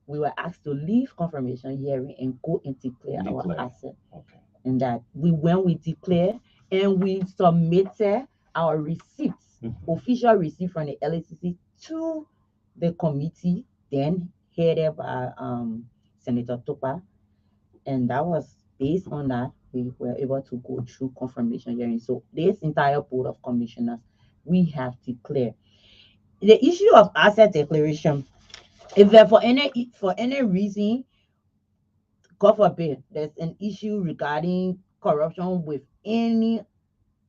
We were asked to leave confirmation hearing and go and declare our asset. Okay. And that when we declare and we submitted our receipts, official receipt from the LACC to the committee, then headed by Senator Topa, and that was based on that we were able to go through confirmation hearing. So this entire board of commissioners, we have declared the issue of asset declaration. If there for any reason, God forbid, there's an issue regarding corruption with any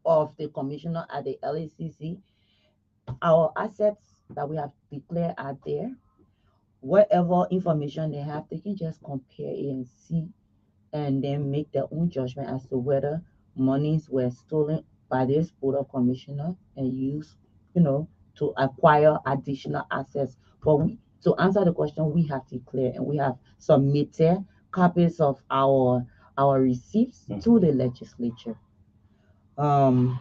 of the commissioner at the LACC, our assets that we have declared are there. Whatever information they have, they can just compare it and see, and then make their own judgment as to whether monies were stolen by this board of commissioner and used, to acquire additional assets. But to answer the question, we have declared and we have submitted copies of our receipts to the legislature. Our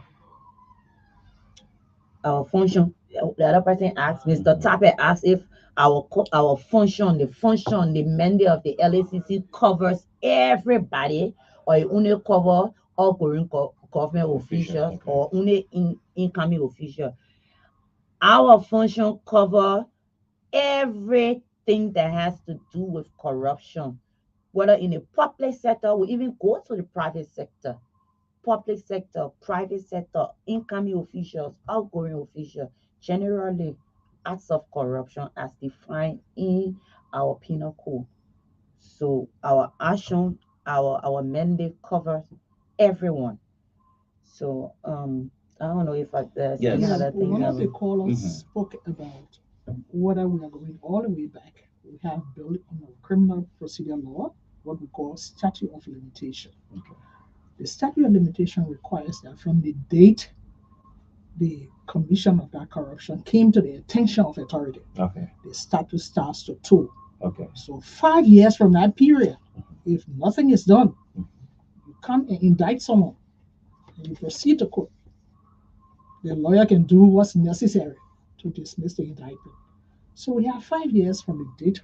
function. The other person asked, Mr. Tapper asked if our function, the mandate of the LACC covers everybody, or it only cover outgoing government officials or only incoming officials. Our function cover every anything that has to do with corruption, whether in the public sector, we even go to the private sector, private sector, incoming officials, outgoing officials, generally acts of corruption as defined in our penal code. So our action, our mandate covers everyone. So I don't know if there's any Yeah, other thing one that of the we. callers spoke about whether we are going all the way back. We have built on our criminal procedure law what we call statute of limitation. The statute of limitation requires that from the date the commission of that corruption came to the attention of authority, Okay. the statute starts to toll. Okay. So 5 years from that period, if nothing is done, you come and indict someone and you proceed to court. The lawyer can do what's necessary to dismiss the indictment. So we have 5 years from the date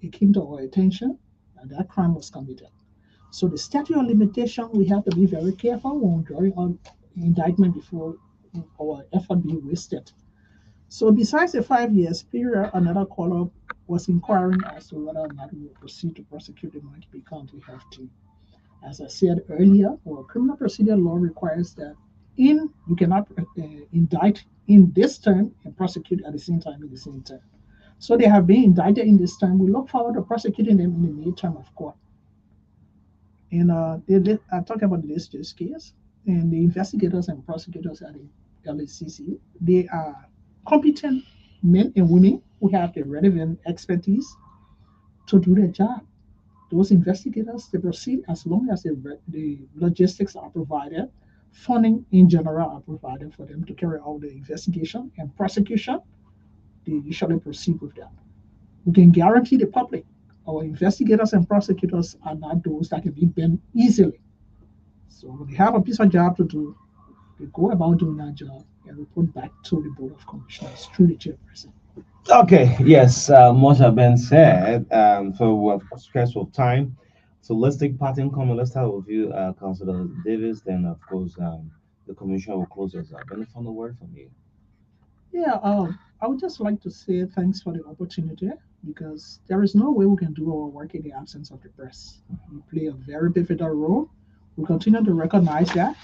it came to our attention that that crime was committed. So the statute of limitation, we have to be very careful when drawing on indictment before our effort be wasted. So besides the 5 years period, another caller was inquiring as to whether or not we will proceed to prosecute the Monkey County Health Team. As I said earlier, our criminal procedure law requires that you cannot indict in this term and prosecute at the same time in the same term. So they have been indicted in this term. We look forward to prosecuting them in the May term of court. And I talk about this case, and the investigators and prosecutors at the LACC, they are competent men and women who have the relevant expertise to do their job. Those investigators, they proceed as long as the logistics are provided, funding in general are provided for them to carry out the investigation and prosecution. They usually proceed with that. We can guarantee the public our investigators and prosecutors are not those that can be bent easily. So when they have a piece of job to do, they go about doing that job and report back to the Board of Commissioners through the chairperson. Okay, yes, much have been said. So we're stressed of time. So let's take part in common. Let's start with you, Councilor Davis. Then, of course, the commissioner will close us up. Any final word from you? Yeah, I would just like to say thanks for the opportunity because there is no way we can do our work in the absence of the press. We play a very pivotal role. We continue to recognize that.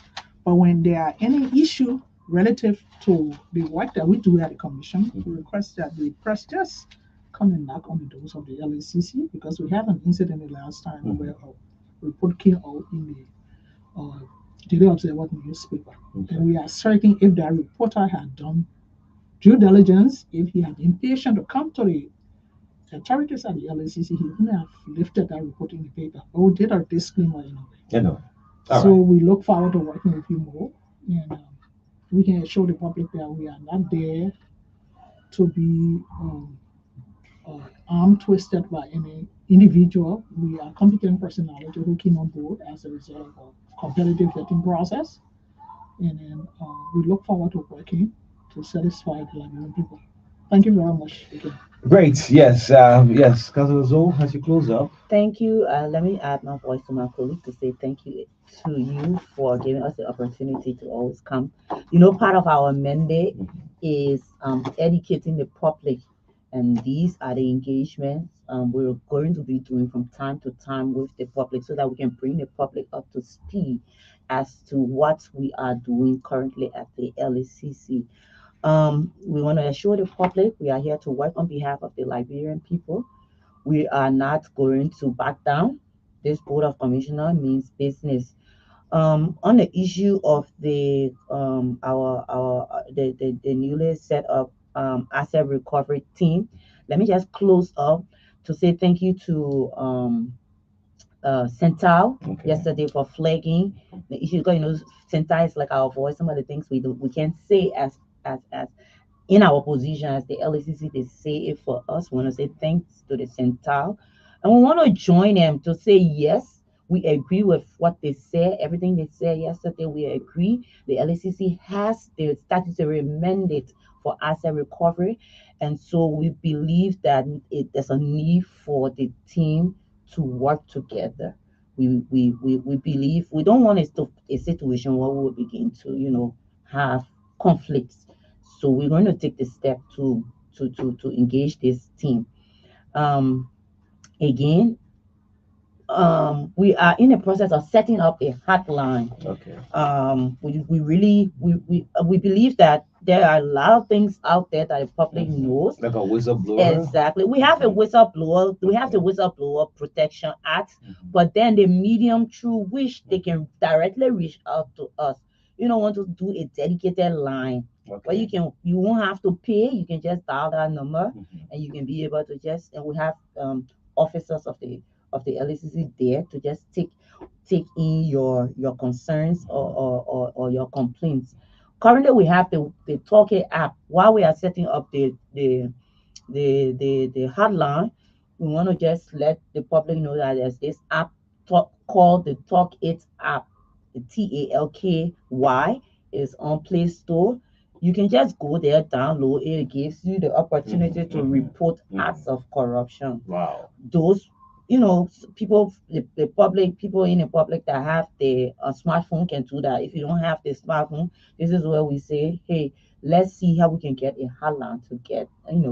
But when there are any issue relative to the work that we do at the commission, we request that the press just come and knock on the doors of the LACC because we had an incident the last time where a report came out in the Daily Observer newspaper. And we are certain if that reporter had done due diligence, if he had been patient to come to the authorities at the LACC, he wouldn't have lifted that report in the paper. But we did our disclaimer anyway. So we look forward to working with you more, and we can assure the public that we are not there to be arm twisted by any individual. We are competent personality who came on board as a result of a competitive vetting process, and then we look forward to working to satisfy the Liberian people. Thank you very much again. Great. Yes. Yes. Councilor Zoe, as you close up. Thank you. Let me add my voice to my colleague to say thank you to you for giving us the opportunity to always come. You know, part of our mandate is educating the public, and these are the engagements we're going to be doing from time to time with the public so that we can bring the public up to speed as to what we are doing currently at the LACC. We want to assure the public we are here to work on behalf of the Liberian people. We are not going to back down. This Board of Commissioner means business. On the issue of the newly set up asset recovery team, let me just close up to say thank you to Cental yesterday for flagging the issue. Because Cental is like our voice. Some of the things we can say as in our position as the LACC, they say it for us. We want to say thanks to the Central, and we want to join them to say yes, we agree with what they said, everything they said yesterday. We agree. The LACC has the statutory mandate for asset recovery, and so we believe that there's a need for the team to work together. We believe we don't want a situation where we will begin to have conflicts. So we're going to take the step to engage this team. Um, Again, we are in the process of setting up a hotline. Okay. We really we believe that there are a lot of things out there that the public knows. Like a whistleblower. Exactly. We have a whistleblower. We have the Whistleblower Protection Act, but then the medium through which they can directly reach out to us. You don't want to do a dedicated line. Where you won't have to pay. You can just dial that number, and you can be able to just, and we have officers of the LCC there to just take in your concerns or your complaints. Currently, we have the Talk It app. While we are setting up the hotline, we want to just let the public know that there's this app called the Talk It app. The TALKY is on Play Store. You can just go there, download it. It gives you the opportunity to report acts of corruption. Wow. Those, people, the public, people in the public that have the smartphone can do that. If you don't have the smartphone, this is where we say, hey, let's see how we can get a hotline to get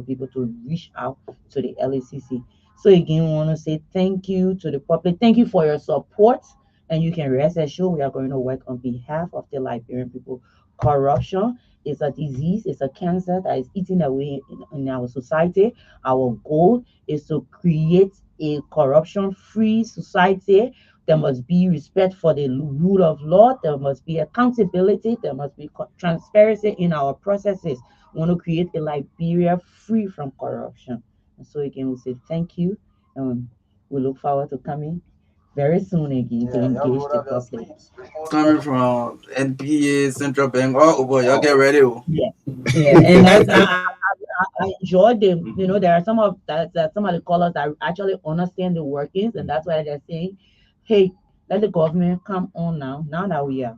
people to reach out to the LACC. So again, we want to say thank you to the public. Thank you for your support, and you can rest assured we are going to work on behalf of the Liberian people. Corruption is a disease, it's a cancer that is eating away in our society. Our goal is to create a corruption-free society. There must be respect for the rule of law. There must be accountability. There must be transparency in our processes. We want to create a Liberia free from corruption. And so again, we say thank you, and we look forward to coming very soon again to engage the public. Coming from NPA, Central Bank, all over. Y'all get ready. Yes. Yeah, and that's I enjoy them. There are some of the callers that actually understand the workings, and that's why they're saying, "Hey, let the government come on now. Now that we are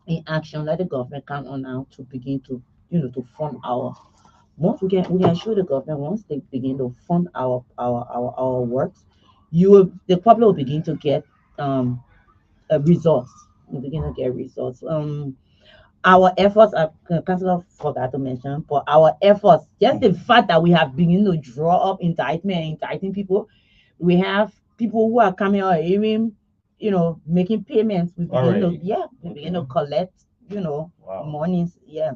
in action, let the government come on now to begin to to fund our. Once we can show the government once they begin to fund our works, the public will begin to get results. We begin to get results. Our efforts, Councillor forgot to mention, but our efforts, just the fact that we have begun to draw up indictment and indicting people, we have people who are coming out even, making payments. We begin we begin to collect, monies. Yeah.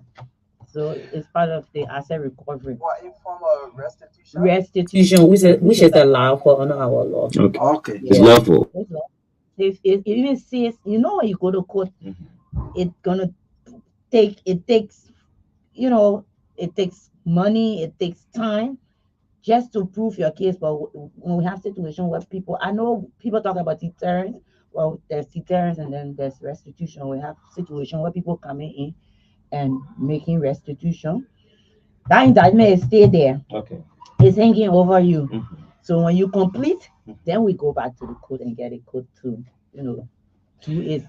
So it's part of the asset recovery. What in form of restitution? Restitution, which is allowed for under our law. Okay. It's lawful. If it even says, when you go to court, it's gonna takes it takes money, it takes time just to prove your case. But when we have situation where I know people talk about deterrence. Well, there's deterrence and then there's restitution. We have situation where people coming in and making restitution. That indictment is stay there. Okay. It's hanging over you. So when you complete, then we go back to the court and get a court to do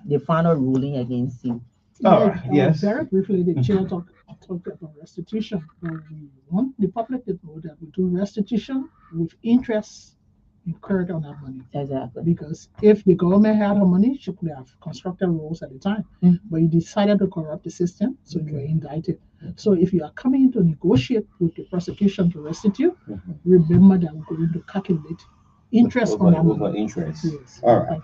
the final ruling against you. Yes. Very briefly, the chair talked about restitution. We want the public to know that we do restitution with interest incurred on that money. Exactly. Because if the government had her money, she could have constructed roads at the time. But you decided to corrupt the system, so you were indicted. So if you are coming to negotiate with the prosecution to restitute, remember that we're going to calculate interest on that money. Interest. Yes. All right.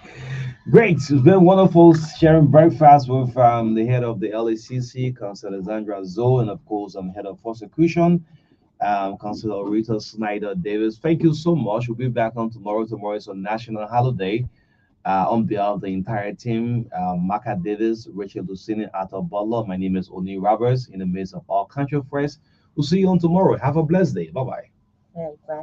Great. It's been wonderful sharing breakfast with the head of the LACC, Councillor Alexandra Zoe, and of course, head of prosecution, Councillor Rita Snyder Davis. Thank you so much. We'll be back on tomorrow. Tomorrow is a national holiday. On behalf of the entire team, Marka Davis, Rachel Lucini, Arthur Butler, my name is Oni Roberts, in the midst of all country friends. We'll see you on tomorrow. Have a blessed day. Bye-bye. Bye.